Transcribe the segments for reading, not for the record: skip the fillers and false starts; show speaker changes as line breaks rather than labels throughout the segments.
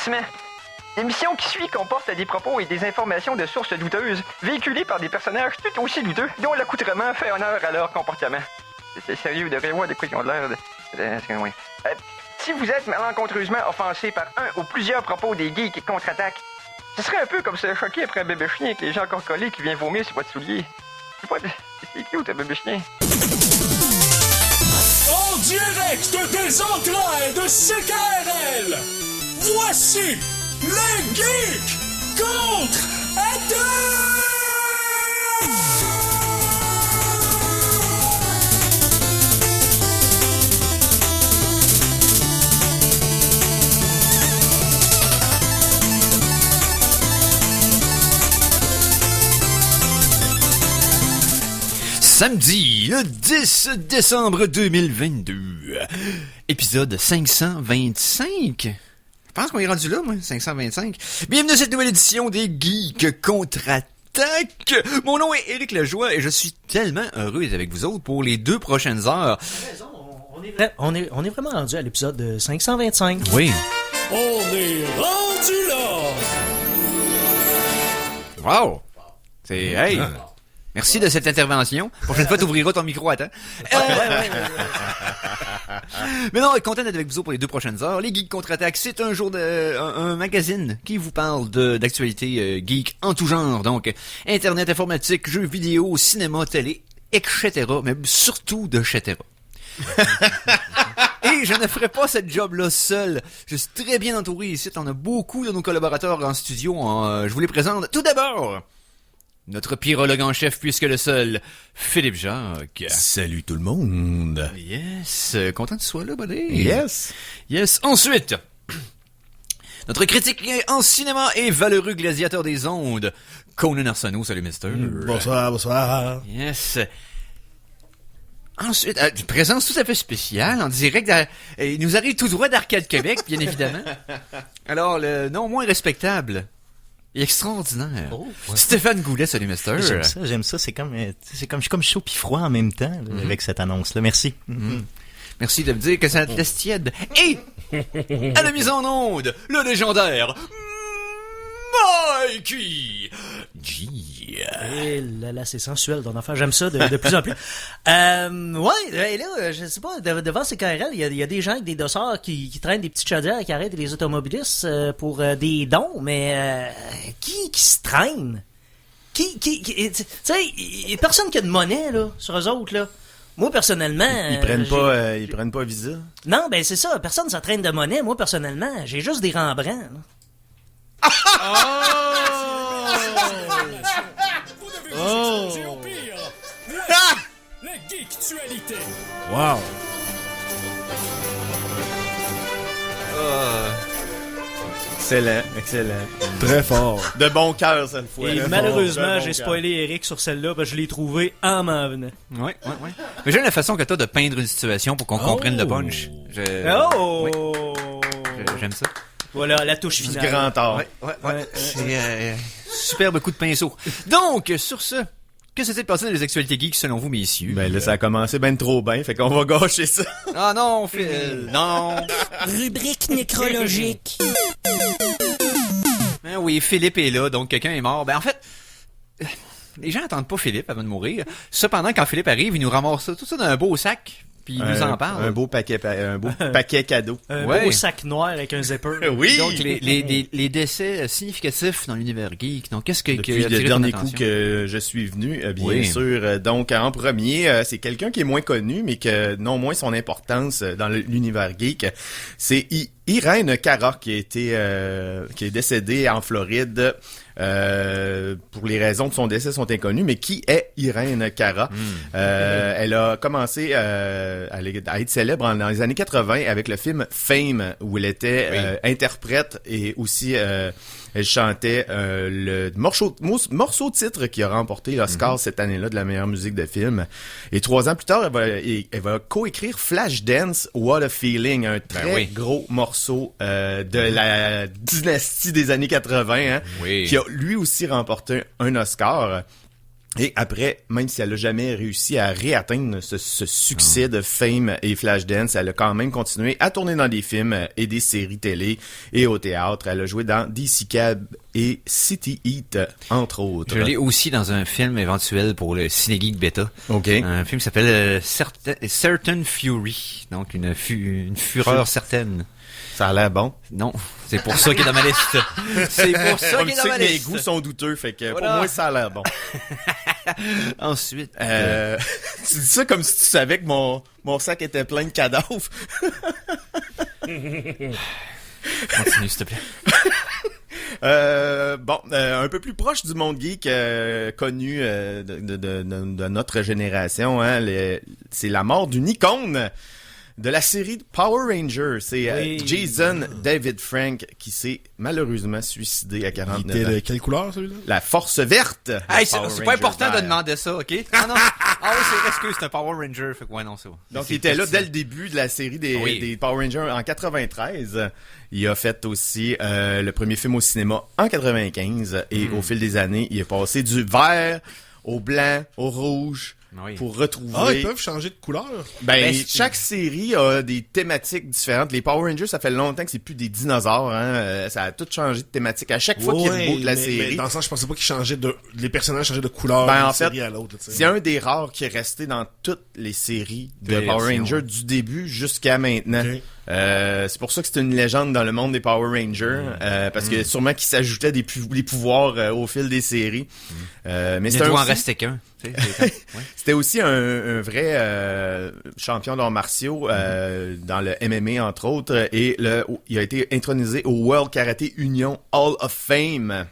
Avertissement. L'émission qui suit comporte des propos et des informations de sources douteuses, véhiculées par des personnages tout aussi douteux, dont l'accoutrement fait honneur à leur comportement. C'est sérieux, de voir de quoi ils ont l'air de... si vous êtes malencontreusement offensé par un ou plusieurs propos des geeks qui contre-attaquent, ce serait un peu comme se choquer après un bébé chien avec les gens encore collés qui vient vomir sur votre soulier. C'est cute, un bébé chien.
En direct des entrailles de CKRL, voici les geeks contre-attaquent!
Samedi, le 10 décembre 2022, épisode 525. Je pense qu'on est rendu là, moi, 525. Bienvenue à cette nouvelle édition des Geeks contre-attaque. Mon nom est Éric Lajoie et je suis tellement heureux d'être avec vous autres pour les 2 prochaines heures.
On est vraiment rendu à l'épisode 525.
Oui.
On est rendu là!
Wow. C'est... Hey... Merci de cette intervention. Prochaine fois, t'ouvriras ton micro à temps. Mais non, content d'être avec vous pour les 2 prochaines heures. Les Geeks contre-attaque, c'est un jour un magazine qui vous parle d'actualité geek en tout genre. Donc, internet, informatique, jeux vidéo, cinéma, télé, etc. Mais surtout de etc. Et je ne ferai pas cette job-là seul. Je suis très bien entouré ici. On a beaucoup de nos collaborateurs en studio. Je vous les présente. Tout d'abord, notre pyrologue en chef, puisque le seul, Philippe Jacques.
Salut tout le monde.
Yes, content que tu sois là, buddy.
Yes.
Yes. Ensuite, notre critique en cinéma et valeureux gladiateur des ondes, Conan Arsenault. Salut, mister.
Bonsoir.
Yes. Ensuite, une présence tout à fait spéciale, en direct. Il nous arrive tout droit d'Arcade Québec, bien évidemment. Alors, le non moins respectable et extraordinaire.
Oh, ouais.
Stéphane Goulet, salut, mister.
J'aime ça. C'est comme chaud pis froid en même temps, là, avec cette annonce-là. Merci.
Merci de me dire que ça te laisse tiède. Et, à la mise en onde, le légendaire Mikey G.
Et là, c'est sensuel ton affaire. J'aime ça de plus en plus. Et là, je sais pas, devant ces KRL, il y a des gens avec des dossards qui traînent des petites chaudières qui arrêtent les automobilistes pour des dons, mais qui se traîne? Tu sais, personne qui a de monnaie, là, sur eux autres, là. Moi, personnellement...
Ils prennent pas Visa?
Non, ben c'est ça. Personne s'entraîne de monnaie. Moi, personnellement, j'ai juste des Rembrandt, là.
J'ai au pire. La geektualité.
Wow. Excellent. Très fort. De bon cœur, cette fois.
Et malheureusement, j'ai spoilé Eric sur celle-là, parce que je l'ai trouvé en m'en venant.
Ouais. Mais j'aime la façon que t'as de peindre une situation pour qu'on comprenne le punch. J'aime ça.
Voilà, la touche finale.
Du grand art.
Ouais. C'est superbe coup de pinceau. Donc, sur ce, que s'est-il passé dans les actualités geeks selon vous, messieurs?
Ben là, ça a commencé ben trop bien, fait qu'on va gâcher ça.
Ah non, non.
Rubrique nécrologique.
Ben oui, Philippe est là, donc quelqu'un est mort. Ben en fait, les gens n'attendent pas Philippe avant de mourir. Cependant, quand Philippe arrive, il nous ramasse tout ça dans un beau sac, puis il nous en parle.
Un beau paquet cadeau.
Un beau sac noir avec un zipper.
Oui!
Donc, les décès significatifs dans l'univers geek. Donc, qu'est-ce que...
Depuis le dernier coup que je suis venu, bien sûr. Donc, en premier, c'est quelqu'un qui est moins connu, mais que non moins son importance dans l'univers geek. C'est Irène Cara qui est décédée en Floride. Pour les raisons de son décès sont inconnues, mais qui est Irène Cara? Elle a commencé à être célèbre dans les années 80 avec le film Fame, où elle était interprète et aussi elle chantait le morceau titre qui a remporté l'Oscar cette année-là de la meilleure musique de film. Et 3 ans plus tard, elle va coécrire Flashdance, What a Feeling, un très gros morceau de la dynastie des années 80, qui a lui aussi remporté un Oscar. Et après, même si elle a jamais réussi à réatteindre ce succès de Fame et Flashdance, elle a quand même continué à tourner dans des films et des séries télé et au théâtre. Elle a joué dans DC Cab et City Heat, entre autres.
Je l'ai aussi dans un film éventuel pour le Cinegeek Beta.
OK.
Un film qui s'appelle Certain Fury. Donc une fureur certaine.
Ça a l'air bon.
Non, c'est pour ça qu'il est dans ma liste. C'est pour ça
Comme
qu'il
tu
est
sais
dans ma
que mes
liste.
goûts sont douteux, fait que
Voilà.
pour moi, ça a l'air bon.
Ensuite,
Tu dis ça comme si tu savais que mon sac était plein de cadavres.
continue s'il te plaît.
Un peu plus proche du monde geek connu de notre génération, hein, c'est la mort d'une icône de la série Power Rangers. C'est
Oui.
Jason David Frank qui s'est malheureusement suicidé à
Il
49
était
ans.
de quelle couleur, celui-là?
La force verte.
Hey,
de
c'est
Power
pas
Rangers
important de
vert.
demander ça, ok? Ah non. Ah oui, excuse, c'est un Power Ranger. Fait que ouais, non, c'est bon.
Donc,
C'est
il était là
pertinent.
dès le début de la série des
Oui.
Power Rangers en 93. Il a fait aussi le premier film au cinéma en 95. Et au fil des années, il est passé du vert au blanc, au rouge,
Oui.
pour retrouver...
Ah, ils peuvent changer de couleur.
Ben,
Ben,
chaque série a des thématiques différentes. Les Power Rangers, ça fait longtemps que c'est plus des dinosaures, hein. Ça a tout changé de thématique. À chaque fois qu'il reboot la
mais
série,
dans le sens, je pensais pas qu'ils changeaient les personnages changeaient de couleur
Ben,
d'une
en fait,
série à l'autre. tu sais.
c'est un des rares qui est resté dans toutes les séries de
Des
Power
versions.
Rangers du début jusqu'à maintenant.
Ok.
C'est pour ça que c'est une légende dans le monde des Power Rangers, parce que sûrement qu'il s'ajoutait des pouvoirs au fil des séries. Mais
Il
c'était
doit en
aussi,
rester qu'un. Tu sais, c'est comme- ouais.
c'était aussi un vrai champion d'arts martiaux dans le MMA entre autres, et il a été intronisé au World Karate Union Hall of Fame.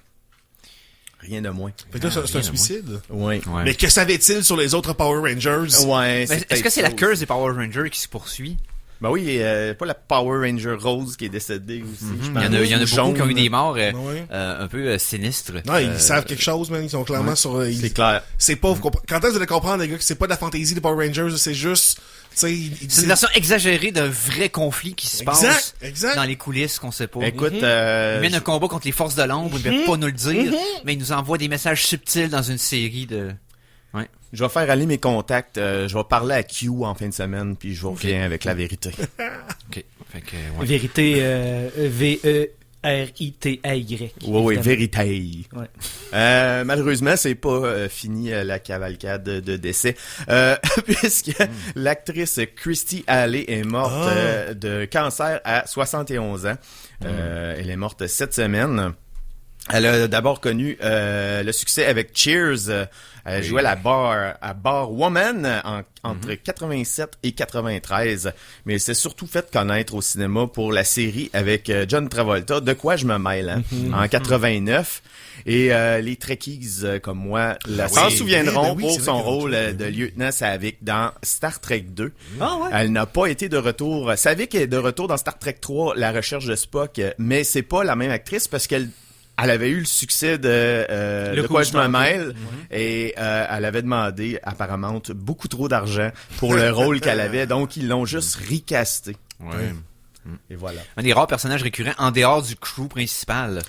Rien de moins.
Fait que là, c'est un
rien de
suicide.
Oui.
Ouais.
Mais que savait-il sur les autres Power Rangers?
Ouais.
Mais est-ce
peut-être
que c'est la
ça
curse
aussi.
des Power Rangers qui se poursuit?
Ben oui, pas la Power Ranger Rose qui est décédée aussi. je
Il
pense.
y en a
Ou
beaucoup
jaune.
qui ont eu des morts
Ouais.
un peu sinistres.
Non, ils savent quelque chose, man. Ils sont clairement sur...
C'est clair.
C'est pas... Quand est-ce que vous allez comprendre, les gars, que c'est pas de la fantaisie des Power Rangers, c'est juste... Tu sais...
C'est une version exagérée d'un vrai conflit qui se passe
Exact.
dans les coulisses qu'on sait pas.
Écoute,
Ils mènent un combat contre les forces de l'ombre, ils ne peuvent pas nous le dire, mais ils nous envoient des messages subtils dans une série de... Ouais.
je vais faire aller mes contacts. Je vais parler à Q en fin de semaine, puis je reviens avec la vérité.
Ok. Fait que, ouais.
Vérité, V-E-R-I-T-A-Y.
Oui,
évidemment.
vérité.
Ouais.
Malheureusement, c'est pas fini la cavalcade de décès, puisque l'actrice Christy Alley est morte de cancer à 71 ans. Elle est morte cette semaine. Elle a d'abord connu le succès avec Cheers. Elle jouait à Bar Woman entre 87 et 93. Mais elle s'est surtout fait connaître au cinéma pour la série avec John Travolta, De quoi je me mêle, hein, en 89. Et les Trekkies comme moi s'en souviendront
ben oui,
pour
c'est vrai
son
qu'elle a
rôle
joué,
de lieutenant Saavik dans Star Trek 2.
Ah ouais?
Elle n'a pas été de retour. Saavik est de retour dans Star Trek 3, La recherche de Spock, mais c'est pas la même actrice parce qu'elle avait eu le succès de quoi je me mêle et elle avait demandé apparemment beaucoup trop d'argent pour le rôle qu'elle avait, donc ils l'ont juste recasté.
Ouais.
Et voilà.
Un des rares personnages récurrents en dehors du crew principal.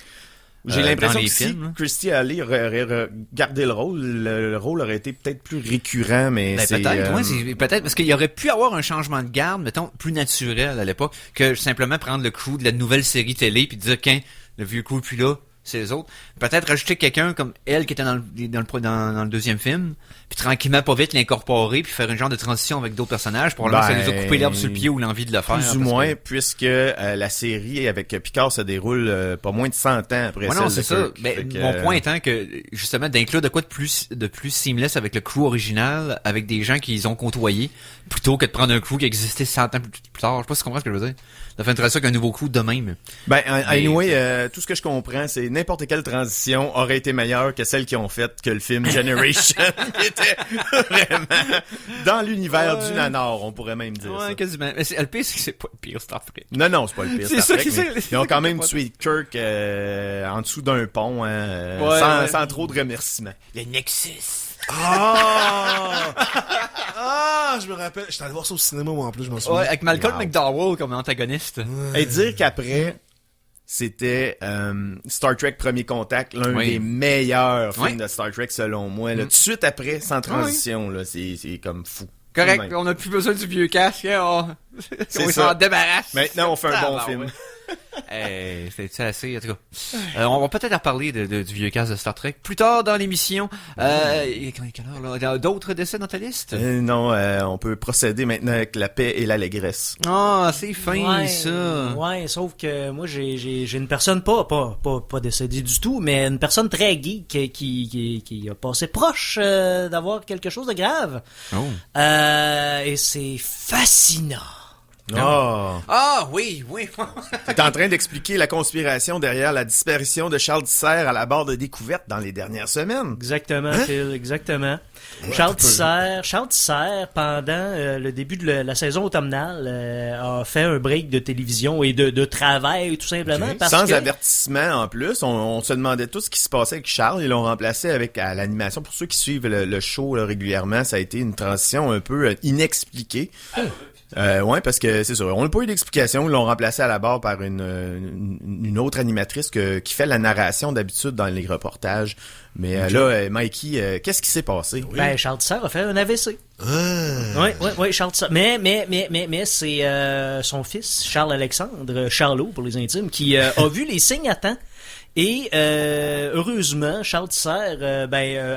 J'ai
dans
l'impression
les
que si
films, là.
Christy Alley aurait gardé le rôle aurait été peut-être plus récurrent, mais
Ben,
c'est...
peut-être, ouais, c'est peut-être parce qu'il y aurait pu avoir un changement de garde, mettons, plus naturel à l'époque, que simplement prendre le crew de la nouvelle série télé puis dire qu'un le vieux crew est plus là, c'est les autres. Peut-être rajouter quelqu'un comme elle qui était dans le deuxième film, puis tranquillement pas vite l'incorporer puis faire une genre de transition avec d'autres personnages pour ça nous a coupé l'herbe sur le pied ou l'envie de le faire.
Plus ou
parce
moins,
que-
puisque la série avec Picard se déroule pas moins de 100 ans après
Ouais,
celle
non,
de
c'est ça.
Kirk.
Ben,
Fait que,
mon point étant que, justement, d'inclure de quoi de plus seamless avec le crew original, avec des gens qu'ils ont côtoyés, plutôt que de prendre un crew qui existait 100 ans plus tard. Je sais pas si tu comprends ce que je veux dire. Ça fait une transition avec un nouveau crew de même.
Ben, anyway, tout ce que je comprends, c'est n'importe quelle transition aurait été meilleure que celle qu'ils ont faite que le film Generation, qui était vraiment dans l'univers du nanar, on pourrait même dire ça.
quasiment. Mais le pire, c'est que c'est pas le pire Star Trek.
Non, c'est pas le pire.
C'est
Star
ça
Trek,
qui-
mais
c'est-
ils ont
c'est
quand
ça
même
qui est
tué Kirk en dessous d'un pont, hein,
Ouais, ouais.
sans trop de remerciements.
Le Nexus.
Ah, je me rappelle. J'étais allé voir ça au cinéma, moi, en plus, je m'en souviens.
Ouais, avec Malcolm
Wow.
McDowell comme antagoniste.
Et dire qu'après c'était Star Trek Premier Contact, l'un
Oui.
des meilleurs films
Oui.
de Star Trek selon moi. Là, tout de suite après, sans transition, là, c'est comme fou.
Correct,
Même.
on n'a plus besoin du vieux casque, hein,
C'est
on
ça.
s'en débarrasse.
Maintenant, on fait un bon
Ah,
film.
ouais. C'est assez, en tout cas. On va peut-être en parler du vieux casque de Star Trek plus tard dans l'émission. Il est quelle heure, là? D'autres décès dans ta liste?
Non, on peut procéder maintenant avec la paix et l'allégresse.
Ah, c'est fin, ça.
Ouais, sauf que moi j'ai une personne pas décédée du tout, mais une personne très geek qui a passé proche d'avoir quelque chose de grave.
Oh.
Et c'est fascinant.
Ah, oui.
T'es en train d'expliquer la conspiration derrière la disparition de Charles Tisser à la barre de découverte dans les dernières semaines.
Exactement, Phil, exactement. Charles Tisser, pendant le début de la saison automnale, a fait un break de télévision et de travail, tout simplement.
Okay.
Parce
Sans
que...
avertissement en plus, on se demandait tout ce qui se passait avec Charles. Ils l'ont remplacé à l'animation. Pour ceux qui suivent le show là, régulièrement, ça a été une transition un peu inexpliquée. Ouais, parce que c'est sûr, on n'a pas eu d'explication. Ils l'ont remplacé à la barre par une autre animatrice qui fait la narration d'habitude dans les reportages. Mais là, Mikey, qu'est-ce qui s'est passé?
Ben, Charles Tisser a fait un AVC. Oui, Charles Tisser. Mais c'est son fils, Charles-Alexandre, Charlot pour les intimes, qui a vu les signes à temps. Et heureusement, Charles Tisser,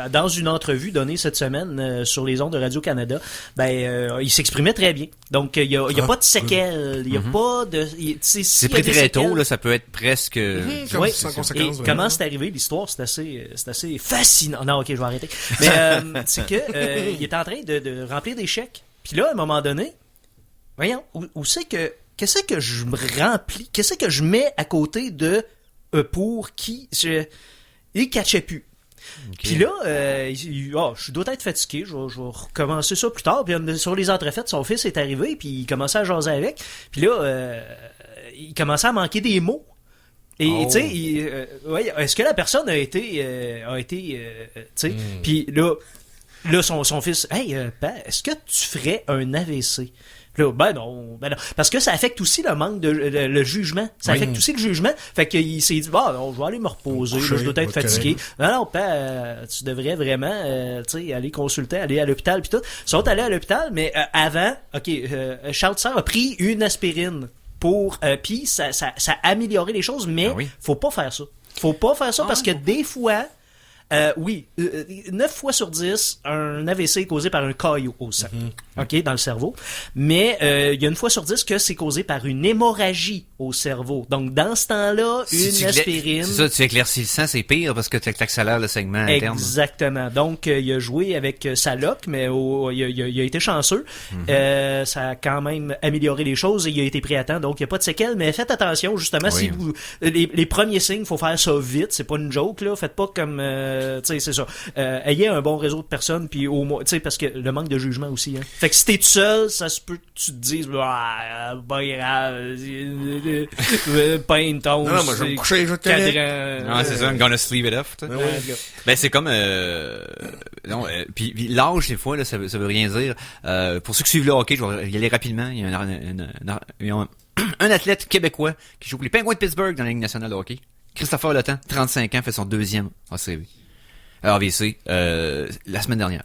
dans une entrevue donnée cette semaine sur les ondes de Radio-Canada, il s'exprimait très bien. Donc, il y a pas de séquelles, il y a pas de...
C'est pris très tôt, là, ça peut être presque...
Oui,
sans
et
conséquence.
comment c'est arrivé, l'histoire, c'est assez fascinant. Non, ok, je vais arrêter. Mais c'est que il est en train de remplir des chèques. Puis là, à un moment donné, voyons, où c'est que... Qu'est-ce que je me remplis? Qu'est-ce que je mets à côté de... pour qui il catchait plus. Okay. Puis là, je dois être fatigué, je vais recommencer ça plus tard. Puis sur les entrefaites, son fils est arrivé, puis il commençait à jaser avec. Puis là, il commençait à manquer des mots. Et tu sais, est-ce que la personne a été tu sais, puis là son fils, hey, est-ce que tu ferais un AVC? Là, ben non. Parce que ça affecte aussi le manque de le jugement. Ça affecte aussi le jugement. Fait qu'il s'est dit, non, je vais aller me reposer, là, je dois être fatigué. Non, tu devrais vraiment aller consulter, aller à l'hôpital pis tout. Ils sont allés à l'hôpital, mais avant, Charles Tisser a pris une aspirine pour puis ça a amélioré les choses, mais faut pas faire ça. Faut pas faire ça parce que des fois 9 fois sur 10, un AVC est causé par un caillot au sang, dans le cerveau. Mais il y a une fois sur 10 que c'est causé par une hémorragie au cerveau. Donc, dans ce temps-là, une aspirine...
C'est ça, tu éclaircis le sang, c'est pire parce que tu accélères le segment interne.
Exactement. Donc, il a joué avec sa loc, mais il a été chanceux. Ça a quand même amélioré les choses et il a été pris à temps. Donc, il n'y a pas de séquelles, mais faites attention, justement, si vous... Les premiers signes, il faut faire ça vite. C'est pas une joke, là. Faites pas comme... c'est ça. Ayez un bon réseau de personnes, puis au moins, parce que le manque de jugement aussi. Hein. Fait que si t'es tout seul, ça se peut que tu te dises, pas grave, pain de ton,
non, moi je vais me coucher, je vais te
cadran. Non, c'est ça, I'm gonna sleep it off. Ben c'est comme, puis l'âge des fois là, ça veut rien dire. Pour ceux qui suivent le hockey, je vais y aller rapidement. Il y a un athlète québécois qui joue pour les Penguins de Pittsburgh dans la Ligue nationale de hockey. Christopher Letang, 35 ans, fait son deuxième AVC la semaine dernière.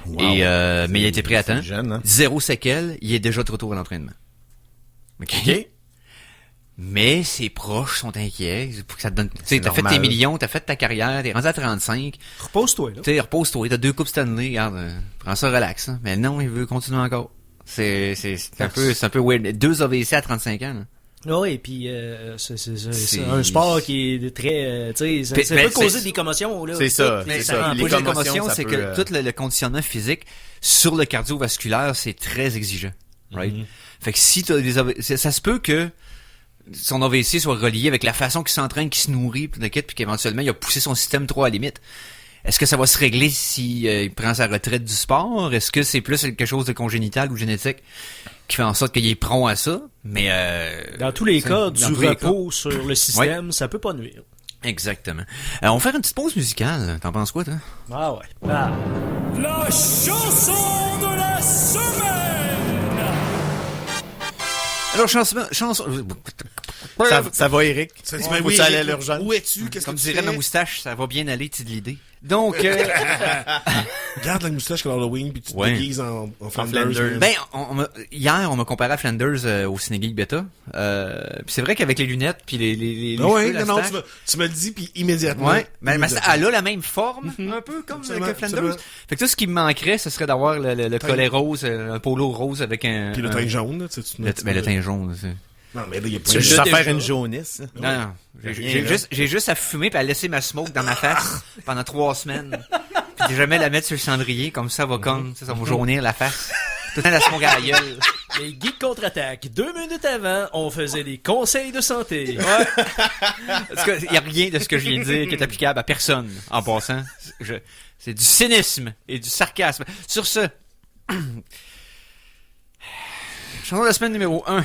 Wow. Et mais il a été pris à temps. Jeune, hein? 0 séquelles, il est déjà de retour à l'entraînement. OK. Mais ses proches sont inquiets pour que ça te donne. Tu sais, t'as fait tes millions, t'as fait ta carrière, t'es rendu à 35.
Repose-toi, là.
Tu sais, repose-toi, t'as 2 coupes Stanley, regarde, prends ça relax. Hein. Mais non, il veut continuer encore. C'est un peu weird. 2 AVC à 35 ans, là.
Oui, et puis c'est un sport qui est très... ça peut causer des commotions. Là.
C'est ça.
Les commotions, c'est que tout le conditionnement physique sur le cardiovasculaire, c'est très exigeant. Right? Fait que si t'as des AVC, ça se peut que son AVC soit relié avec la façon qu'il s'entraîne, qu'il se nourrit, puis qu'éventuellement, il a poussé son système trop à la limite. Est-ce que ça va se régler si il prend sa retraite du sport? Est-ce que c'est plus quelque chose de congénital ou génétique qui fait en sorte qu'il est prompt à ça? Mais
dans tous les cas, du repos sur le système, ça peut pas nuire.
Exactement. On va faire une petite pause musicale. T'en penses quoi, toi?
Ah ouais. Ah.
La chanson de la semaine!
Alors, chanson...
Ça va, Eric?
Ça,
Faut
ben
que
oui,
ça allait à
Eric,
l'urgence.
où es-tu? Qu'est-ce
Comme
que tu
dirait ma
fais?
moustache, ça va bien aller, tu de l'idée. Donc,
Garde la moustache comme Halloween, puis tu te
Ouais.
déguises en Flanders.
Flanders.
ben, hier, on m'a comparé à Flanders au Cinégeek Beta. Puis c'est vrai qu'avec les lunettes, puis les
Ah ouais,
cheveux, la
non,
stache,
tu me le dis, puis immédiatement.
ouais, mais
Immédiatement.
elle a la même forme, un peu comme
Absolument,
que Flanders.
absolument.
Fait que tout ce qui me manquerait, ce serait d'avoir le collet rose, un polo rose avec un...
Puis le teint jaune, là, tu sais, tu te mets-
Le teint jaune, c'est...
Non, mais là, il y a
Tu
plein
veux juste à
déjà.
faire une jaunisse.
Non,
Rien,
j'ai juste à fumer puis à laisser ma smoke dans ma face pendant 3 semaines. Puis jamais la mettre sur le cendrier, comme ça va comme, ça va jaunir la face. Tout le temps la smoke à la gueule.
Les Geeks contre-attaque. 2 minutes avant, on faisait des conseils de santé.
Parce que y a rien de ce que je viens de dire qui est applicable à personne, en passant. C'est du cynisme et du sarcasme. Sur ce, chanson de la semaine numéro 1.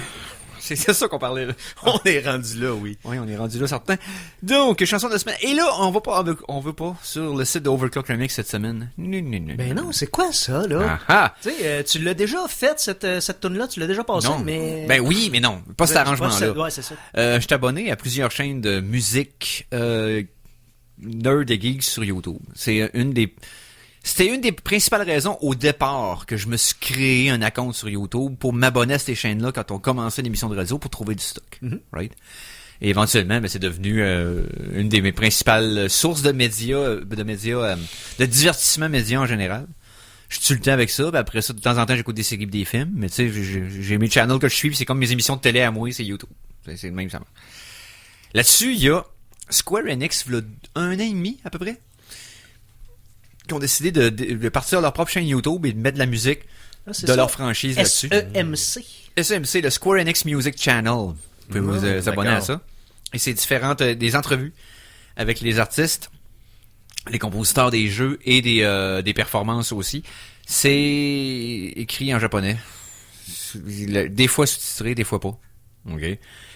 C'est ça qu'on parlait, là.
On est rendu là, oui.
Oui, on est rendu là, certain. Donc, chanson de la semaine. Et là, on veut pas sur le site de Overclock Remix cette semaine. Non.
Ben non, c'est quoi ça, là?
Ah,
Tu sais, tu l'as déjà fait, cette tune-là, tu l'as déjà passée,
non.
mais...
Ben oui, mais non. Pas cet arrangement-là.
Ouais, c'est ça.
Je suis abonné à plusieurs chaînes de musique nerd et geeks sur YouTube. C'était une des principales raisons au départ que je me suis créé un compte sur YouTube pour m'abonner à ces chaînes-là quand on commençait l'émission de radio pour trouver du stock. Right? Et éventuellement, ben, c'est devenu une de mes principales sources de médias, de divertissement média en général. Je tue le temps avec ça, ben après ça, de temps en temps, j'écoute des séries et des films, mais tu sais, j'ai mes channels que je suis, puis c'est comme mes émissions de télé à moi, c'est YouTube. C'est le même, ça marche. Là-dessus, il y a Square Enix, il y a 1 an et demi, à peu près, qui ont décidé de partir leur propre chaîne YouTube et de mettre de la musique de leur franchise là-dessus.
SEMC.
SEMC, le Square Enix Music Channel. Vous pouvez vous abonner à ça. Et c'est différentes, des entrevues avec les artistes, les compositeurs des jeux et des performances aussi. C'est écrit en japonais. Des fois sous-titré, des fois pas. OK?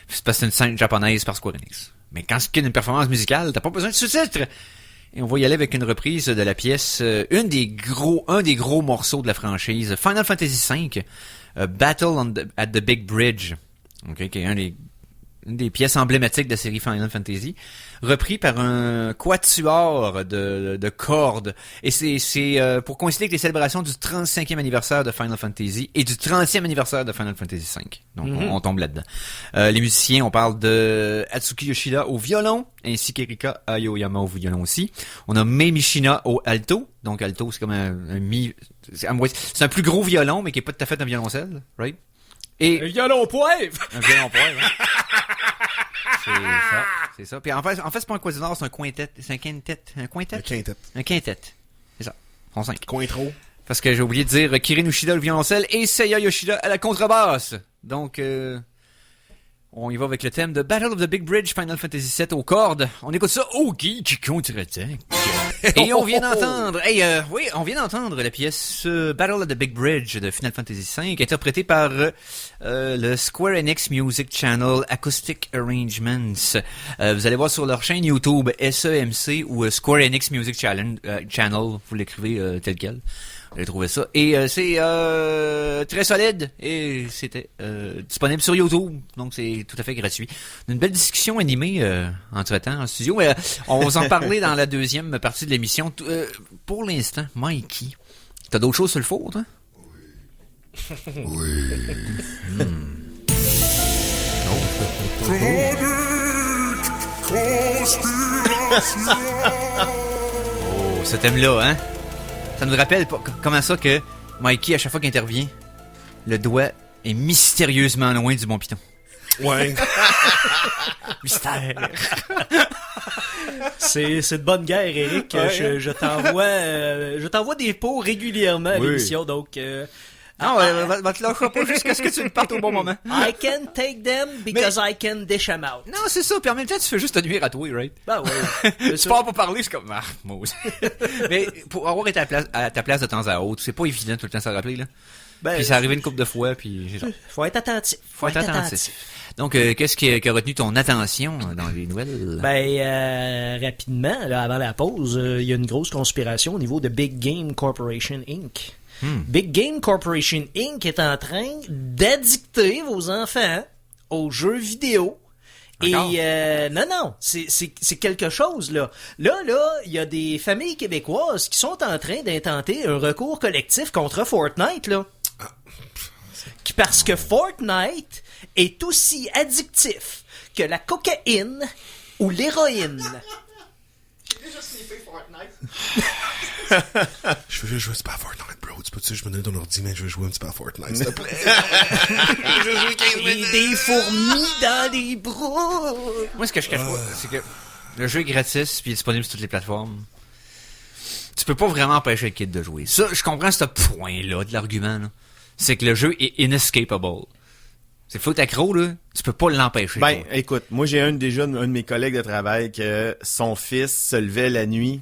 C'est parce que c'est une scène japonaise par Square Enix. Mais quand c'est une performance musicale, t'as pas besoin de sous-titres. Et on va y aller avec une reprise de la pièce, un des gros morceaux de la franchise, Final Fantasy V, Battle at the Big Bridge, okay, qui est une des pièces emblématiques de la série Final Fantasy, repris par un quatuor de cordes. Et c'est pour coïncider avec les célébrations du 35e anniversaire de Final Fantasy et du 30e anniversaire de Final Fantasy V. Donc, on tombe là-dedans. Les musiciens, on parle de Atsuki Yoshida au violon, ainsi qu'Erika Aoyama au violon aussi. On a Mei Mishina au alto. Donc, alto, c'est comme c'est un plus gros violon, mais qui est pas tout à fait un violoncelle, right? Et
Un violon poivre!
un violon poivre, hein? C'est ça. Puis en fait, c'est pas un quatuor, c'est un quintet. C'est un quintet. Un quintet?
Un quintet.
Un quintet. C'est ça. Ils sont 5.
Coin trop.
Parce que j'ai oublié de dire Kirin Ushida le violoncelle et Seiya Yoshida à la contrebasse. Donc, on y va avec le thème de Battle of the Big Bridge Final Fantasy VII aux cordes. On écoute ça au Geek contre-attaque. Et on vient d'entendre, on vient d'entendre la pièce Battle of the Big Bridge de Final Fantasy V, interprétée par le Square Enix Music Channel Acoustic Arrangements. Vous allez voir sur leur chaîne YouTube SEMC ou Square Enix Music Channel, vous l'écrivez tel quel. Vous allez trouver ça. Et c'est très solide et c'était disponible sur YouTube, donc c'est tout à fait gratuit. Une belle discussion animée entre-temps en studio. On va vous en parler dans la deuxième partie de l'émission. Pour l'instant, Mikey, t'as d'autres choses sur le four, toi? Oh, ce thème-là, hein? Ça nous rappelle comment ça que Mikey, à chaque fois qu'il intervient, le doigt est mystérieusement loin du bon piton.
Ouais.
Mystère.
C'est de bonne guerre, Eric.
Ouais.
Je t'envoie des pots régulièrement à
Oui.
l'émission, donc...
Non, va te lâcher pas jusqu'à ce que tu partes au bon moment.
I can take them because I can dish them out.
Non, c'est ça. Puis en même temps, tu fais juste te nuire à toi, right?
Ben ouais.
Tu pars pas parler, c'est comme... Ah, Mose. Mais pour avoir été à ta place de temps à autre, c'est pas évident tout le temps de s'en rappeler, là.
Ben,
Puis ça arrivé une couple de fois, puis... c'est ça.
faut être attentif.
Faut être attentif. Donc, qu'est-ce qui a retenu ton attention dans les nouvelles?
Ben, rapidement, là, avant la pause, il y a une grosse conspiration au niveau de Big Game Corporation Inc. Big Game Corporation Inc. est en train d'addicter vos enfants aux jeux vidéo
Encore?
Et non, c'est quelque chose là. Là, il y a des familles québécoises qui sont en train d'intenter un recours collectif contre Fortnite là. Parce que Fortnite est aussi addictif que la cocaïne ou l'héroïne. J'ai déjà sniffé Fortnite.
Je veux juste jouer un petit peu à Fortnite, bro. Tu peux-tu, je me donne ton ordi, mais je veux jouer un petit peu à Fortnite, s'il te plaît. Je veux jouer 15 minutes.
Et des fourmis dans les bras.
Moi, ce que je cache pas, c'est que le jeu est gratis puis il est disponible sur toutes les plateformes. Tu peux pas vraiment empêcher le kid de jouer. Ça, je comprends ce point-là de l'argument, là. C'est que le jeu est inescapable. C'est faut être accro, là. Tu peux pas l'empêcher.
Ben,
toi.
écoute, moi j'ai un de mes collègues de travail que son fils se levait la nuit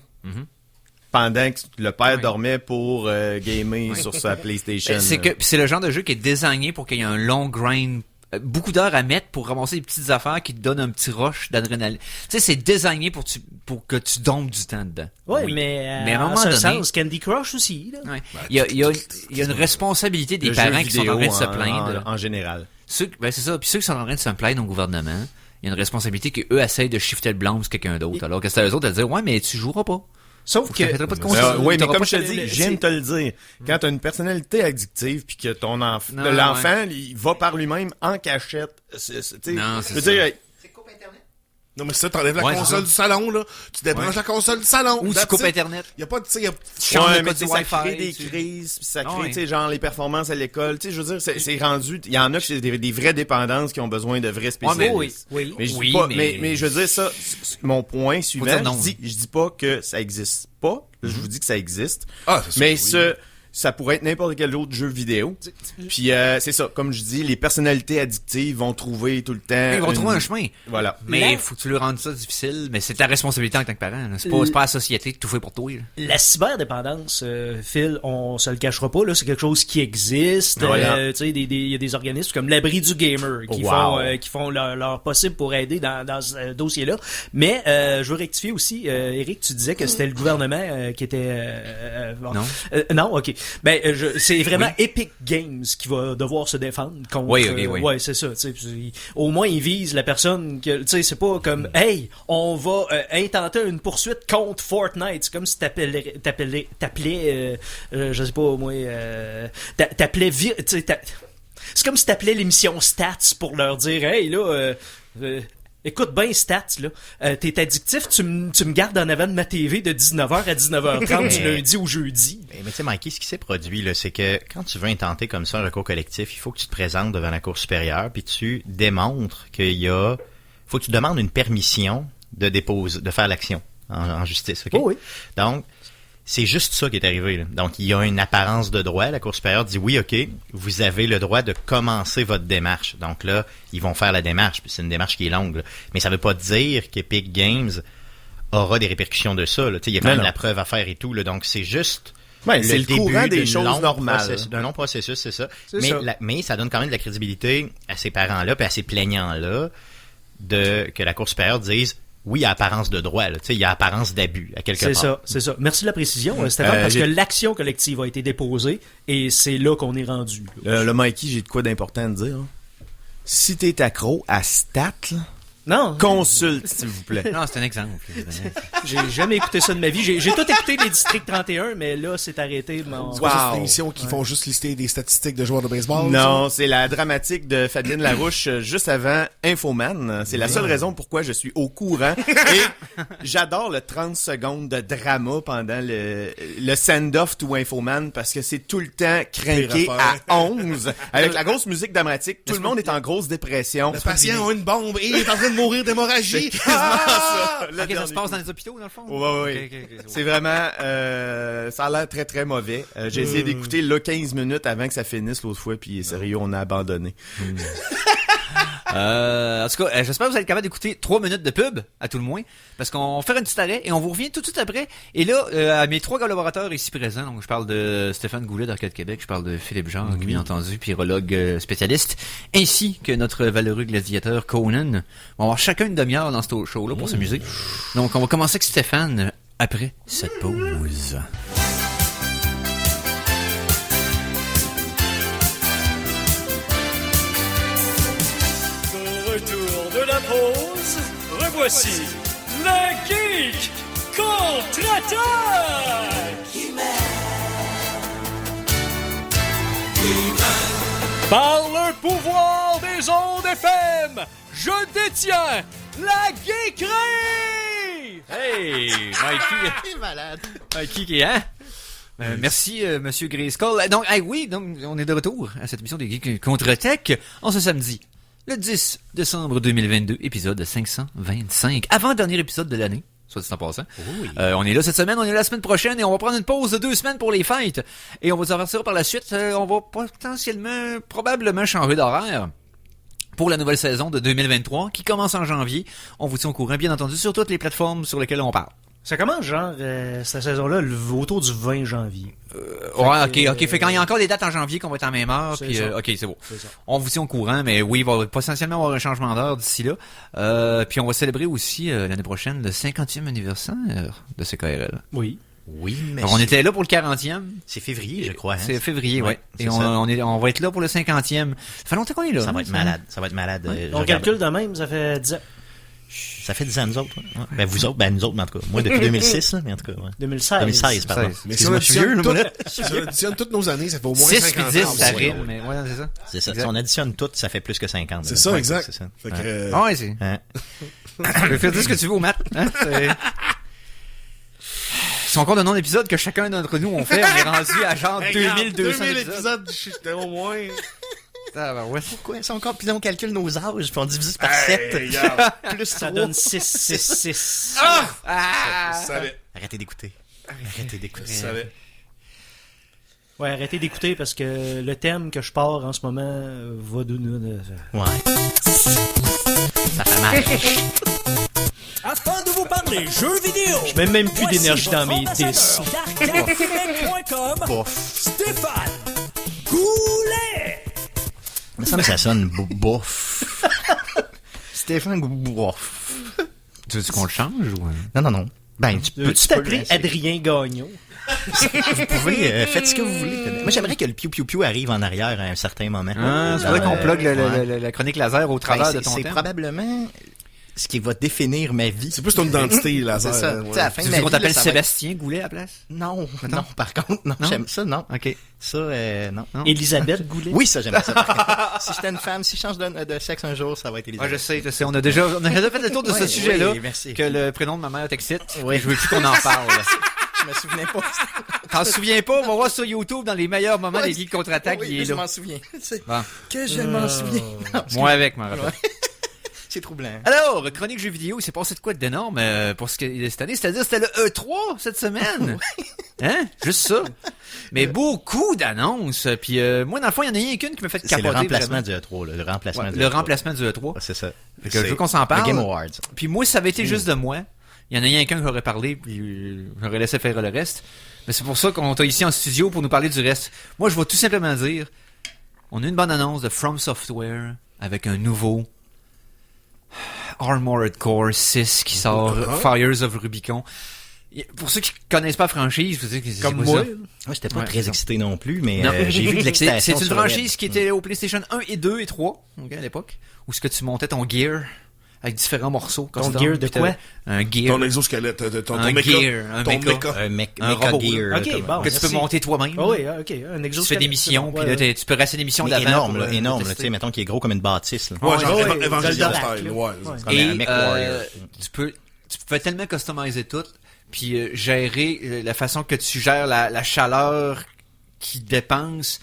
pendant que le père dormait pour gamer sur sa PlayStation.
C'est le genre de jeu qui est désigné pour qu'il y ait un long grind, beaucoup d'heures à mettre pour ramasser des petites affaires qui te donnent un petit rush d'adrénaline. Tu sais, c'est désigné pour que tu dompes du temps dedans.
Ouais, mais
à un moment
en ce
donné,
sens, Candy Crush aussi. Là.
Ouais. Il y a une responsabilité des
Le
parents
jeu
qui sont en train de
vidéo
se plaindre.
en général.
C'est ça. Puis ceux qui sont en train de se plaindre au gouvernement, il y a une responsabilité qu'eux essayent de shifter le blâme sur quelqu'un d'autre. Alors que c'est à eux autres de dire, ouais, mais tu joueras pas.
Sauf
Tu
que...
n'achèteras pas de console.
Oui, mais
T'auras
comme
pas
je te
de-
dis, j'aime te le dire. Quand t'as une personnalité addictive puis que ton
Non,
l'enfant, il va par lui-même en cachette.
Non, c'est
je veux
ça.
dire,
Non, mais ça, t'enlèves la
Ouais,
console
c'est
du salon, là. Tu débranches la console du salon.
Ou tu
That's
coupes
it.
Internet.
Y a pas de, tu sais, y a...
Change
ouais,
le
mais
code
tu
du
sais, ça
Wi-Fi.
crée des
tu-
crises, puis ça
Ah
crée,
ouais.
tu sais, genre les performances à l'école. Tu sais, je veux dire, c'est rendu. Il y en a qui c'est des vraies dépendances qui ont besoin de vrais spécialistes.
oui.
Mais je dis
Oui,
pas,
mais-
mais je veux dire ça. Mon point suivant,
dire non.
je dis pas que ça existe pas. Je vous dis que ça existe.
Ah, c'est sûr
Mais
que oui.
ça pourrait être n'importe quel autre jeu vidéo. Puis c'est ça, comme je dis, les personnalités addictives vont trouver tout le temps.
Ils vont trouver un chemin.
Voilà.
Mais faut que tu leur rendes ça difficile. Mais c'est ta responsabilité en tant que parent. là. C'est pas la société de tout faire pour toi. là.
La cyberdépendance, Phil, on se le cachera pas, là, c'est quelque chose qui existe.
Voilà.
Tu sais, il y a des organismes comme l'Abri du Gamer qui font leur possible pour aider dans ce dossier-là. Mais je veux rectifier aussi, Eric, tu disais que c'était le gouvernement qui était... bon.
Non.
Non, ok. Ben, c'est vraiment Epic Games qui va devoir se défendre contre...
Oui, ok, oui.
Ouais, c'est ça. Tu sais, puis, au moins, ils visent la personne que... Tu sais, c'est pas comme, hey, on va intenter une poursuite contre Fortnite. C'est comme si t'appelais, je sais pas, moi, t'appelais... tu sais, c'est comme si t'appelais l'émission Stats pour leur dire, hey, là... écoute bien Stats, là. T'es addictif, tu me gardes en avant de ma TV de 19h à 19h30 du lundi au jeudi.
Mais tu sais, Mikey, ce qui s'est produit, là, c'est que quand tu veux intenter comme ça un recours collectif, il faut que tu te présentes devant la Cour supérieure, puis tu démontres faut que tu demandes une permission de faire l'action en justice, ok?
Oh oui.
Donc, c'est juste ça qui est arrivé, là. Donc, il y a une apparence de droit. La Cour supérieure dit oui, ok, vous avez le droit de commencer votre démarche. Donc là, ils vont faire la démarche, puis c'est une démarche qui est longue, là. Mais ça veut pas dire qu'Epic Games aura des répercussions de ça, là. Tu sais, il y a quand même la preuve à faire et tout, là. Donc, c'est juste...
C'est le courant des
d'une
choses
longue
normales.
d'un long processus, c'est ça.
C'est ça.
Mais ça donne quand même de la crédibilité à ces parents-là, puis à ces plaignants-là, que la Cour supérieure dise oui, il y a apparence de droit, là. Tu sais, il y a apparence d'abus à quelque part.
C'est ça. Merci de la précision, Stéphane, parce que l'action collective a été déposée et c'est là qu'on est rendu. Là.
Le Mikey, j'ai de quoi d'important à te dire. Hein. Si t'es accro à Stat, là,
Non,
consulte, s'il vous plaît.
Non, c'est un exemple.
j'ai jamais écouté ça de ma vie. J'ai tout écouté les District 31, mais là, c'est arrêté.
C'est pas juste une émission qui font juste lister des statistiques de joueurs de baseball.
Non, c'est la dramatique de Fabienne Larouche juste avant Infoman. C'est la seule raison pourquoi je suis au courant. Et j'adore le 30 secondes de drama pendant le send-off to Infoman parce que c'est tout le temps craqué
Pire
à
affaire.
11 avec la grosse musique dramatique. Tout le monde est en grosse dépression.
Le patient a une bombe et il est en train de mourir d'hémorragie.
C'est quasiment ça. Le
Ok, ça
dernier
se passe
coup.
dans les hôpitaux, dans le fond?
Ouais.
Ok.
C'est vraiment... ça a l'air très, très mauvais. J'ai essayé d'écouter là 15 minutes avant que ça finisse l'autre fois, puis sérieux, on a abandonné.
En tout cas, j'espère que vous allez être capable d'écouter 3 minutes de pub, à tout le moins, parce qu'on va faire un petit arrêt et on vous revient tout de suite après. Et là, à mes 3 collaborateurs ici présents, donc je parle de Stéphane Goulet d'Arcade Québec, je parle de Philippe Jean, bien entendu, pirologue spécialiste, ainsi que notre valeureux gladiateur Conan. On va avoir chacun une demi-heure dans ce show-là pour s'amuser. Donc on va commencer avec Stéphane après cette pause.
De retour de la pause, revoici le Geek contre-attaque! Par le pouvoir des ondes FM, je détiens la geekerie!
Hey, Mikey.
T'es malade.
Mikey qui est, hein? Merci, Monsieur Grayskull. Donc, oui, donc, on est de retour à cette émission des Geeks Contre-Tech en ce samedi, le 10 décembre 2022, épisode 525. Avant-dernier épisode de l'année, soit dit en passant.
Oui.
On est là cette semaine, on est là la semaine prochaine et on va prendre une pause de 2 semaines pour les fêtes. Et on va vous avertir par la suite, on va potentiellement, probablement changer d'horaire pour la nouvelle saison de 2023 qui commence en janvier. On vous tient au courant, bien entendu, sur toutes les plateformes sur lesquelles on parle.
Ça commence, genre, cette saison-là, autour du 20 janvier.
Ouais, ok. Fait quand il y a encore des dates en janvier qu'on va être en même heure,
C'est
puis
ça.
ok, c'est bon.
C'est ça.
On vous tient au courant, mais oui, il va potentiellement avoir un changement d'heure d'ici là. Puis on va célébrer aussi l'année prochaine le 50e anniversaire de CKRL.
Oui.
Oui, mais
Alors, on était là pour le 40e.
c'est février, je crois. Hein?
C'est février, ouais.
c'est
Et
ça.
on va être là pour le 50e. Ça fait longtemps qu'on est là.
Ça
hein,
va être malade. Ça va être malade. Je
On
regarde.
calcule de même, ça fait 10 ans.
Ça fait 10 ans, nous autres. Ouais. Ben, vous autres, nous autres, mais en tout cas. Moi, depuis 2006, là, mais en tout cas, ouais.
2016.
2016, pardon.
16.
Mais si on
Excuse-moi, je suis vieux, là, moi, là.
additionne toutes nos années, ça fait au moins
6
50
puis 10,
ans.
ça
Ouais.
rime, mais ouais, c'est ça.
C'est ça.
Exact.
Si on additionne tout, ça fait plus que 50.
C'est
là.
ça,
Ouais,
exact.
C'est ça.
Fait que,
Ouais.
Ouais, c'est.
Hein?
Je vais faire dire ce que tu veux au Matt. Hein? C'est encore de nom d'épisode que chacun d'entre nous on fait. On est rendu à genre 2200
2000
épisodes.
épisodes, j'étais au moins.
Ah, ben ouais.
Pourquoi? C'est encore, puis là, on calcule nos âges, puis on divise par
Hey,
7.
regarde,
Plus
Ça
3.
donne 6.
je savais,
Arrêtez d'écouter. Arrêtez d'écouter.
je savais.
Ouais, arrêtez d'écouter parce que le thème que je pars en ce moment va nous...
Ouais. Ça fait mal.
Afin de vous parler jeux vidéo,
Même plus
voici
d'énergie dans
votre
mes disques.
ambassadeur d'arcadequebec.com,
Bof.
Stéphane Goulet!
Il me semble que ça sonne bof. Stéphane bof.
Tu veux qu'on le change ou?
Non. Ben, tu peux
t'appeler Adrien Gagnon?
Vous pouvez, faites ce que vous voulez. Moi, j'aimerais que le piou-piou-piou arrive en arrière à un certain moment.
C'est vrai qu'on plug
ouais.
la chronique laser au travers
Ben,
de ton
c'est
thème.
probablement ce qui va définir ma vie.
C'est plus ton identité, là.
C'est ça. Tu sais, à la fin
Tu
de
veux
ma
qu'on
vie, là,
t'appelle
ça va
Sébastien Goulet à la place?
être- Non, par contre, non,
Non?
j'aime ça, non.
Ok.
Ça, non.
Élisabeth Goulet?
Oui, ça, j'aimerais ça. par contre. Si j'étais une femme, si je change de sexe un jour, ça va être
Ouais,
Elisabeth.
je sais. On a déjà fait le tour de ce
Ouais,
sujet-là.
oui, merci.
Que le prénom de ma mère t'excite.
Oui.
Je veux plus qu'on en parle.
Je me souvenais pas.
T'en souviens pas? On va voir sur YouTube dans les meilleurs moments
Ouais,
des Geeks contre-attaque.
Oui,
il est
je
là.
m'en souviens. C'est-
Bon.
Que je m'en souviens. Non,
Moi avec, ma rappelle.
c'est troublant.
Alors, chronique jeux vidéo, il s'est passé de quoi d'énorme pour cette année? C'est-à-dire, c'était le E3 cette semaine. Hein? Juste ça. Mais beaucoup d'annonces. Puis moi, dans le fond, il y en a rien qu'une qui me fait
C'est
capoter.
le remplacement
vraiment.
du E3, là, le remplacement
Ouais,
du
le
E3.
remplacement du E3.
Ouais, c'est ça.
Fait que je veux qu'on s'en parle.
Le Game Awards.
Puis moi, ça avait été juste de moi. Il y en a rien qu'un qui aurait parlé, puis j'aurais laissé faire le reste. Mais c'est pour ça qu'on est ici en studio pour nous parler du reste. Moi, je vais tout simplement dire, on a une bonne annonce de From Software avec un nouveau Armored Core 6 qui sort, Fires of Rubicon. Pour ceux qui connaissent pas la franchise, vous savez que c'est
Comme
quoi
moi.
ça?
Moi, j'étais pas
Ouais,
très
c'est
excité non plus, mais
Non.
j'ai vu de l'excitation.
C'est une
sur le web.
franchise qui était au PlayStation 1 et 2 et 3, ok, à l'époque, où ce que tu montais ton gear avec différents morceaux.
Ton
custom,
gear de
puis
quoi?
t'avais Un gear.
Ton exosquelette, ton
Un
mecha.
gear, un
ton
mecha.
mecha.
Un
Un
Mecha
robot,
Gear.
là. Ok,
comme-
bon.
que tu peux
Merci.
monter toi-même.
Ah oui, ok. Un
Tu
exosquelette.
fais des missions, puis là, tu peux rester des missions
Mais
d'avant.
énorme,
pour,
là, énorme, là,
tester.
tu sais, mettons qu'il est gros comme une bâtisse, là.
Ouais, genre
ouais,
Evangelion
Goldorak,
style,
là.
ouais.
Ouais.
Comme
Et
un Mech Warrior.
tu peux tellement customiser tout, puis gérer la façon que tu gères la chaleur qui dépense,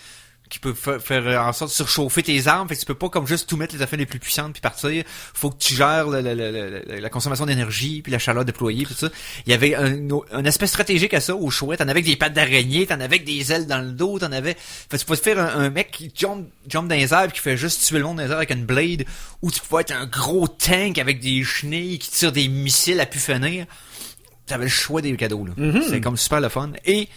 qui peut faire en sorte de surchauffer tes armes. Fait que tu peux pas comme juste tout mettre les affaires les plus puissantes puis partir. Faut que tu gères la consommation d'énergie puis la chaleur déployée puis tout ça. Il y avait un aspect stratégique à ça au choix. T'en avais avec des pattes d'araignée, t'en avais avec des ailes dans le dos, t'en avais... Fait que tu pouvais te faire un mec qui jump dans les airs puis qui fait juste tuer le monde dans les airs avec une blade, ou tu pouvais être un gros tank avec des chenilles qui tirent des missiles à pu finir. T'avais le choix des cadeaux, là. C'est comme super le fun. Et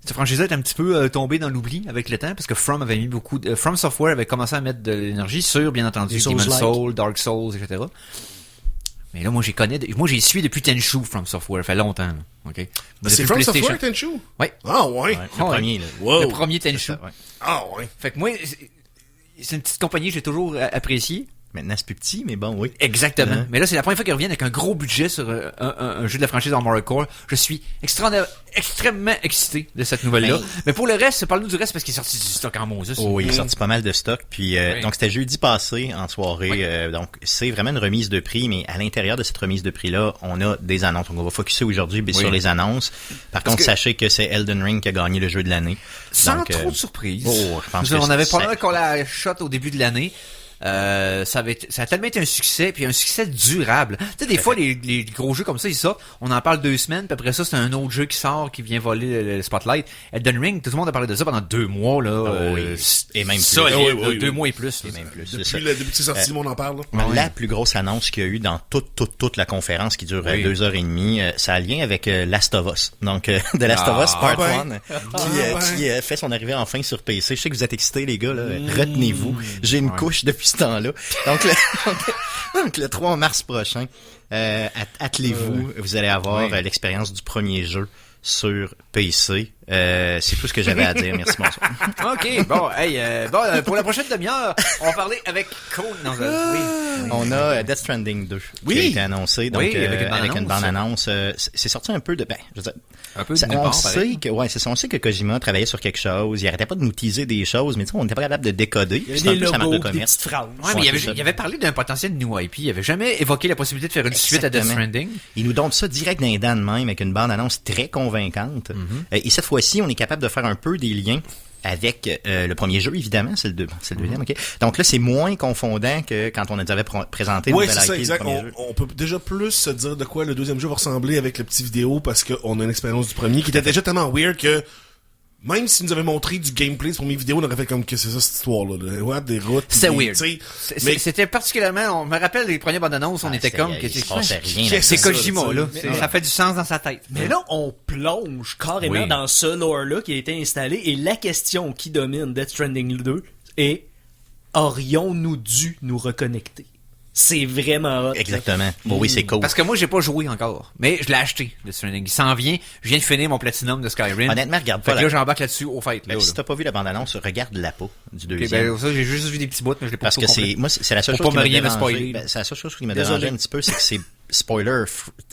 cette franchise-là est un petit peu tombée dans l'oubli avec le temps, parce que From avait mis beaucoup From Software avait commencé à mettre de l'énergie sur, bien entendu,
Des
Demon's
Souls-like.
Souls, Dark Souls, etc. Mais là, moi, j'ai suivi depuis Tenchu From Software, ça fait longtemps, là. OK?
C'est
Depuis
From
PlayStation.
Software, Tenchu?
Ouais.
Ah, ouais.
Ouais, le
Ouais.
premier, là.
Wow.
Le premier Tenchu.
C'est ça, ouais.
Ah, ouais.
Fait que moi, c'est une petite compagnie que j'ai toujours appréciée.
Maintenant, c'est plus petit, mais bon, oui.
Exactement.
Ouais.
Mais là, c'est la première fois qu'ils reviennent avec un gros budget sur un jeu de la franchise Armored Core. Je suis extrêmement excité de cette nouvelle-là. Mais pour le reste, parle-nous du reste parce qu'il est sorti du stock en Moses.
Oh, il est sorti pas mal de stock. Puis donc c'était jeudi passé en soirée. Donc c'est vraiment une remise de prix, mais à l'intérieur de cette remise de prix-là, on a des annonces. Donc on va focusser aujourd'hui sur les annonces. Par contre, sachez que c'est Elden Ring qui a gagné le jeu de l'année.
Sans
donc,
trop de surprise.
Je pense
on avait pas qu'on la shot au début de l'année. Ça a tellement été un succès, puis un succès durable. Tu sais, des fois, les gros jeux comme ça, ils sortent, on en parle 2 semaines, puis après ça, c'est un autre jeu qui sort, qui vient voler le spotlight. Elden Ring, tout le monde a parlé de ça pendant 2 mois, là.
Et même plus.
Solide, 2 mois et plus.
Et même plus.
Depuis que c'est sorti, le monde en parle.
La plus grosse annonce qu'il y a eu dans toute la conférence qui dure 2h30, ça a lien avec Last of Us. Donc, The Last of Us Part 1, qui fait son arrivée enfin sur PC. Je sais que vous êtes excités, les gars, là. Retenez-vous. J'ai une couche depuis ce temps-là. Donc le 3 mars prochain, attelez-vous, vous allez avoir l'expérience du premier jeu sur PC. C'est tout ce que j'avais à dire. Merci, bonsoir.
OK, bon, pour la prochaine demi-heure, on va parler avec Cole.
On a Death Stranding 2 qui a été annoncé, donc avec une bande-annonce. C'est sorti un peu de... je veux dire,
un peu
on sait que on sait que Kojima travaillait sur quelque chose, il arrêtait pas de nous teaser des choses, mais on n'était pas capable de décoder.
Il y a des logos, des petites phrases.
Ouais, mais il avait parlé d'un potentiel new IP, il avait jamais évoqué la possibilité de faire une suite à Death Stranding.
Il nous donne ça direct dans les dents de même avec une bande-annonce très convaincante. Et cette fois-ci, on est capable de faire un peu des liens avec le premier jeu, évidemment, c'est le deuxième, ok. Donc là, c'est moins confondant que quand on avait présenté le nouvel IP,
exact.
le premier jeu.
On peut déjà plus se dire de quoi le deuxième jeu va ressembler avec le petit vidéo parce qu'on a une expérience du premier qui était déjà tellement weird que même s'ils nous avaient montré du gameplay de première vidéo, on aurait fait comme que c'est ça cette histoire-là. Des routes.
C'est weird.
Mais
c'était particulièrement, on me rappelle les premières bandes annonces, on était comme c'est Kojima, là. Ça fait du sens dans sa tête.
Mais là, on plonge carrément dans ce lore-là qui a été installé et la question qui domine Death Stranding 2 est aurions-nous dû nous reconnecter? C'est vraiment hot.
Exactement. Bon, oui, c'est cool.
Parce que moi, j'ai pas joué encore. Mais je l'ai acheté, Death Stranding. Il s'en vient. Je viens de finir mon platinum de Skyrim.
Honnêtement, regarde pas.
Là, j'embarque là-dessus au fait.
Si t'as pas vu la bande-annonce, regarde la peau du deuxième.
Ça, j'ai juste vu des petits bouts, mais je l'ai pas
parce que c'est la seule chose qui m'a dérangé. C'est la seule chose qui m'a dérangé un petit peu, c'est que c'est spoiler.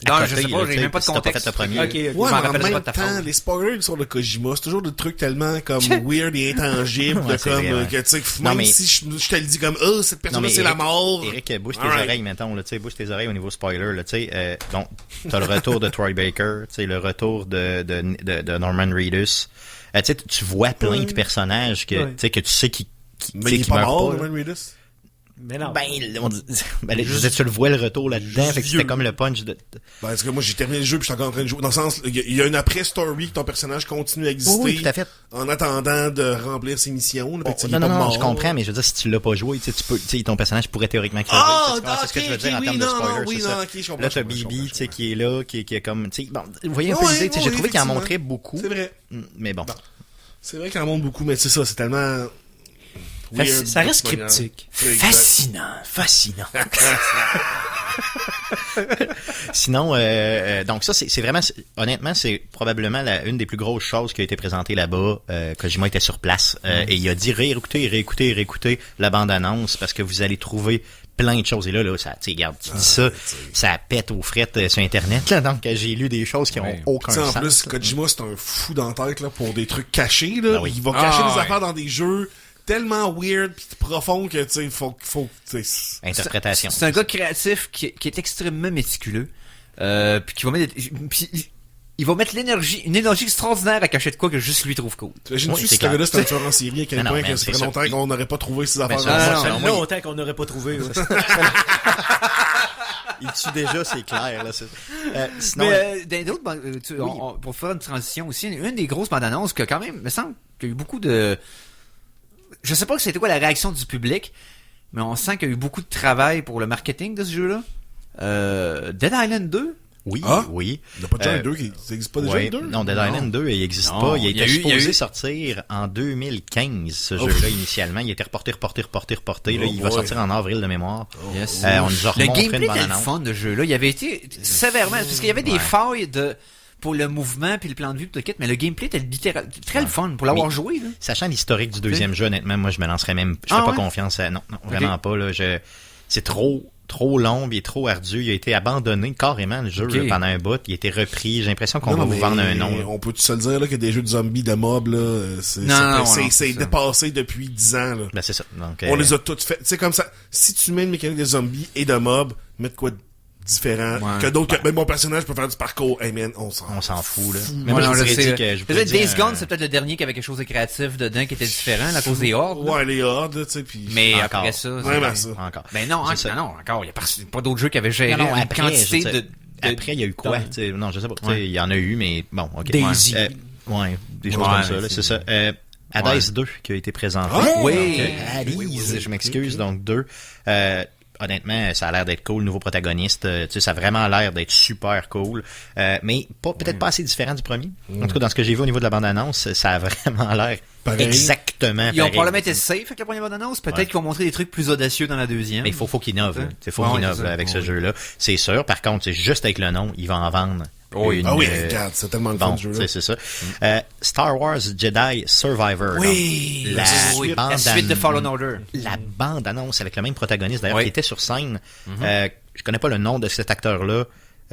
Non, je sais pas, j'ai même pas de contexte.
Ouais, mais en même temps, les spoilers sur le Kojima, c'est toujours des trucs tellement comme weird et intangibles, comme que tu sais, même si je te le dis comme cette personne-là c'est la mort.
Eric, bouge tes oreilles, mettons, là, tu sais, bouge tes oreilles au niveau spoiler, là, tu sais, donc t'as le retour de Troy Baker, tu sais, le retour de Norman Reedus. Tu sais, tu vois plein de personnages que tu sais qui
mais il est pas mort, Norman Reedus.
Mais non.
Tu le vois le retour là-dedans, fait que c'était comme le punch de...
parce que moi, j'ai terminé le jeu puis je suis encore en train de jouer. Dans le sens, il y a une après-story que ton personnage continue à exister.
Oui, tout à fait.
En attendant de remblir ses missions.
Non, je comprends, mais je veux dire, si tu l'as pas joué, tu peux, ton personnage pourrait théoriquement crever. C'est ce que je veux dire en termes de spoiler. Là, t'as Bibi, tu sais, qui est là, qui est comme, tu sais, bon, vous voyez un peu l'idée, j'ai trouvé qu'il en montrait beaucoup.
C'est vrai.
Mais bon.
C'est vrai qu'il en montre beaucoup, mais c'est ça, c'est tellement...
Weird, ça reste cryptique.
Fascinant.
Sinon, donc ça, c'est vraiment, honnêtement, c'est probablement une des plus grosses choses qui a été présentée là-bas. Kojima était sur place et il a dit réécoutez la bande-annonce parce que vous allez trouver plein de choses. Et là, ça, tu sais, regarde, tu dis ça pète aux frettes sur Internet, là. Donc, j'ai lu des choses qui ont aucun sens.
En plus, Kojima, c'est un fou dans la tête, là, pour des trucs cachés, là. Il va cacher des affaires dans des jeux tellement weird pis profond que, tu sais, faut
interprétation.
C'est un gars créatif qui est extrêmement méticuleux, puis qui va mettre, il va mettre une énergie extraordinaire à cacher de quoi que juste lui trouve cool.
J'imagine si ce gars-là c'était un tueur en série à quel point que ça fait longtemps qu'on n'aurait pas trouvé ces affaires-là.
Ça fait longtemps qu'on n'aurait pas trouvé.
Il tue déjà, c'est clair. Là,
sinon, mais dans d'autres, pour faire une transition aussi, une des grosses bandes annonces que quand même, me semble qu'il y a eu beaucoup de... Je sais pas que c'était quoi la réaction du public, mais on sent qu'il y a eu beaucoup de travail pour le marketing de ce jeu-là. Dead Island 2?
Oui.
Il n'y a pas déjà un 2 qui n'existe pas déjà un 2?
Non, Dead Island 2, il n'existe pas. Il était supposé sortir en 2015, ce jeu-là, initialement. Il était reporté. Là, il va sortir en avril de mémoire.
Yes.
On nous a remontré
le gameplay
une
était le fun de jeu-là. Il avait été sévèrement... Parce qu'il y avait des failles pour le mouvement puis le plan de vue puis le kit, mais le gameplay était littéral très le fun pour l'avoir joué. Là.
Sachant l'historique du deuxième jeu, honnêtement, moi je me lancerais même... Je fais pas confiance à... Non, vraiment pas. Là, c'est trop long, il est trop ardu, il a été abandonné carrément le jeu là, pendant un bout, il a été repris, j'ai l'impression qu'on va vous vendre un nom. Là.
On peut tout se le dire là, que des jeux de zombies de mobs là, c'est dépassé depuis 10 ans là.
Ben c'est ça. Donc,
on les a toutes fait. C'est comme ça. Si tu mets une mécanique de zombies et de mobs, mets de quoi de différent que d'autres. Même mon personnage peut faire du parcours. Hey man, on s'en fout
là.
Mais moi, je dirais que je peut-être Days Gone, c'est peut-être le dernier qui avait quelque chose de créatif dedans qui était différent à cause des hordes.
Ouais, les hordes, tu sais, puis.
Mais après ça,
encore.
Ben non, encore. Il y a pas d'autres jeux qui avaient géré une quantité de.
Après, il y a eu quoi? Non, je sais pas. Il y en a eu, mais bon, ok.
Daisy.
Des choses comme ça, là, c'est ça. Hades 2 qui a été présenté.
Oui.
Hades, je m'excuse, donc 2. Honnêtement, ça a l'air d'être cool, nouveau protagoniste, tu sais, ça a vraiment l'air d'être super cool, mais peut-être pas assez différent du premier. En tout cas, dans ce que j'ai vu au niveau de la bande-annonce, ça a vraiment l'air exactement
Ils ont probablement été safe avec la première bande-annonce, peut-être qu'ils vont montrer des trucs plus audacieux dans la deuxième.
Mais il faut qu'ils innovent, faut qu'ils innovent avec ce jeu-là. C'est sûr, par contre, c'est juste avec le nom, ils vont en vendre.
Regarde, c'est tellement le fun du jeu.
C'est ça. Star Wars Jedi Survivor.
Oui,
la
suite de Fallen Order.
La bande-annonce avec le même protagoniste, d'ailleurs, qui était sur scène. Je connais pas le nom de cet acteur-là.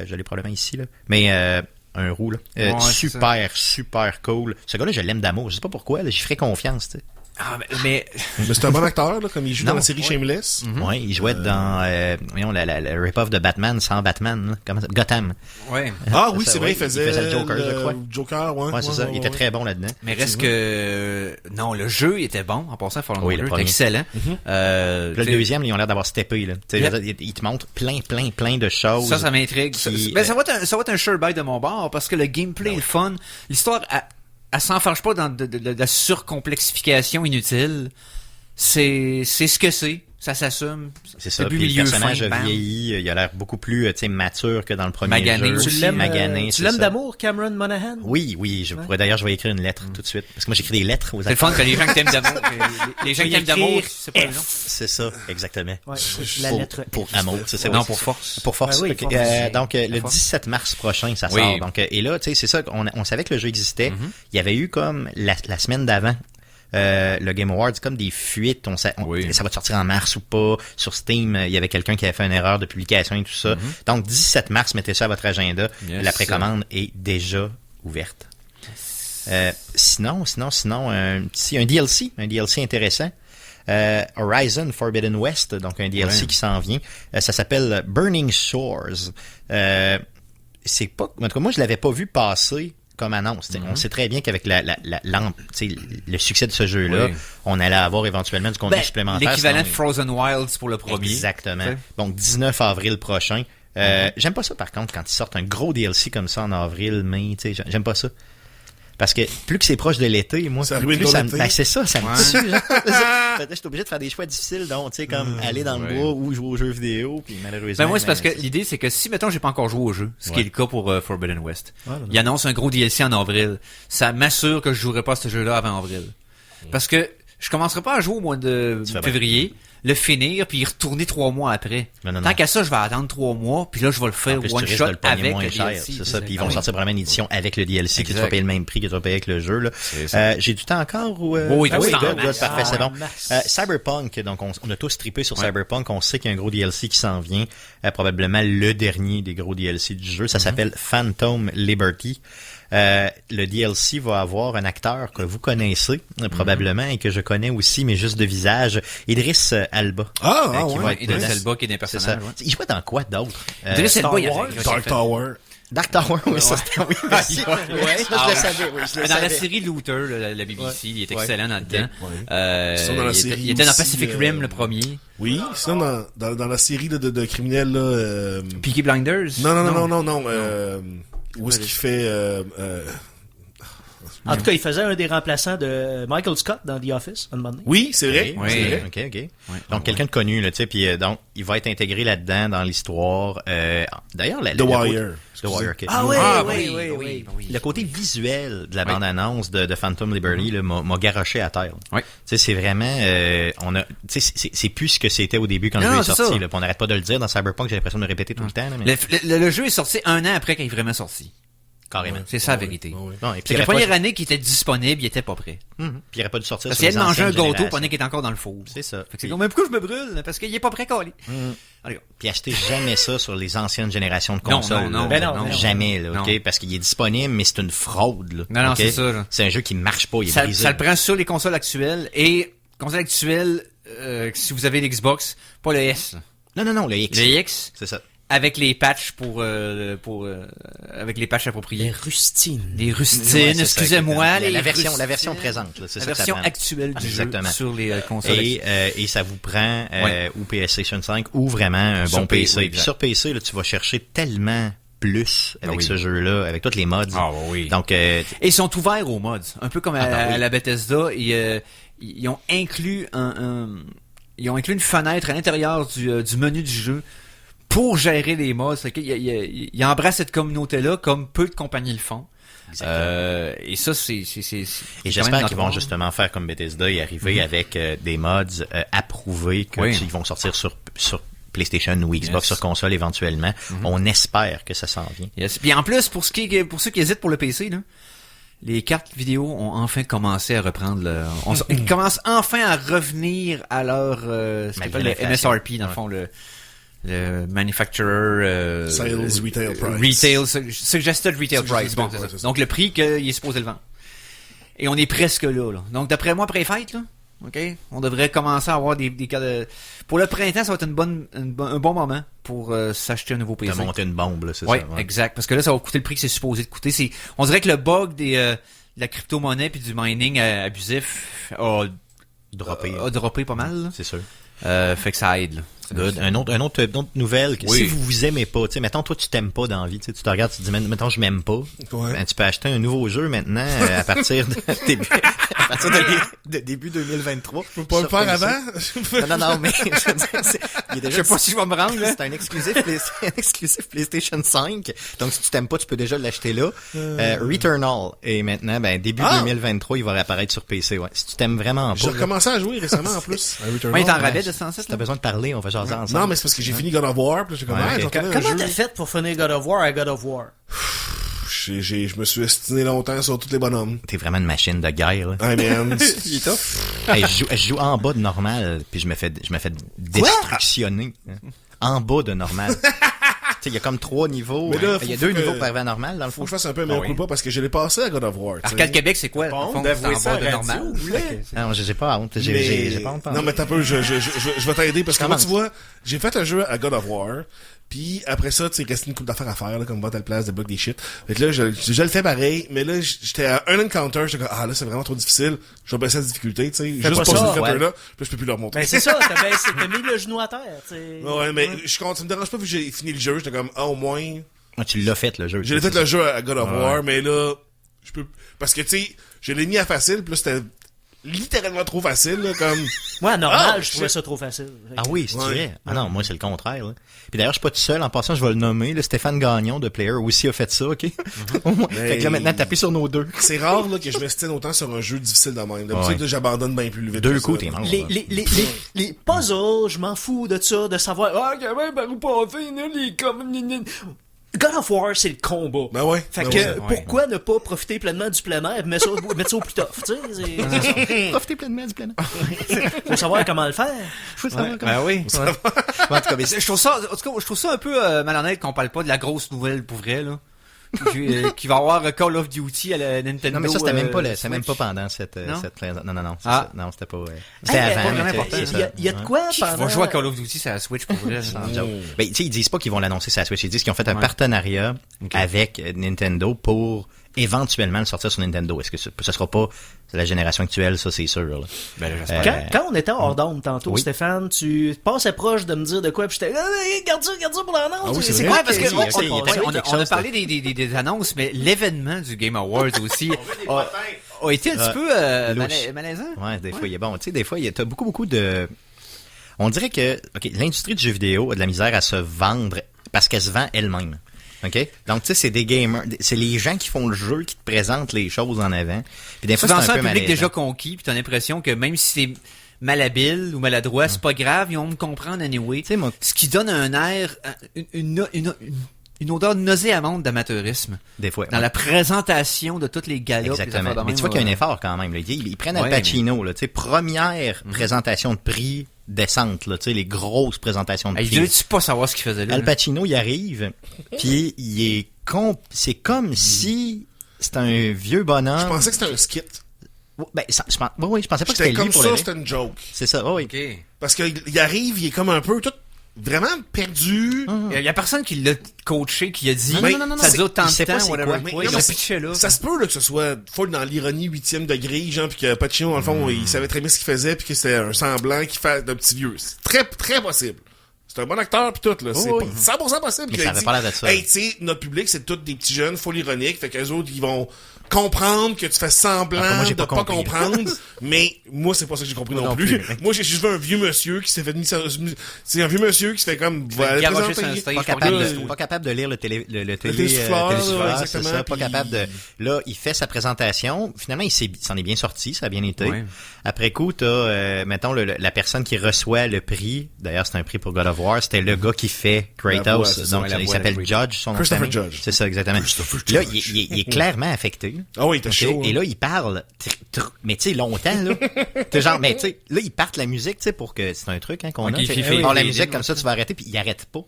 Je l'ai probablement ici, là. Mais un roux, là. Super cool. Ce gars-là, je l'aime d'amour. Je sais pas pourquoi, là, j'y ferai confiance, tu sais.
Ah, mais
c'est un bon acteur, là, comme il joue dans la série Shameless.
Ouais, il jouait dans, la rip-off de Batman sans Batman, là. Comment ça? Gotham.
Ouais.
Ah oui, c'est vrai, il faisait
le Joker, je crois.
Joker, ouais.
C'est ça. Il était très bon là-dedans.
Mais reste que, non, le jeu était bon, en passant, Fallen Order, était excellent.
Le deuxième, ils ont l'air d'avoir steppé, là. Il te montre plein de choses.
Ça m'intrigue. Ben, ça va être un sure buy de mon bord, parce que le gameplay est le fun. L'histoire, elle s'enfarge pas dans de la surcomplexification inutile. C'est ce que c'est. Ça s'assume.
C'est ça. Puis le personnage a vieilli. Il a l'air beaucoup plus mature que dans le premier jeu. Magané.
Tu l'aimes d'amour, Cameron Monaghan?
Oui. D'ailleurs, je vais écrire une lettre tout de suite. Parce que moi, j'écris des lettres aux acteurs.
C'est le fun que les gens qui t'aiment d'amour. Les gens qui t'aiment d'amour, c'est pas le nom.
C'est ça, exactement.
Ouais, la lettre
pour amour, c'est ça.
Non, pour force.
Pour force.
Oui,
donc, le 17 mars prochain, ça sort. Donc, et là, tu sais, c'est ça. On savait que le jeu existait. Il y avait eu comme la semaine d'avant. Le Game Awards, comme des fuites, ça va sortir en mars ou pas. Sur Steam, il y avait quelqu'un qui avait fait une erreur de publication et tout ça. Donc 17 mars, mettez ça à votre agenda. La précommande est déjà ouverte. Sinon, un DLC intéressant. Horizon Forbidden West, donc un DLC qui s'en vient. Ça s'appelle Burning Shores. C'est pas, en tout cas, moi je l'avais pas vu passer comme annonce. On sait très bien qu'avec le succès de ce jeu-là, on allait avoir éventuellement du contenu supplémentaire.
L'équivalent de Frozen Wilds pour le premier.
Exactement. Donc 19 avril prochain. J'aime pas ça par contre quand ils sortent un gros DLC comme ça en avril, mai, j'aime pas ça. Parce que plus que c'est proche de l'été, moi, plus ça me... c'est ça me tue. Je suis obligé de faire des choix difficiles, donc, tu sais, comme aller dans le bois ou jouer aux jeux vidéo, puis malheureusement...
Ben moi, c'est parce que l'idée, c'est que si, mettons, j'ai pas encore joué au jeu, ce qui est le cas pour Forbidden West, il annonce un gros DLC en avril, ça m'assure que je jouerai pas à ce jeu-là avant avril. Parce que je commencerai pas à jouer au mois de février, le finir, puis y retourner 3 mois après.
Non.
Tant qu'à ça, je vais attendre 3 mois, puis là, je vais le faire one shot avec le DLC.
C'est ça, puis ils vont sortir vraiment une édition avec le DLC que tu vas payer le même prix que tu vas payer avec le jeu. Là. J'ai du temps encore?
Oui,
parfait, c'est bon. Cyberpunk, donc on a tous trippé sur Cyberpunk, on sait qu'il y a un gros DLC qui s'en vient, probablement le dernier des gros DLC du jeu, ça s'appelle Phantom Liberty. Le DLC va avoir un acteur que vous connaissez probablement et que je connais aussi, mais juste de visage, Idris Elba.
Idris Elba qui est des personnages.
Il jouait dans quoi d'autre?
Idris Elba,
Dark Tower.
Dark Tower, oui, ça c'était oui. Je le savais,
dans la série Looter, la BBC, il est excellent là-dedans. Il était dans Pacific Rim le premier.
Oui, sinon dans la série de criminels là.
Peaky Blinders.
Non. Où est-ce qu'il fait
En tout cas, il faisait un des remplaçants de Michael Scott dans The Office, un moment donné.
Oui, c'est vrai.
Oui, ok. Donc, quelqu'un de connu, là, tu sais, puis donc, il va être intégré là-dedans, dans l'histoire. D'ailleurs,
The Wire.
The Wire, ok.
Oui.
Le côté visuel de la bande-annonce de Phantom Liberty, là, m'a garoché à terre. Tu sais, c'est vraiment, c'est plus ce que c'était au début quand le jeu est sorti, là. On n'arrête pas de le dire dans Cyberpunk, j'ai l'impression de le répéter tout le temps, là, mais...
Le jeu est sorti 1 an après qu'il est vraiment sorti.
Carrément.
C'est ça la vérité.
Ouais.
Non, et puis
C'est que la première année qui était disponible, il était pas prêt.
Puis il aurait pas dû sortir
Parce
sur
qu'il
les
allait manger un
anciennes
gâteau
générations.
pendant qu'il est encore dans le four.
C'est ça.
Fait que c'est comme, mais pourquoi je me brûle? Parce qu'il est pas prêt, calé.
Puis achetez jamais ça sur les anciennes générations de
Non,
consoles.
non, non.
là.
Ben non, non.
Jamais, là,
Non.
OK? Parce qu'il est disponible, mais c'est une fraude, là.
Non, non,
OK?
c'est ça, là.
C'est un jeu qui marche pas, il est
Ça
brisé.
le prend sur les consoles actuelles. Et, consoles actuelles, si vous avez l'Xbox, pas le S. là.
Non, le X.
Le X,
C'est ça.
avec les patchs avec les patchs appropriés.
Les rustines.
Les rustines,
Ouais, c'est ça,
excusez-moi,
exactement.
les
la version
rustines.
présente, là, c'est
La
ça que ça
version
prend.
actuelle du
Exactement.
jeu sur les consoles actuelles.
Et ça vous prend
Ouais.
ou PlayStation 5 ou vraiment un
Sur
bon
P,
PC.
oui,
Puis
exact.
sur PC, là, tu vas chercher tellement plus avec
oui.
ce jeu-là, avec tous les mods.
Ah, oui.
Donc,
Et ils sont ouverts aux mods. Un peu comme à
oui.
la Bethesda. Ils ont inclus ils ont inclus une fenêtre à l'intérieur du menu du jeu pour gérer les mods. C'est qu'ils embrassent cette communauté-là comme peu de compagnies le font. Et ça, c'est
et
quand même
j'espère qu'ils vont
notoire.
justement faire comme Bethesda et arriver avec des mods approuvés qu'ils vont sortir sur PlayStation ou Xbox,
Yes.
sur console éventuellement. On espère que ça s'en vient.
Yes. Puis en plus, pour ceux qui hésitent pour le PC, là, les cartes vidéo ont enfin commencé à reprendre ils commencent enfin à revenir à leur ce qu'on appelle le
l'inflation.
MSRP, dans le fond, le manufacturer
Sales Retail Price.
suggested retail price. Bon, c'est ça. Donc le prix qu'il est supposé le vendre. Et on est presque là. Donc d'après moi, pré-fête, là, ok, on devrait commencer à avoir des cas de... Pour le printemps, ça va être un bon moment pour s'acheter un nouveau PC.
T'as monté une bombe, là, c'est
Ouais,
ça. Ouais.
exact. Parce que là, ça va coûter le prix que c'est supposé de coûter. On dirait que le bug de la crypto-monnaie puis du mining abusif a droppé pas mal. Là.
C'est sûr.
Fait que ça aide. Là.
Good. Une autre nouvelle, que
Oui.
si vous aimez pas, tu sais, mettons, toi, tu t'aimes pas dans la vie, tu sais, tu te regardes, tu te dis, mettons, je m'aime pas.
Ouais.
Ben, tu peux acheter un nouveau jeu maintenant, à partir de début 2023.
Faut pas le faire avant?
Non, mais, je veux dire, il est déjà
Je sais pas si je vais me rendre, là.
C'est un exclusif PlayStation 5. Donc, si tu t'aimes pas, tu peux déjà l'acheter là. Returnal. Et maintenant, début 2023, il va réapparaître sur PC, ouais. Si tu t'aimes vraiment
J'ai
pas.
recommencé à jouer récemment en plus. à Returnal.
Ouais, il est en rabais de 107.
Si t'as besoin de parler, on va jaser ensemble.
Non, mais c'est parce que j'ai fini God of War, puis là, j'ai comme,
Ouais,
ah,
ok.
j'ai retrouvé un
Comment
jeu.
t'as fait pour finir God of War à God of War?
Je me suis estiné longtemps sur tous les bonhommes.
T'es vraiment une machine de guerre, là.
Hey man.
Hey, je joue en bas de normal, puis je me fais destructionner. En bas de normal. Tu sais, il y a comme 3 niveaux.
Mais là,
il y a
faut
2
que-
niveaux pour arriver à normal, dans le
Faut
fond.
que je fasse un peu un meilleur
oui.
coup pas parce que je l'ai passé à God of War. tu sais.
Arcade Québec, c'est quoi?
Bon,
Dans le fond,
d'avouer
c'est
ça
en
à
bas de
radio,
normal.
vous voulez?
Non, j'ai pas honte. J'ai pas honte.
Non, mais t'as peu, je vais t'aider parce que moi,
Commence.
tu vois, j'ai fait un jeu à God of War, puis après ça, tu sais, il restait une couple d'affaires à faire, là, comme va telle place, débloquer des shit. Fait que là, je le fais pareil, mais là, j'étais à un encounter, j'étais comme, ah, là, c'est vraiment trop difficile, je vais baisser la difficulté, tu sais, juste
pas
pour
ça,
ce
ouais.
là puis je peux plus le remonter.
Ben, c'est ça, t'as mis le genou à terre, tu sais.
Ouais, mais ça me dérange pas vu que j'ai fini le jeu, j'étais comme, ah, au moins,
Ah, tu l'as fait, le jeu.
j'ai fait le jeu à God of War, mais là, je peux, parce que tu sais, je l'ai mis à facile, puis là, c'était littéralement trop facile, là, comme,
Moi, à normal,
Ah,
je trouvais
shit.
ça trop facile.
Ah oui, c'est
Ouais.
vrai. Ah non, moi, c'est le contraire, là. Puis d'ailleurs, je suis pas tout seul. En passant, je vais le nommer. Le Stéphane Gagnon de Player aussi a fait ça, OK? Au moins. Fait que là, maintenant, tapez sur nos deux.
c'est rare, là, que je m'estime autant sur un jeu difficile de même. D'habitude,
Ouais.
là, j'abandonne bien plus vite.
Deux
que
coups,
ça.
t'es mort.
Les puzzles, je m'en fous de ça, de savoir, ah, quand même, par où passer, là, les comme, God of War, c'est le combat.
Ben ouais.
Fait
ben
que,
ouais.
pourquoi ne pas profiter pleinement du plein air et mettre ça au plus tough, tu sais?
Profitez pleinement du plein air.
Faut savoir comment le faire.
Faut savoir comment.
Ben oui.
En tout cas, mais
Je trouve ça un peu malhonnête qu'on parle pas de la grosse nouvelle pour vrai, là. Qui va avoir Call of Duty à la Nintendo.
non, mais ça, c'était même pas,
Switch.
c'était même pas pendant cette
Non?
Non, non.
Ah.
Non, c'était pas, c'était
Hey,
avant.
pas
mais
vraiment
c'est-
important.
c'est ça.
Il y a de
Ouais.
quoi
Qui
pendant...
va jouer à Call of Duty sur la Switch pour vrai?
Sans joke. Ben, tu sais, ils disent pas qu'ils vont l'annoncer sur la Switch. Ils disent qu'ils ont fait un
Ouais.
partenariat avec Nintendo pour éventuellement le sortir sur Nintendo. Est-ce que ce sera pas la génération actuelle? Ça, c'est sûr, là.
Ben, là, j'espère.
Quand on était hors d'onde tantôt,
Oui.
Stéphane, tu passais proche de me dire de quoi, puis j'étais, garde ça pour l'annonce.
Ah oui, c'est
c'est
vrai.
quoi?
Ouais, parce que
Ok, ok, il y a
on
quelque
a
chose,
parlé des annonces, mais l'événement du Game Awards aussi a été un petit peu
louche.
malaisant.
Ouais, des fois, il est bon. Tu sais, des fois, t'as beaucoup de... On dirait que, OK, l'industrie du jeu vidéo a de la misère à se vendre parce qu'elle se vend elle-même. OK? Donc, tu sais, c'est des gamers, c'est les gens qui font le jeu qui te présentent les choses en avant. Puis des fois,
Souvent,
c'est
ça,
un
un
peu
public
malaisant.
déjà conquis, puis t'as l'impression que même si c'est malhabile ou maladroit, c'est pas grave, ils vont me comprendre anyway.
Tu sais, moi,
Ce qui donne un air, une odeur nauséabonde d'amateurisme.
Des fois.
Dans la présentation de toutes les galas.
Exactement. Mais tu vois qu'il y a un effort quand même. Là. Ils prennent Al Pacino, là, tu sais, première présentation de prix décente, là, tu sais, les grosses présentations de prix.
Il devait-tu pas savoir ce qu'il faisait là?
Al Pacino, il arrive, puis il est c'est comme si c'était un vieux bonhomme.
Je pensais que c'était un skit.
Ben, je pensais pas que c'était
J'étais
lui
comme
pour
ça,
le
c'était une joke.
C'est ça, oui.
OK.
Parce qu'il arrive, il est comme un peu tout vraiment perdu.
Il y a personne qui l'a coaché, qui a dit
Non,
ça dure tant
il sait
de
pas
temps,
c'est
whatever.
quoi.
Mais
Il
non,
a
mais
pitché là.
Ça se peut là, que ce soit full dans l'ironie 8e degré, genre, puis que Pacino, dans le fond, il savait très bien ce qu'il faisait, puis que c'était un semblant qui fait d'un petit vieux. C'est très, très possible. C'est un bon acteur pis tout, là. C'est
oui.
100% possible.
Mais
Puis
ça
il
avait
dit,
pas l'air de ça.
Hey, tu sais, notre public, c'est tous des petits jeunes, full ironiques. Fait qu'eux autres, ils vont comprendre que tu fais semblant
Moi, j'ai
de
pas
pas
compris.
comprendre. Mais moi, c'est pas ça que j'ai compris
Moi
non
non
plus.
plus.
Moi, j'ai juste vu un vieux monsieur qui s'est fait c'est un vieux monsieur qui se fait comme,
garocher sur un
présenter.
stage.
Pas capable de lire le
télésouffleur,
télésouffleur, c'est
exactement,
ça, pas
puis-
capable de... Là, il fait sa présentation. Finalement, il s'en est bien sorti, ça a bien été.
Ouais.
Après coup, t'as, mettons, la personne qui reçoit le prix. D'ailleurs, c'est un prix pour God of War. C'était le gars qui fait
La voix,
Kratos.
c'est ça,
Donc,
la
il
voix,
s'appelle
oui.
Judge, son nom de
Christopher
famille.
Judge.
C'est ça, exactement.
Christopher
Là,
Judge.
il est clairement affecté.
Ah oui, il était
Ok?
chaud.
Et là, il parle, mais tu sais, longtemps, là. T'es genre, mais tu sais, là, il part la musique, tu sais, pour que c'est un truc, hein, qu'on
Ok,
a.
il
Fait,
fait-
bon, la
il-
musique,
il-
comme ça, tu vas arrêter, puis il arrête pas.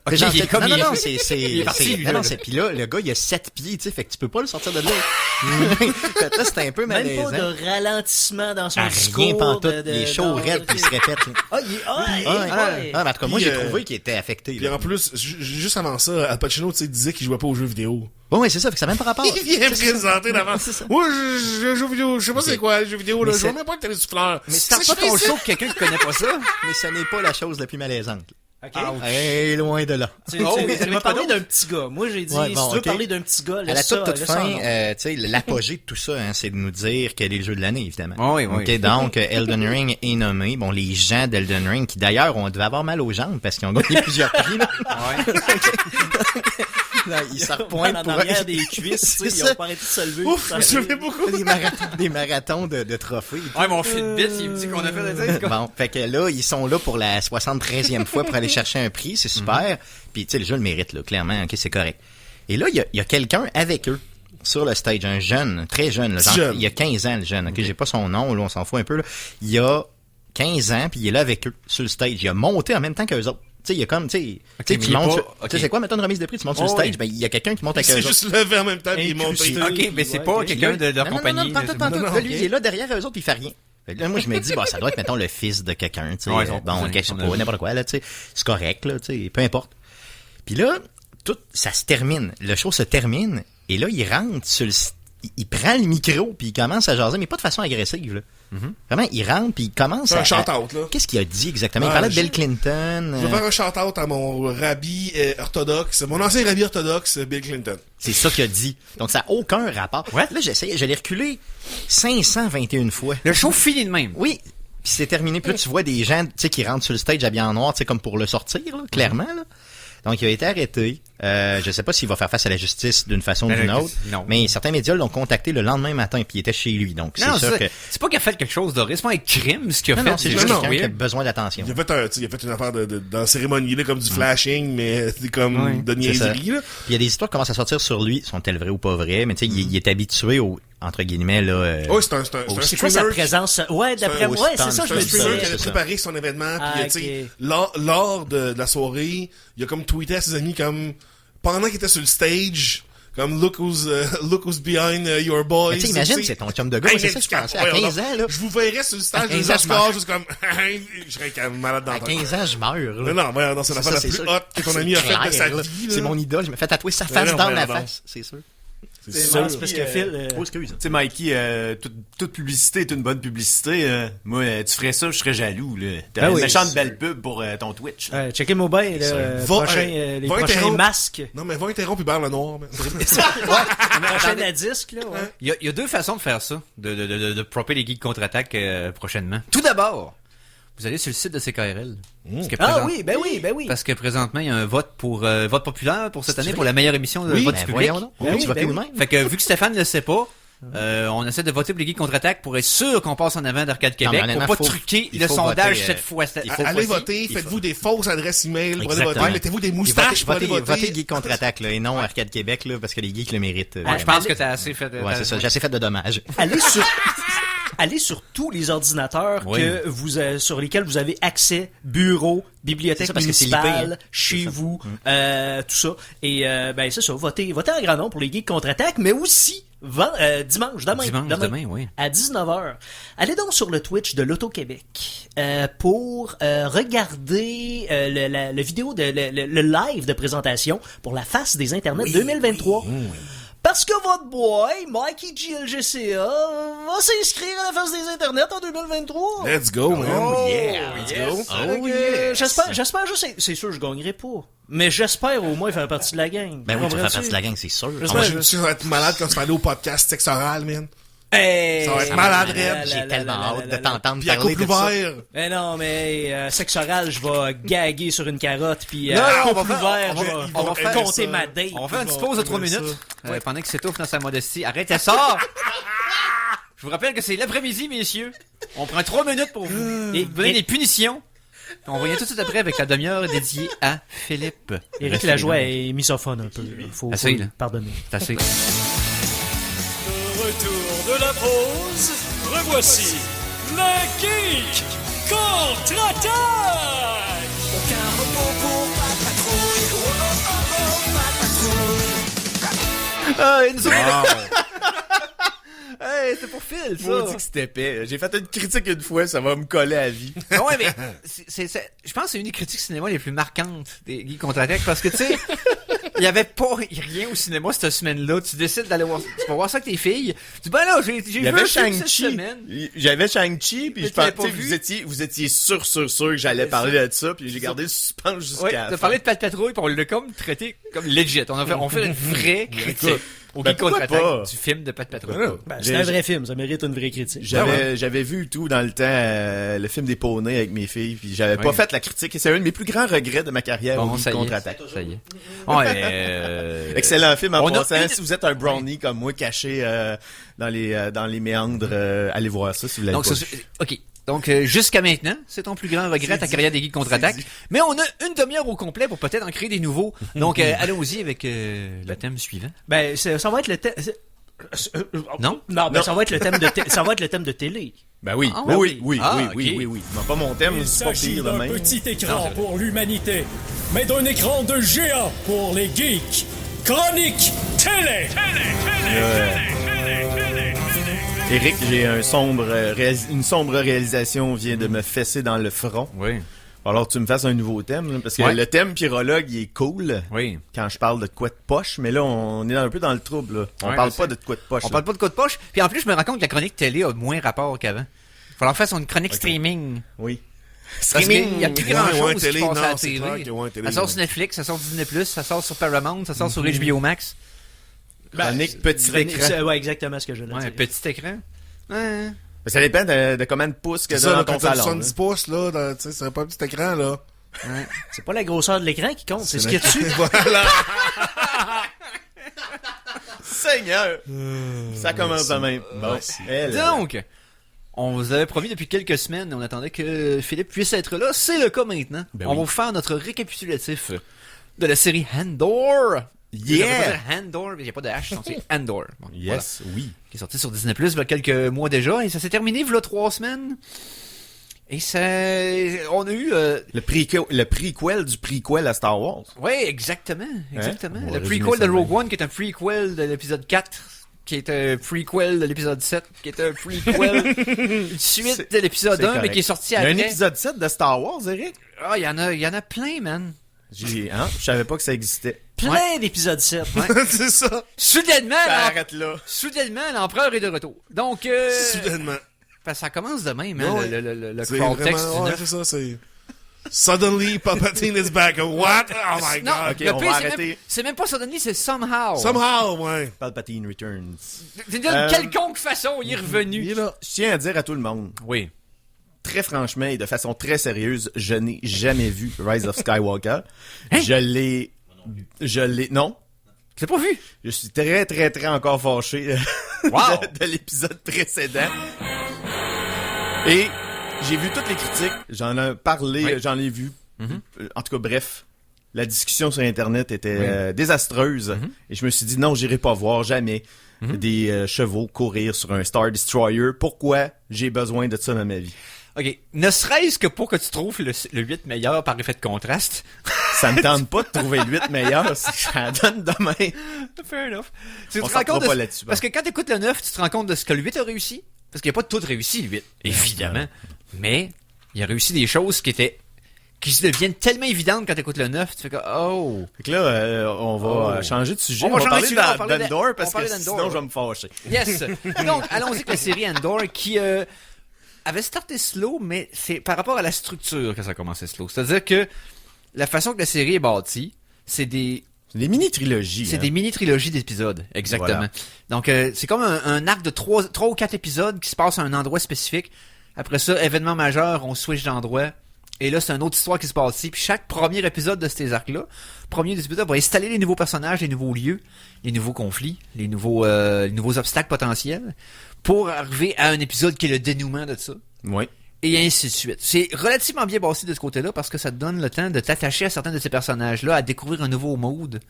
Ok,
Genre,
il est comme
non,
il-
non,
il est parti, lui,
non,
là.
non, c'est, puis là, le gars, il a 7 pieds, tu sais, fait que tu peux pas le sortir de là. Fait que là, c'était un peu
Même
malaisant.
pas de ralentissement dans son
Ah,
discours.
rien pantoute,
de-
les shows
non,
raides qui se répètent. là.
Ah, il est... Ah,
Ouais. Ah, mais en tout cas, moi,
Puis,
j'ai trouvé qu'il était affecté.
Puis
Là.
en plus, juste avant ça, Al Pacino, tu sais, disait qu'il jouait pas aux jeux vidéo.
Bon, ouais, c'est ça, fait que ça n'a même pas rapport.
Il vient présenter d'avant.
C'est ça.
Moi, je joue vidéo, je sais pas c'est quoi, le jeu vidéo, là.
Mais
Je vois
c'est-
même pas le télésouffleur.
Mais starte pas ton show pour quelqu'un qui connaît pas ça.
Mais ce n'est pas la chose la plus malaisante.
OK.
Hey, loin de là.
Tu
Oh,
tu m'as parlé d'un petit gars. Moi, j'ai dit,
Ouais,
si
bon,
tu veux
ok.
parler d'un petit gars,
À la
laisse
toute
ça, laisse ça
fin,
en ordre.
tu sais, l'apogée de tout ça, hein, c'est de nous dire quel est le jeu de l'année, évidemment.
Oui, oui.
OK, donc, Elden Ring est nommé. Bon, les gens d'Elden Ring, qui d'ailleurs, on devait avoir mal aux jambes parce qu'ils ont gagné plusieurs prix, là. Là, ils se repointent
en
pour...
arrière des cuisses, tu sais,
C'est
ils
ça.
ont pas arrêté de se lever.
Ouf,
puis
je me souviens beaucoup.
des marathons de trophées.
Ouais, mon Fitbit, il me dit qu'on a fait des
Bon, fait que là, ils sont là pour la 73e fois pour aller chercher un prix, c'est super. Puis, tu sais, le jeu le mérite, là, clairement, ok, c'est correct. Et là, il y a quelqu'un avec eux sur le stage, un jeune, très jeune, là, genre,
Jeune.
il y a 15 ans, le jeune, ok, j'ai pas son nom, là, on s'en fout un peu, là. Il y a 15 ans, puis il est là avec eux, sur le stage. Il a monté en même temps qu'eux autres. Tu sais, il y a comme, tu sais,
Ok,
tu
mais
sais,
il
tu
est
montes,
pas-
sur-
ok.
tu sais, c'est quoi, mettons une remise de prix, tu montes sur le
Oh,
stage,
oui.
ben, il y a quelqu'un qui monte avec
Il
eux
s'est
autres.
juste levé en même temps, puis il est monté.
Incrusté.
Ok, mais c'est
Ouais,
pas
ok.
quelqu'un de leur
Non,
compagnie.
non, pas tout, pas tout.
non,
Là,
ok.
lui, il est là derrière eux autres, puis il fait rien. Fait que là, moi, je me dis, bah, ça doit être, mettons, le fils de quelqu'un, tu sais.
Ouais, son
Bon,
cousin,
je sais
son
pas,
neveu.
n'importe quoi, là, tu sais. C'est correct, là, tu sais, peu importe. Puis là, tout, ça se termine. Le show se termine, et là, il rentre sur le, il prend le micro, puis il commence à jaser, mais pas de façon agressive, là. Vraiment, il rentre, puis il commence
C'est un
à...
shout-out, là.
Qu'est-ce qu'il a dit exactement? Il
Ah,
parlait de
je-
Bill Clinton.
Je vais faire un shout-out à mon rabbi orthodoxe, mon ancien rabbi orthodoxe, Bill Clinton.
C'est ça qu'il a dit. Donc, ça n'a aucun rapport. Là, j'essayais, je l'ai reculé 521 fois.
Le show finit de même.
Oui. Puis c'est terminé. Puis là, tu vois des gens, tu sais, qui rentrent sur le stage habillés en noir, tu sais, comme pour le sortir, là, clairement, là. Donc, il a été arrêté. Je sais pas s'il va faire face à la justice d'une façon ou
Ben,
d'une autre.
non.
Mais certains médias l'ont contacté le lendemain matin, puis il était chez lui. Donc, c'est
Non,
sûr que...
c'est pas qu'il a fait quelque chose d'horrible, c'est pas un crime ce qu'il a
Non,
fait.
non, c'est juste
non,
quelqu'un qui a
weird.
besoin d'attention.
Il a fait tu sais, il a fait une affaire dans la cérémonie, là, comme du flashing, mais c'est comme
Ouais,
de
c'est ça.
niaiserie, là.
Puis il y a des histoires qui commencent à sortir sur lui. Sont-elles vraies ou pas vraies? Mais tu sais, il est habitué au, entre guillemets, là...
Oh, c'est un
C'est quoi sa
streamer.
présence? Ouais, d'après
un
moi, ouais, c'est ça, je
C'est
me
un
disais.
streamer qui
c'est
avait
ça.
préparé son événement,
Ah,
puis tu sais,
ok.
lors de la soirée, il a comme tweeté à ses amis comme pendant qu'il était sur le stage, comme look who's behind your boys.
Mais tu sais, imagine,
Tu sais,
c'est ton chum de gars.
Hey,
C'est
mais
ça que je
tu
pensais. À
captes,
15 ans, là.
Je vous verrais sur le stage
À
des
15 ans,
Oscars, juste comme, je serais comme malade dans
À
la tête.
15 ans, je meurs, là.
Non, voyons, non, c'est l'affaire la
ça,
plus
c'est
hot
sûr.
que ton ami a
C'est
faite de sa
clair, là.
vie, là.
C'est mon idole. Je me fais tatouer sa
Mais
face
non,
dans
voyons
la
donc.
face. C'est sûr.
C'est
Non,
sûr.
c'est parce que Phil...
Oh, excuse.
Tu sais, Mikey, toute publicité est une bonne publicité. Moi, tu ferais ça, je serais jaloux. T'as
Ah
une
oui.
méchante belle pub pour ton Twitch.
Checker mobile,
Va-
les
va
prochains
interrompre-
masques.
Non, mais va interrompre Hubert Lenoir, man.
La chaîne à disque, là, ouais.
Il y a deux façons de faire ça, de propper les geeks contre-attaque prochainement. Tout d'abord, vous allez sur le site de CKRL. Parce que
Ah
présent-
oui, ben oui, ben oui.
Parce que présentement, il y a un vote pour vote populaire pour cette année, pour la meilleure émission de
Oui,
vote
ben
public.
voyons donc.
Ben oui,
Tu vas
ben
plus
oui.
même.
Fait que vu que Stéphane ne le sait pas, On essaie de voter pour les Geeks contre-attaque pour être sûr qu'on passe en avant d'Arcade
Non,
Québec,
mais honnêtement,
pour pas
faut-
truquer
il
le
faut
sondage
voter,
cette fois.
Allez voter, faites-vous des fausses adresses email, prenez votre
Exactement.
temps, mettez-vous des moustaches pour aller voter.
Votez Geek contre-attaque, là, et non Arcade Québec, là, parce que les geeks le méritent.
Je pense que t'as assez fait.
Ouais, c'est ça. J'ai assez fait de dommages.
Allez sur tous les ordinateurs
Oui.
que sur lesquels vous avez accès, bureau,
C'est
bibliothèque
ça, parce que c'est
municipale,
l'IP, hein.
chez vous, tout ça. Et ben c'est ça, votez en grand nombre pour les Geeks contre-attaque, mais aussi dimanche, demain,
oui.
à 19h. Allez donc sur le Twitch de l'Auto-Québec pour regarder le vidéo, le live de présentation pour la face des Internets 2023. Parce que votre boy, Mikey GLGCA, va s'inscrire à la face des Internets en 2023.
Let's go, man.
Let's go. J'espère juste, c'est sûr, je gagnerai pas. Mais j'espère au moins faire partie de la gang.
Ben oui, tu fais
Comprends-tu?
partie de la gang, c'est sûr.
Tu vas être malade quand tu vas aller au podcast sexe oral, man.
Hey,
Ça va être malade, Red.
J'ai tellement hâte de t'entendre
Puis à
parler
couple
de ça.
ouvert.
Mais non, mais sexe oral, je vais gaguer sur une carotte, puis
Non, on va
couple
faire-
ouvert,
on va-
je
on va
vais
faire
compter
ça.
ma date.
On va faire une petite
Bon,
pause de 3
on va
minutes
ça.
pendant qu'il s'étouffe dans sa modestie. Arrêtez ça! Je vous rappelle que c'est l'après-midi, messieurs. On prend 3 minutes pour vous donner des punitions. Puis on revient tout de suite après avec la demi-heure dédiée à Philippe.
Éric
Restez
Lajoie
là.
est misophone un peu. Faut
Assez, là.
le pardonner.
C'est assez.
Retour de la pause, revoici le Geek contre-attaque! Aucun repos pour pas de patrouille.
Ah, Enzo! Hey, c'est pour Phil, ça!
Maudit que c'était épais. J'ai fait une critique une fois, ça va me coller à vie.
Ah ouais, mais je pense que c'est une des critiques cinéma les plus marquantes des Geeks contre-attaque parce que, tu sais, il y avait pas rien au cinéma cette semaine-là. Tu décides d'aller voir, tu vas voir ça avec tes filles. Tu dis, ben là, j'ai
Il y
vu
avait
un film cette
Shang-Chi.
semaine.
J'avais Shang-Chi, puis
Mais
je
tu l'avais
pensais
pas vu?
vous étiez sûr que j'allais parler de ça, puis j'ai gardé le suspense jusqu'à
Ouais,
la
t'as
fin.
parlé de Pat Patrouille, puis on l'a comme traité comme legit. On fait une vraie critique au
ben
Geek
pourquoi
contre-attaque
pas?
du film de Pat Patrouille.
Ben, c'est un vrai film, ça mérite une vraie critique.
J'avais vu tout dans le temps le film des poneys avec mes filles, puis j'avais pas
Oui.
fait la critique, et c'est un de mes plus grands regrets de ma carrière au
Bon,
Geek
ça y est.
contre-attaque.
Ça y est. Ouais,
Excellent film en
on a
passant.
une-
Si vous êtes un brownie comme moi caché dans les méandres, allez voir ça si vous l'avez
Donc,
pas
ça,
vu.
OK. Donc, jusqu'à maintenant, c'est ton plus grand regret, ta carrière des Geeks contre-attaque. Mais on a une demi-heure au complet pour peut-être en créer des nouveaux. Donc, allons-y avec le thème suivant.
Ben, ça va être le thème.
Non?
Non, ben, ça va être le thème ça va être le thème de télé.
Ben oui,
Ah,
oui, oui,
ah,
oui,
ok.
oui, oui, oui. Non, pas mon thème,
Il
c'est pas
s'agit
pire de
d'un
même.
petit
Non,
écran
c'est
pour l'humanité, mais d'un écran de géant pour les geeks. Chronique télé!
Eric, j'ai une sombre réalisation vient de me fesser dans le front.
Oui.
Alors tu me fasses un nouveau thème, là, parce que
Ouais.
le thème pyrologue, il est cool
Oui.
quand je parle de quoi de poche, mais là, on est un peu dans le trouble. Là. On
Ouais,
parle
je
pas
sais.
de quoi de poche.
On
là.
parle pas de code poche. Puis en plus, je me rends compte que la chronique télé a moins rapport qu'avant. Il va falloir faire une chronique streaming.
Oui.
Parce qu'il y a plus grand
Ouais,
chose
ouais,
qui
télé,
se passe à la
non, c'est
télé.
clair que ouais, télé,
Ça sort
ouais.
sur Netflix, ça sort sur Disney+, ça sort sur Paramount, ça sort sur HBO Max.
Chronique petit écran.
Ouais, exactement ce que je voulais
Ouais,
dire.
petit écran. Ouais.
Mais ça dépend de combien de pouces que
C'est
t'as
ça,
dans
là,
ton
quand t'as
salon.
70
là.
pouces, là, tu sais, c'est pas un petit écran, là.
C'est pas la grosseur de l'écran qui compte, c'est ce qu'il y a dessus.
Voilà.
Seigneur! Ça commence de même. Bon, elle,
Donc, on vous avait promis depuis quelques semaines, on attendait que Philippe puisse être là. C'est le cas maintenant.
Ben
On
oui.
va vous faire notre récapitulatif de la série Andor.
Yeah!
On va pas dire Andor, mais il n'y a pas de H, donc c'est Andor. Bon,
Yes, oui.
voilà. Qui est sorti sur Disney+, il y a quelques mois déjà, et ça s'est terminé, il y a 3 semaines. Et ça... On a eu...
Le prequel du prequel à Star Wars.
Oui, exactement. Exactement.
On va
Le
résumer
prequel
ça
de
de
Rogue
même.
One, qui est un prequel de l'épisode 4, qui est un prequel de l'épisode 7, qui est un prequel, une suite de l'épisode
C'est
1, mais
correct.
qui est sorti
Il y a
après.
un épisode 7 de Star Wars, Eric?
Ah, il y en a plein, man.
Je savais pas que ça existait.
Plein d'épisodes 7.
C'est ça.
Soudainement,
Arrête là.
l'empereur est de retour. Donc,
Soudainement.
ça commence de même, hein,
Ouais.
le
C'est
contexte.
vraiment, ouais, c'est ça, c'est... Suddenly, Palpatine is back. What? Oh my
Non,
god.
Ok,
le
on
pire,
va
c'est
arrêter.
même, c'est même pas suddenly, c'est somehow.
Somehow, ouais.
Palpatine Returns.
D'une quelconque façon, il est revenu.
Il est là.
Je tiens à dire à tout le monde,
Oui.
très franchement et de façon très sérieuse, je n'ai jamais vu Rise of Skywalker.
Hein?
Je l'ai, non.
Tu l'as pas vu?
Je suis très, très, très encore fâché
Wow!
de l'épisode précédent. Et j'ai vu toutes les critiques, j'en ai parlé, j'en ai vu. En tout cas, bref, la discussion sur Internet était désastreuse. Et je me suis dit, non, j'irai pas voir jamais des chevaux courir sur un Star Destroyer. Pourquoi j'ai besoin de ça dans ma vie?
OK. Ne serait-ce que pour que tu trouves le 8 meilleur par effet de contraste.
Ça me tente pas de trouver le 8 meilleur, ça donne demain.
Fair enough. Tu
On
te rends compte
pas là-dessus.
parce que quand t'écoutes le 9, tu te rends compte de ce que le 8 a réussi. Parce qu'il n'y a pas tout réussi, le 8. Évidemment. Mais, il a réussi des choses qui se deviennent tellement évidentes quand t'écoutes le 9. Tu fais que, oh.
Fait que là, on va changer de sujet.
On va
parler
changer de sujet, on va parler
d'Andor parce
on va
que
parler d'Andor.
sinon je vais me fâcher.
Yes. Donc, allons-y avec la série Andor qui avait starté slow, mais c'est par rapport à la structure que ça a commencé slow. C'est-à-dire que la façon que la série est bâtie, c'est des
mini-trilogies.
C'est des mini-trilogies d'épisodes, exactement.
Voilà.
Donc, c'est comme un arc de 3 ou 4 épisodes qui se passe à un endroit spécifique. Après ça, événement majeur, on switch d'endroit. Et là, c'est une autre histoire qui se passe ici. Puis chaque premier épisode de ces arcs-là, premier épisode va installer les nouveaux personnages, les nouveaux lieux, les nouveaux conflits, les nouveaux obstacles potentiels pour arriver à un épisode qui est le dénouement de ça.
Oui.
Et ainsi de suite. C'est relativement bien bâti de ce côté-là parce que ça te donne le temps de t'attacher à certains de ces personnages-là, à découvrir un nouveau mode.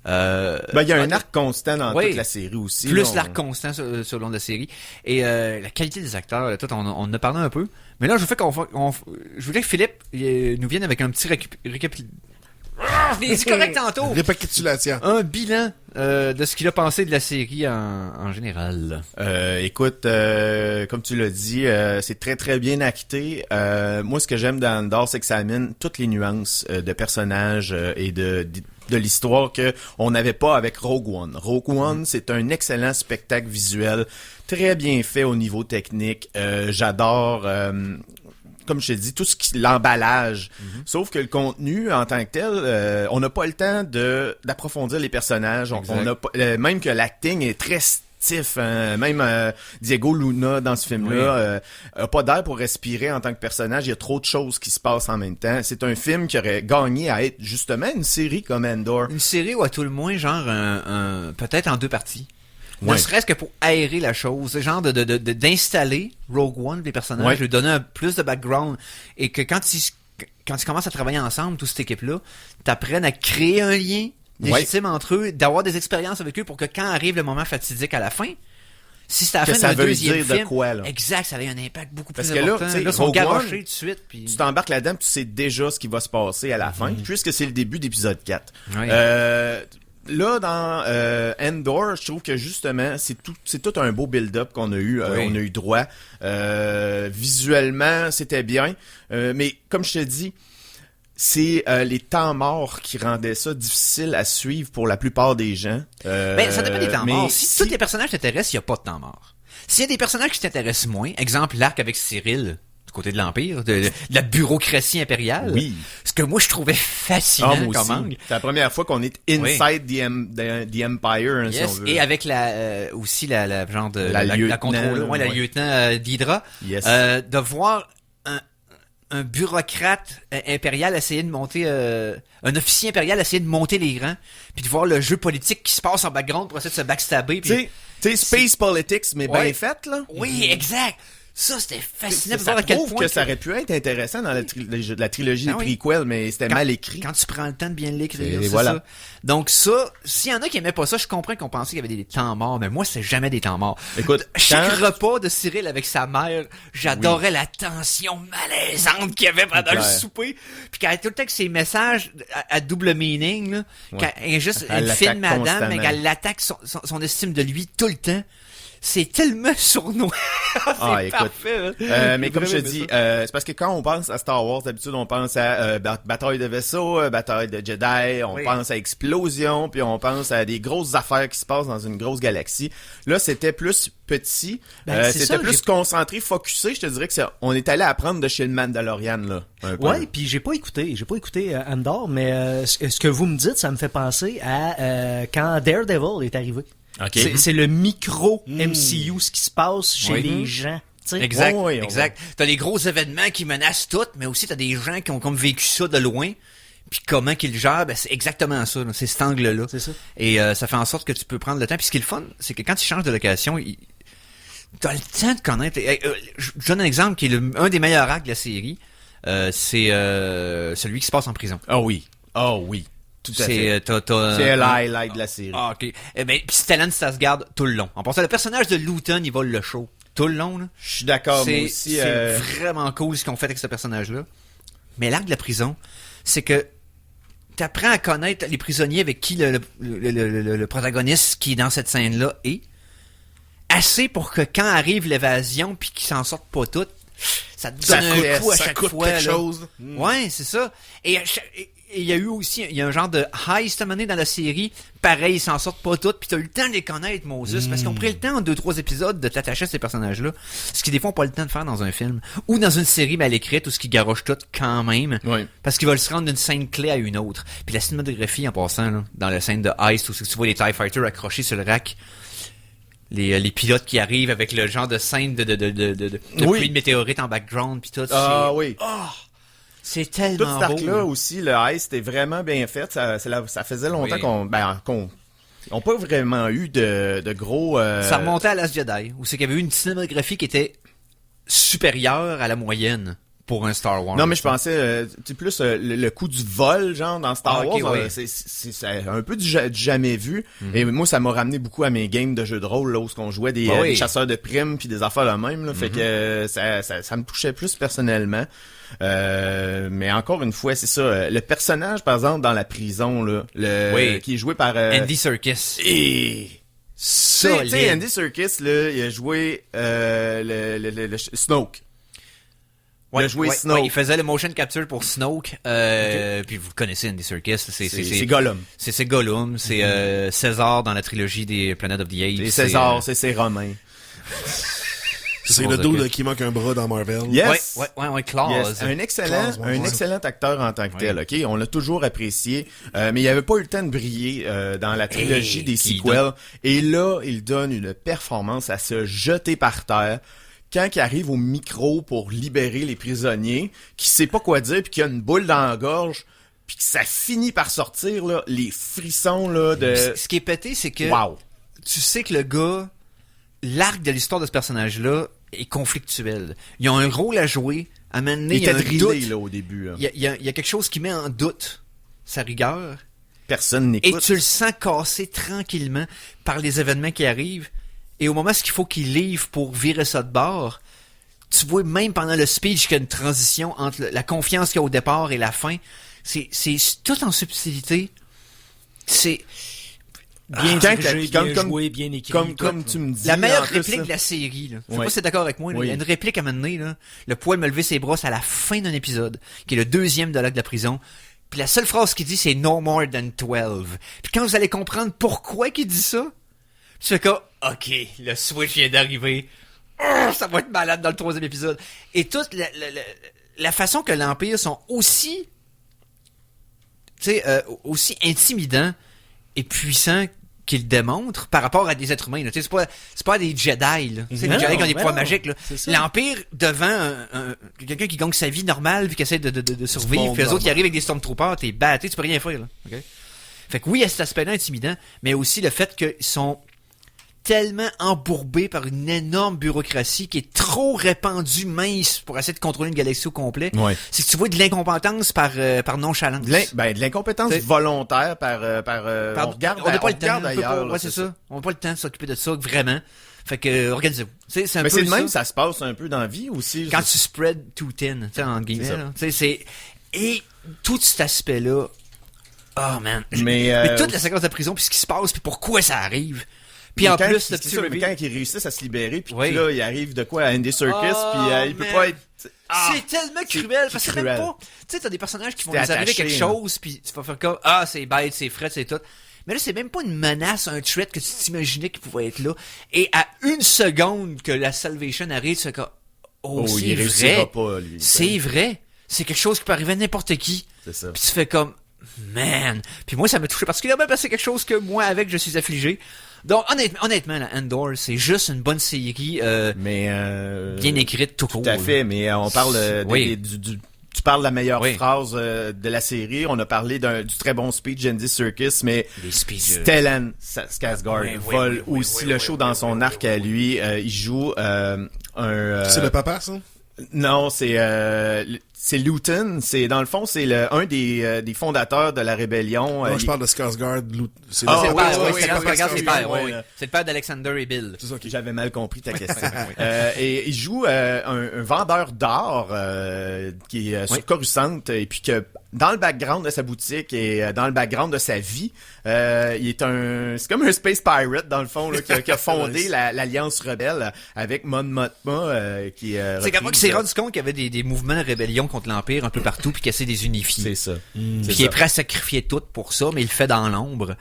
Il y a un arc constant dans toute la série aussi.
Plus l'arc constant sur le long de la série. Et la qualité des acteurs, là, on en a parlé un peu. Mais là, je voulais que Philippe nous vienne avec un petit c'est correct tantôt.
Récapitulation.
Un bilan de ce qu'il a pensé de la série en général.
Écoute, comme tu l'as dit, c'est très très bien acté. Moi, ce que j'aime dans Andor, c'est que ça amène toutes les nuances de personnages et de l'histoire que on n'avait pas avec Rogue One. Rogue One, c'est un excellent spectacle visuel, très bien fait au niveau technique. J'adore. Comme je t'ai dit, tout ce qui l'emballage. Sauf que le contenu en tant que tel, on n'a pas le temps d'approfondir les personnages. On a pas, même que l'acting est très stiff. Hein. Même Diego Luna dans ce film-là a pas d'air pour respirer en tant que personnage. Il y a trop de choses qui se passent en même temps. C'est un film qui aurait gagné à être justement une série comme Andor.
Une série ou à tout le moins genre peut-être en 2 parties. Ne serait-ce que pour aérer la chose, genre d'installer Rogue One, les personnages, lui donner plus de background, et que quand ils commencent à travailler ensemble, toute cette équipe-là, t'apprennes à créer un lien légitime entre eux, d'avoir des expériences avec eux pour que quand arrive le moment fatidique à la fin, si c'est à la fin d'un deuxième film,
de quoi, là.
Exact, ça a un impact beaucoup plus
important.
Parce que là, ils sont garochés tout de suite. Puis...
Tu t'embarques là-dedans, tu sais déjà ce qui va se passer à la fin, puisque c'est le début d'épisode 4.
Oui.
Là, dans Andor, je trouve que justement, c'est tout un beau build-up qu'on a eu. On a eu droit. Visuellement, c'était bien. Mais comme je te dis, c'est les temps morts qui rendaient ça difficile à suivre pour la plupart des gens.
Ça dépend des temps morts. Si tous les personnages t'intéressent, il n'y a pas de temps mort. S'il y a des personnages qui t'intéressent moins, exemple l'arc avec Cyril, côté de l'Empire, de la bureaucratie impériale.
Oui.
Ce que moi, je trouvais fascinant comme angle.
C'est la première fois qu'on est inside the Empire, hein, si on veut.
Et avec aussi la genre de la contrôle, la lieutenant d'Hydra, de voir un bureaucrate impérial essayer de monter, un officier impérial essayer de monter les rangs, puis de voir le jeu politique qui se passe en background pour essayer de se backstabber.
Tu sais, space politics, mais bien fait, là.
Oui, exact. Ça, c'était fascinant.
Ça prouve que ça aurait pu être intéressant dans la trilogie des prequels, mais c'était mal écrit.
Quand tu prends le temps de bien l'écrire,
c'est ça.
Donc ça, s'il y en a qui aimaient pas ça, je comprends qu'on pensait qu'il y avait des temps morts, mais moi, c'est jamais des temps morts.
Écoute,
chaque repas de Cyril avec sa mère, j'adorais la tension malaisante qu'il y avait pendant le souper. Puis quand elle tout le temps que ses messages à double meaning, là, quand elle est juste une fine madame, mais qu'elle l'attaque son estime de lui tout le temps. C'est tellement sournois. C'est parfait.
Mais comme je te dis, c'est parce que quand on pense à Star Wars, d'habitude, on pense à bataille de vaisseaux, bataille de Jedi, on pense à explosion, puis on pense à des grosses affaires qui se passent dans une grosse galaxie. Là, c'était plus petit, c'était plus concentré, focusé. Je te dirais que on est allé apprendre de chez le Mandalorian, là.
Ouais, puis j'ai pas écouté Andor, mais ce que vous me dites, ça me fait penser à quand Daredevil est arrivé.
Okay.
C'est le micro MCU, ce qui se passe chez les gens. T'sais.
Exact, exact. T'as des gros événements qui menacent tout, mais aussi t'as des gens qui ont comme vécu ça de loin, puis comment qu'il le gère, ben c'est exactement ça, là, c'est cet angle-là.
C'est ça.
Et ça fait en sorte que tu peux prendre le temps. Puis ce qui est le fun, c'est que quand tu changes de location, t'as le temps de connaître. Je donne un exemple qui est un des meilleurs actes de la série. C'est celui qui se passe en prison.
Ah oui. Tout à fait. C'est l'highlight de la série.
Ah, ok. Eh ben, puis Stellan Skarsgård tout le long. En passant, le personnage de Luton, il vole le show tout le long, là.
Je suis d'accord, moi aussi.
C'est vraiment cool ce qu'on fait avec ce personnage-là. Mais l'arc de la prison, c'est que t'apprends à connaître les prisonniers avec qui le protagoniste qui est dans cette scène-là est. Assez pour que quand arrive l'évasion puis qu'ils s'en sortent pas toutes, ça te donne un coup à chaque fois.
Quelque chose.
Ouais, c'est ça. Et il y a eu aussi, il y a un genre de heist à mener dans la série. Pareil, ils s'en sortent pas toutes. Puis t'as eu le temps de les connaître, Moses. Parce qu'ils ont pris le temps en 2-3 épisodes de t'attacher à ces personnages-là. Ce qui des fois ont pas le temps de faire dans un film. Ou dans une série mal écrite où ce qui garoche tout quand même.
Oui.
Parce qu'ils veulent se rendre d'une scène clé à une autre. Puis la cinématographie en passant, là, dans la scène de heist où tu vois les TIE Fighters accrochés sur le rack. Les pilotes qui arrivent avec le genre de scène de pluie de météorites en background pis tout.
Oui.
C'est
Tout
tellement
cet
beau.
arc-là aussi, le heist est vraiment bien fait. Ça faisait longtemps qu'on n'ont pas vraiment eu de gros...
Ça remontait à Last Jedi, où c'est qu'il y avait eu une cinématographie qui était supérieure à la moyenne pour un Star Wars.
Non, mais je pensais plus le coup du vol, genre, dans Star Wars.
Ouais.
C'est un peu du jamais vu. Et moi, ça m'a ramené beaucoup à mes games de jeux de rôle, là, où on jouait des chasseurs de primes puis des affaires de même. Là, fait que ça me touchait plus personnellement. Mais encore une fois, c'est ça. Le personnage, par exemple, dans la prison, là, qui est joué par...
Andy Serkis.
Et...
Solide.
Tu sais, Andy Serkis, là, il a joué le Snoke. Il a joué Snoke.
Ouais, il faisait le motion capture pour Snoke. Puis vous connaissez Andy Serkis.
C'est Gollum.
C'est Gollum. C'est César dans la trilogie des Planet of the Apes.
C'est César, c'est Romain.
C'est le dude qui manque un bras dans Marvel.
Yes.
Ouais, Claus.
Yes. Un excellent acteur en tant que tel, ok? On l'a toujours apprécié. Mais il avait pas eu le temps de briller dans la trilogie des sequels. Et là, il donne une performance à se jeter par terre. Quand il arrive au micro pour libérer les prisonniers, qui sait pas quoi dire, puis qu'il a une boule dans la gorge, puis que ça finit par sortir, là, les frissons, là, de...
Ce qui est pété, c'est que...
Wow.
Tu sais que le gars... L'arc de l'histoire de ce personnage-là est conflictuel. Ils ont un rôle à jouer. À mener,
il était drillé,
doute.
là, au début.
Il y a quelque chose qui met en doute sa rigueur.
Personne n'écoute.
Et tu le sens casser tranquillement par les événements qui arrivent. Et au moment où il faut qu'il livre pour virer ça de bord, tu vois même pendant le speech qu'il y a une transition entre la confiance qu'il y a au départ et la fin. C'est tout en subtilité. C'est...
Bien dirigé, bien joué, bien écrit.
Comme tu me dis.
La meilleure réplique de la série, là. Je sais pas si t'es d'accord avec moi, là.
Oui.
Il y a une réplique à un moment donné, là. Le poil me lever ses brosses à la fin d'un épisode, qui est le 2e de l'acte de la prison. Puis la seule phrase qu'il dit, c'est no more than 12. Puis quand vous allez comprendre pourquoi qu'il dit ça, tu fais comme, ok, le switch vient d'arriver. Ça va être malade dans le 3e épisode. Et toute la façon que l'Empire sont aussi, tu sais, aussi intimidants et puissant qu'ils démontrent par rapport à des êtres humains. C'est pas des Jedi. Là. C'est des Jedi qui ont des pouvoirs magiques. Là. L'Empire, devant quelqu'un qui gagne sa vie normale puis qui essaie de survivre, puis les autres qui arrivent avec des Stormtroopers, t'es battu, tu peux rien faire. Là. Okay? Fait que oui, il y a cet aspect-là intimidant, mais aussi le fait qu'ils sont tellement embourbés par une énorme bureaucratie qui est trop répandue, mince, pour essayer de contrôler une galaxie au complet.
Ouais.
C'est que tu vois de l'incompétence par nonchalance.
De l'incompétence volontaire par on regarde,
on n'a pas le temps
d'ailleurs.
Ouais, c'est ça. On n'a pas le temps de s'occuper de ça, vraiment. Fait que, organisez-vous. C'est un
mais
peu
c'est de même, ça se passe un peu dans la vie aussi.
Quand tu spread too thin, tu sais, en guillemets, là. Tu sais, et tout cet aspect-là, oh man. Mais toute la séquence de prison, puis ce qui se passe, puis pourquoi ça arrive. Puis en plus, le petit
reveal, quand ils réussissent à se libérer, puis là, il arrive de quoi à Andy Serkis, puis il peut pas être...
c'est tellement cruel, parce que c'est même pas... Tu sais, t'as des personnages qui vont nous arriver quelque chose, puis tu vas faire comme, c'est bête, c'est frais, c'est tout. Mais là, c'est même pas une menace, un threat que tu t'imaginais qu'il pouvait être là. Et à 1 seconde que la Salvation arrive, tu fais comme, c'est vrai.
Pas, lui,
c'est vrai. C'est quelque chose qui peut arriver à n'importe qui.
C'est ça.
Puis tu fais comme, man. Puis moi, ça m'a touché particulièrement parce que c'est quelque chose que moi, avec, je suis affligé. Donc, honnêtement, la Andor, c'est juste une bonne série, bien écrite, tout court.
Tout à fait, mais on parle du parles de la meilleure
Oui.
phrase de la série. On a parlé du très bon speech Andy Serkis, mais
Les speeches.
Stellan Skarsgård
Oui, oui,
vole
oui,
aussi
oui,
le
oui,
show
oui,
dans
oui,
son
oui,
arc à lui. Il joue
C'est le papa, ça?
Non, c'est Luton. C'est dans le fond, c'est un des fondateurs de la rébellion.
Non, je parle de Skarsgård. C'est
Ah,
C'est le
oui,
père,
oui,
oui,
oui,
c'est
oui,
Skarsgård, c'est le père,
oui,
oui.
oui.
C'est le père d'Alexander et Bill.
C'est ça, ok.
J'avais mal compris ta question. Et il joue un vendeur d'art qui est sur Coruscant et puis que dans le background de sa boutique et dans le background de sa vie, c'est comme un space pirate dans le fond là, qui a fondé l'Alliance rebelle avec Mon Mothma qui
C'est comme moi qui s'est rendu compte qu'il y avait des mouvements de rébellion contre l'Empire un peu partout puis qu'essaie de les unifier.
C'est ça.
Puis il est prêt à sacrifier tout pour ça, mais il le fait dans l'ombre.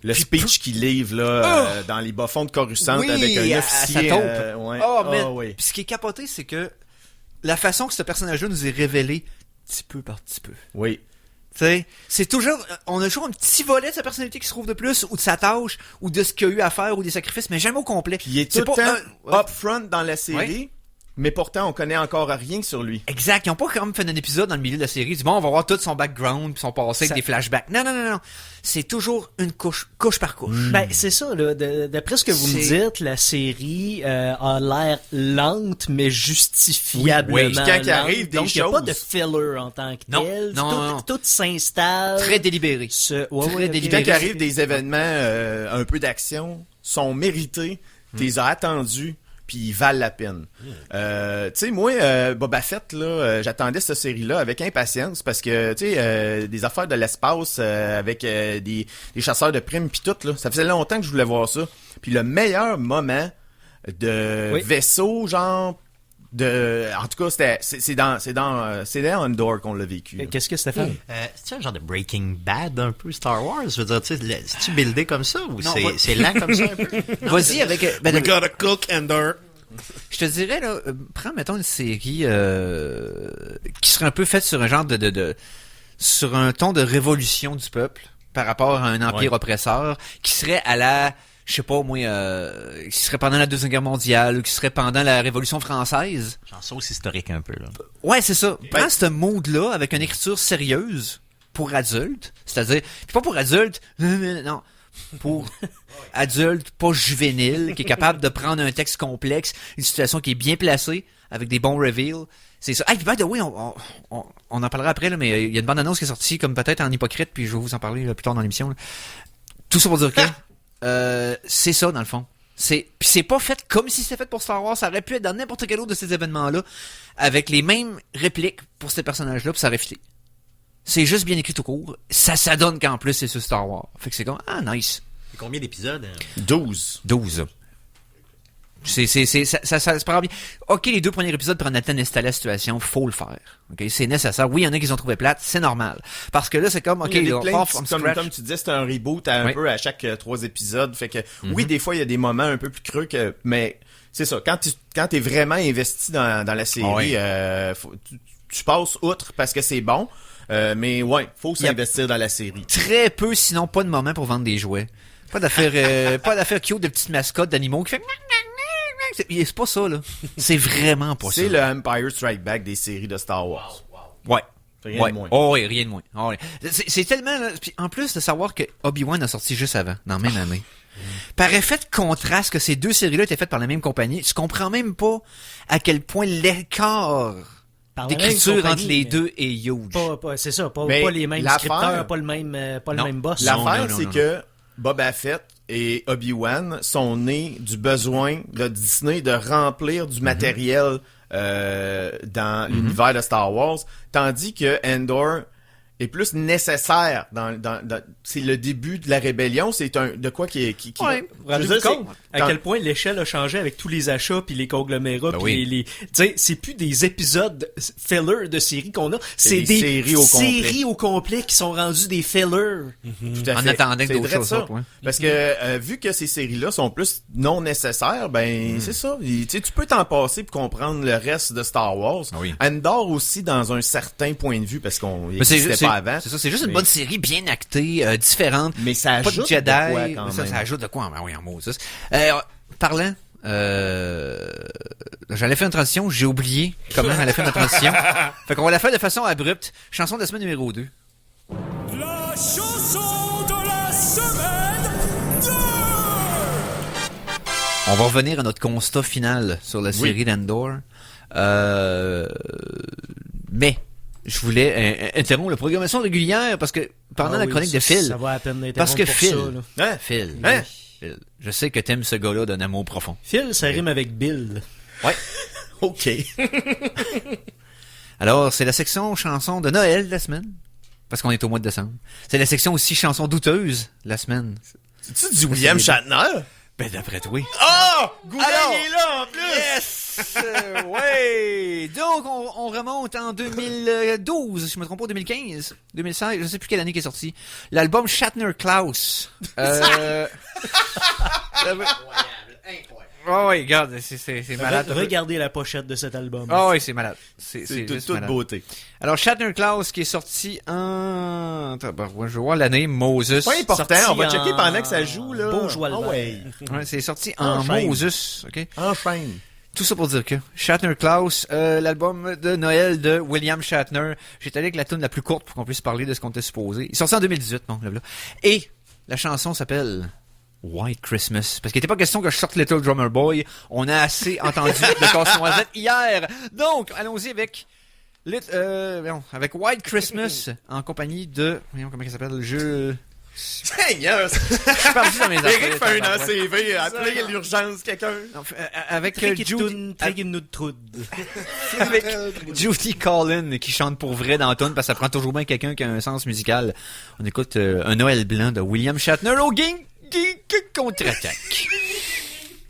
Le speech qu'il livre là dans les bas-fonds de Coruscant
Oui,
avec un
à
officier.
sa taupe.
Ouais.
Oh, mais
oui.
puis ce qui est capoté, c'est que la façon que ce personnage-là nous est révélé, petit peu par petit peu.
Oui.
Tu sais, c'est toujours, on a toujours un petit volet de sa personnalité qui se trouve de plus, ou de sa tâche, ou de ce qu'il a eu à faire, ou des sacrifices, mais jamais au complet.
Puis il est
C'est
tout le
pas
temps upfront dans la série, mais pourtant on connaît encore rien sur lui.
Exact, ils ont pas quand même fait un épisode dans le milieu de la série. Ils disent, bon, on va voir tout son background, puis son passé avec des flashbacks. Non. C'est toujours une couche par couche.
Ben, c'est ça, là. D'après ce que vous me dites, la série a l'air lente, mais justifiablement
Oui, quand il
lente.
arrive des
Donc, il n'y a pas
choses-
de filler en tant que
Non,
tel.
non.
Tout s'installe.
Très délibéré.
Ouais,
Très
ouais,
délibéré.
Quand il arrive des événements un peu d'action, sont mérités, tu les as attendus, puis ils valent la peine. Tu sais, moi, Boba Fett, là, j'attendais cette série-là avec impatience parce que, tu sais, des affaires de l'espace avec des chasseurs de primes puis tout, là, ça faisait longtemps que je voulais voir ça. Puis le meilleur moment de vaisseau, genre, en tout cas, c'est dans Andor qu'on l'a vécu.
Qu'est-ce que Stéphane?
C'est un genre de Breaking Bad un peu Star Wars? Je veux dire, tu sais, c'est-tu buildé comme ça ou
Non,
c'est lent comme ça un peu?
Vas-y avec...
We gotta cook Andor.
Je te dirais, là, prends, mettons, une série qui serait un peu faite sur un genre sur un ton de révolution du peuple par rapport à un empire oppresseur, qui serait à la... Je sais pas, moi, qui serait pendant la Deuxième Guerre mondiale, ou qui serait pendant la Révolution française.
Genre sauce historique un peu, là.
Ouais, c'est ça. Prends ce mood-là avec une écriture sérieuse pour adultes, c'est-à-dire, puis pas pour adultes, non, pour adultes, pas juvéniles, qui est capable de prendre un texte complexe, une situation qui est bien placée, avec des bons reveals. C'est ça. Ah, puis by the way, on en parlera après, là, mais il y a une bande-annonce qui est sortie, comme peut-être en hypocrite, puis je vais vous en parler là, plus tard dans l'émission. Là. Tout ça pour dire que c'est ça, dans le fond. Puis c'est pas fait comme si c'était fait pour Star Wars. Ça aurait pu être dans n'importe quel autre de ces événements-là, avec les mêmes répliques pour ces personnages-là, puis ça aurait fité. C'est juste bien écrit tout court. Ça donne qu'en plus, c'est sur Star Wars. Fait que c'est comme, nice.
Et combien d'épisodes?
12.
12. Ça se prend bien. Ok, les 2 premiers épisodes prennent le temps d'installer la situation, faut le faire. Ok, c'est nécessaire. Oui, il y en a qui ont trouvé plate, c'est normal. Parce que là, c'est comme, ok,
Il y a
là,
plein
on
de
part from
petits-
scratch.
comme tu disais, c'est un reboot un peu à chaque 3 épisodes. Fait que, oui, des fois, il y a des moments un peu plus creux mais c'est ça. Quand t'es vraiment investi dans la série, tu passes outre parce que c'est bon. Mais ouais, faut s'investir dans la série.
Très peu, sinon pas de moment pour vendre des jouets. Pas d'affaire, pas d'affaire cute de petites mascottes d'animaux qui fait. C'est pas ça, là. C'est vraiment pas ça.
C'est le Empire Strike Back des séries de Star Wars.
Ouais.
Rien de moins.
Oh, oui, rien de moins. Oh, oui. C'est tellement, là, puis en plus de savoir que Obi-Wan a sorti juste avant, dans la même année. Par effet de contraste que ces 2 séries-là étaient faites par la même compagnie, tu comprends même pas à quel point l'écart
Par la même
d'écriture
compagnie,
entre les
mais-
deux est huge.
C'est ça, pas
Mais
les mêmes
l'affaire-
scripteurs, pas le même boss.
L'affaire,
non,
c'est
non.
que Boba Fett et Obi-Wan sont nés du besoin de Disney de remplir du matériel dans l'univers de Star Wars, tandis que Andor est plus nécessaire c'est le début de la rébellion, c'est de quoi qui
Ouais.
je veux
Rendez-vous
dire,
compte
c'est-
à quel point l'échelle a changé avec tous les achats puis les conglomérats
Ben
puis
oui.
les tu sais, c'est plus des épisodes filler de séries qu'on a, c'est
des
des
séries au complet.
séries au complet qui sont rendues des fillers.
Tout à
En
fait.
attendant que
C'est
d'autres
vrai
choses
ça.
sortent, ouais.
Parce que vu que ces séries-là sont plus non nécessaires, ben c'est ça. Tu sais, tu peux t'en passer pour comprendre le reste de Star Wars.
Ah oui.
Andor aussi dans un certain point de vue parce qu'on
Mais c'est
n'existait pas avant.
C'est ça, c'est juste une
Mais-
bonne série bien actée, différente.
Mais ça
pas de
ajoute
Jedi.
de quoi, quand
ça
même.
ajoute de quoi? Ben oui, en Moses. Parlant, J'allais faire une transition, j'ai oublié comment j'allais faire ma transition. Fait qu'on va la faire de façon abrupte. Chanson de la semaine numéro 2.
La chanson de la semaine 2!
On va revenir à notre constat final sur la série d'Andor. Mais je voulais interrompre la programmation régulière parce que pendant la chronique de Phil...
Ça va à peine d'interrompre
Parce que
pour
Phil...
ça, là.
Phil,
Hein?
Phil, je sais que t'aimes ce gars-là d'un amour profond.
Phil, ça rime avec Bill.
Ouais.
OK.
Alors, c'est la section chanson de Noël de la semaine. Parce qu'on est au mois de décembre. C'est la section aussi chanson douteuse de la semaine.
C'est-tu du William Shatner?
Ben, d'après toi.
Oh! Goulet
Alors,
est là, en plus!
Yes! Ouais! Donc, on remonte en 2012, si je me trompe pas, 2015, 2016, je sais plus quelle année qui est sorti. L'album Shatner Klaus. Oh, oui, regarde, c'est malade.
Regardez la pochette de cet album.
Oh, oui, c'est malade. C'est
C'est de
juste
toute
malade.
beauté.
Alors, Shatner Klaus qui est sorti en... Attends, je vais voir l'année, Moses.
Pas important,
Sorti
on va
en
checker pendant que ça joue, là.
Beaujois le
Ah ouais.
Ouais, c'est sorti en
Enchaîne.
Moses, ok?
Enchaîne.
Tout ça pour dire que Shatner Klaus, l'album de Noël de William Shatner, j'étais allé avec la tune la plus courte pour qu'on puisse parler de ce qu'on était supposé. Il est sorti en 2018, bon, là. Et la chanson s'appelle White Christmas. Parce qu'il n'était pas question que je sorte Little Drummer Boy. On a assez entendu de Casse-Noisette hier. Donc, allons-y avec avec White Christmas en compagnie de... Voyons comment il s'appelle le jeu...
Seigneur!
Je suis perdu dans mes affaires.
Eric fait un ACV, appelez l'urgence quelqu'un.
Avec Judy Collin qui chante pour vrai dans la tune parce que ça prend toujours bien quelqu'un qui a un sens musical. On écoute un Noël blanc de William Shatner au Geek contre-attaque.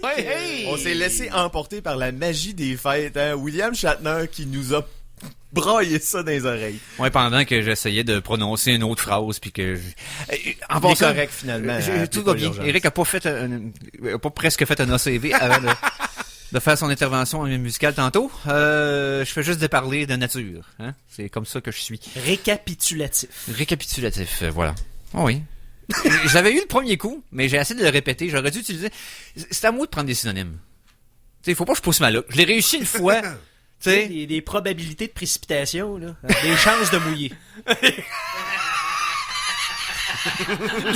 Hey, hey! On s'est laissé emporter par la magie des fêtes, hein? William Shatner qui nous a braillé ça dans les oreilles.
Ouais, pendant que j'essayais de prononcer une autre phrase puis que en
Il est
passant,
correct finalement.
tout va bien. Eric a pas presque fait un ACV avant de faire son intervention musicale tantôt. Je fais juste de parler de nature, hein? C'est comme ça que je suis.
Récapitulatif.
Voilà. Oh oui. J'avais eu le premier coup, mais j'ai essayé de le répéter. J'aurais dû utiliser... C'est à moi de prendre des synonymes. Tu sais, faut pas que je pousse ma luck. Je l'ai réussi une fois. Tu sais,
des probabilités de précipitation, là. Des chances de mouiller.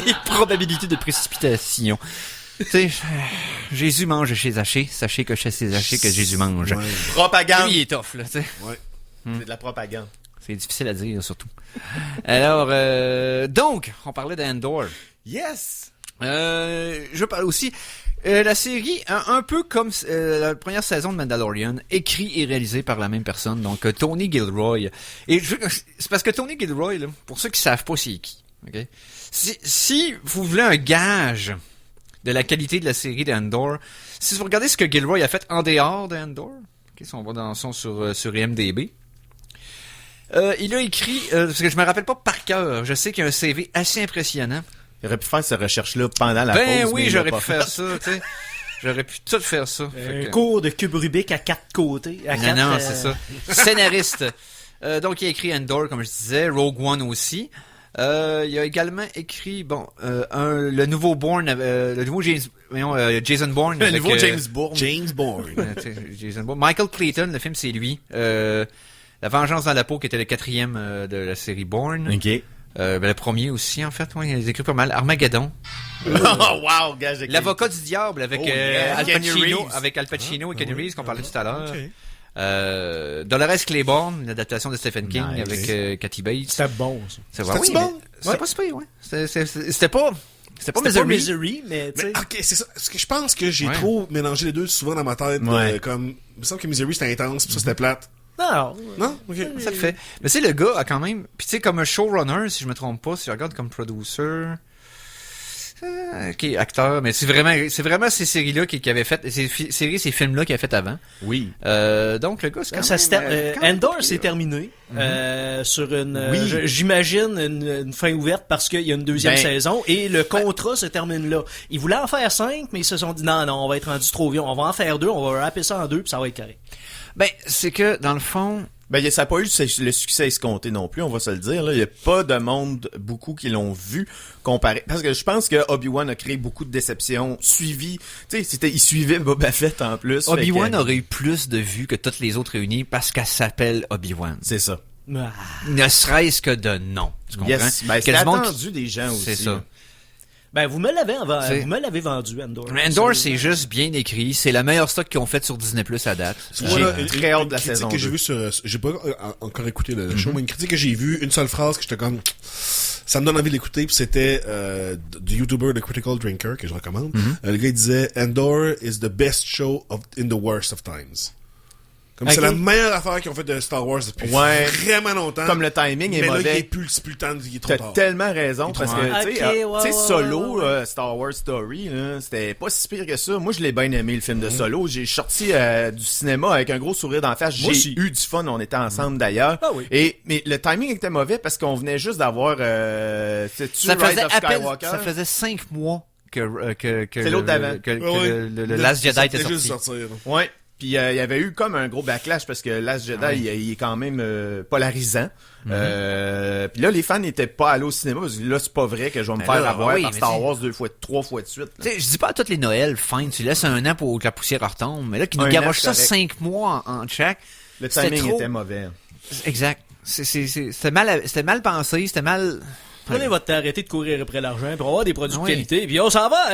les probabilités de précipitation. Tu sais, Jésus mange chez Zachée. Sachez que chez Zachée que Jésus mange.
Ouais.
Propagande.
Lui, il est tough, là, tu sais.
Ouais.
C'est de la propagande.
C'est difficile à dire, surtout. Alors, donc, on parlait d'Andor.
Yes!
Je parle aussi... la série, un peu comme la première saison de Mandalorian, écrit et réalisé par la même personne, donc Tony Gilroy. Et c'est parce que Tony Gilroy, là, pour ceux qui savent pas c'est qui, ok? Si vous voulez un gage de la qualité de la série d'Andor, si vous regardez ce que Gilroy a fait en dehors d'Andor, ok, si on va dans le son sur IMDb, il a écrit, parce que je me rappelle pas par cœur, je sais qu'il y a un CV assez impressionnant.
Il aurait pu faire cette recherche-là pendant la pause.
Ben oui,
mais il
j'aurais
l'a
pu
pas
faire
fait.
ça, tu sais. J'aurais pu tout faire ça.
Un cours de cube Rubik à 4 côtés.
Non, c'est ça. Scénariste. Donc, il a écrit Andor, comme je disais, Rogue One aussi. Il a également écrit, le nouveau Bourne, le nouveau Jason Bourne.
Le
avec,
nouveau James Bourne.
James Bourne.
Jason Bourne. Michael Clayton, le film, c'est lui. La Vengeance dans la peau, qui était le 4e de la série Bourne.
OK.
Le premier aussi, en fait. Ouais, il a écrit pas mal. Armageddon.
Oh, wow, gage de
L'avocat du diable avec Al
Keanu
Pacino,
Reeves.
avec Al Pacino et Keanu Reeves qu'on parlait tout à l'heure.
Ok.
Dolores Claiborne, l'adaptation de Stephen King
Nice.
avec Kathy Bates.
C'était bon, ça.
C'est vrai,
C'était-tu
oui,
bon?
mais C'était pas super, ouais. C'était pas
C'était pas
Misery.
Misery, mais tu sais.
Mais, ok, c'est ça. Parce que je pense que j'ai
Ouais.
trop mélangé les deux souvent dans ma tête.
Ouais.
Comme, il me semble que Misery c'était intense, puis ça c'était plate.
Non.
Non? Ok.
Ça le fait. Mais tu sais, le gars a quand même... Puis tu sais, comme un showrunner, si je me trompe pas, si je regarde comme producer... ok, acteur, mais c'est vraiment ces séries-là qui avaient fait... Ces films-là qu'il a fait avant.
Oui.
Donc, le gars, c'est quand
Ça
même... quand même
Andor,
pas
c'est
pire.
terminé. Sur une,
Oui.
j'imagine une fin ouverte parce qu'il y a une deuxième
Ben,
saison et le contrat se termine là. Ils voulaient en faire 5, mais ils se sont dit non, on va être rendu trop vieux, on va en faire 2, on va rapper ça en 2 puis ça va être correct.
Ben, c'est que, dans le fond,
Ben, ça n'a pas eu le succès escompté non plus, on va se le dire. Il y a pas de monde, beaucoup qui l'ont vu comparé. Parce que je pense que Obi-Wan a créé beaucoup de déceptions, suivi. Tu sais, il suivait Boba Fett en plus.
Obi-Wan aurait eu plus de vues que toutes les autres réunies parce qu'elle s'appelle Obi-Wan.
C'est ça.
Ah.
Ne serait-ce que de nom. Tu comprends?
Yes. Ben, c'est attendu des gens aussi.
C'est ça.
Ben, vous me l'avez vendu, Andor.
Andor, c'est juste bien écrit. C'est la meilleure stock qu'ils ont faite sur Disney Plus à date.
J'ai très hâte de la saison
que j'ai
2.
vu sur, j'ai pas encore écouté le show, mais une critique que j'ai vue, une seule phrase que j'étais comme, ça me donne envie d'écouter, puis c'était du YouTuber The Critical Drinker que je recommande. Le gars il disait Andor is the best show in the worst of times. Comme c'est la meilleure affaire qu'ils ont fait de Star Wars depuis vraiment longtemps.
Comme le timing est
mais
mauvais.
là, il est plus le temps, il est trop tard.
T'as tellement raison, parce que, tu sais, Solo,
ouais.
Star Wars Story, là, c'était pas si pire que ça. Moi, je l'ai bien aimé, le film de Solo. J'ai sorti du cinéma avec un gros sourire d'en face. J'ai eu du fun, on était ensemble d'ailleurs.
Ah oui.
Mais le timing était mauvais parce qu'on venait juste d'avoir,
ça faisait 5 mois que
c'est l'autre d'avant.
Le Last Jedi était sorti.
Juste sortir,
Ouais. Puis il y avait eu comme un gros backlash parce que Last Jedi il est quand même polarisant. Puis là les fans n'étaient pas allés au cinéma parce que là c'est pas vrai que je vais me faire avoir par Star Wars 3 fois de suite.
Tu sais, je dis pas à toutes les Noëls, fine, tu laisses un an pour que la poussière retombe, mais là qui nous garoche ça 5 mois en check.
Le timing était mauvais.
Exact. C'était mal pensé, c'était mal.
Prenez votre temps, arrêtez de courir après l'argent pour avoir des produits de qualité. Puis on s'en va.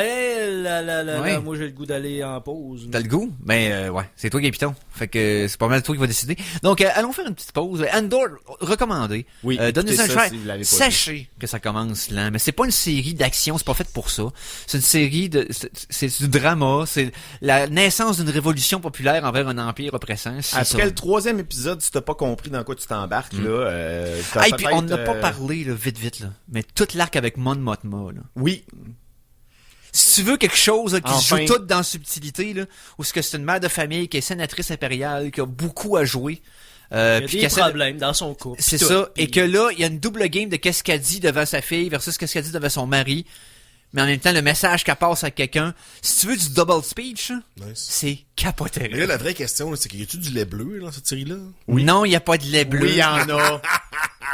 Moi, j'ai le goût d'aller en pause.
T'as le goût? Ben, ouais. C'est toi qui es piton. Fait que c'est pas mal toi qui va décider. Donc, allons faire une petite pause. Andor, recommandé.
Oui.
Donnez-nous un try.
Si
Sachez que ça commence lent. Mais c'est pas une série d'action. C'est pas fait pour ça. C'est une série c'est du drama. C'est la naissance d'une révolution populaire envers un empire oppressant.
Après le 3e épisode, si t'as pas compris dans quoi tu t'embarques, là,
et puis on n'a pas parlé, là, vite, là. Mais tout l'arc avec Mon Mothma, là.
Oui.
Si tu veux quelque chose là, qui se joue tout dans la subtilité, là, ou ce que c'est une mère de famille qui est sénatrice impériale, qui a beaucoup à jouer.
Il y a des problèmes dans son couple.
C'est ça. Et que là, il y a une double game de qu'est-ce qu'elle dit devant sa fille versus qu'est-ce qu'elle dit devant son mari. Mais en même temps, le message qu'elle passe à quelqu'un, si tu veux du double speech, c'est capoté.
Mais là, la vraie question, là, c'est qu'il y a-tu du lait bleu dans cette série-là?
Oui. Non, il n'y a pas de lait bleu.
Oui, il y en a.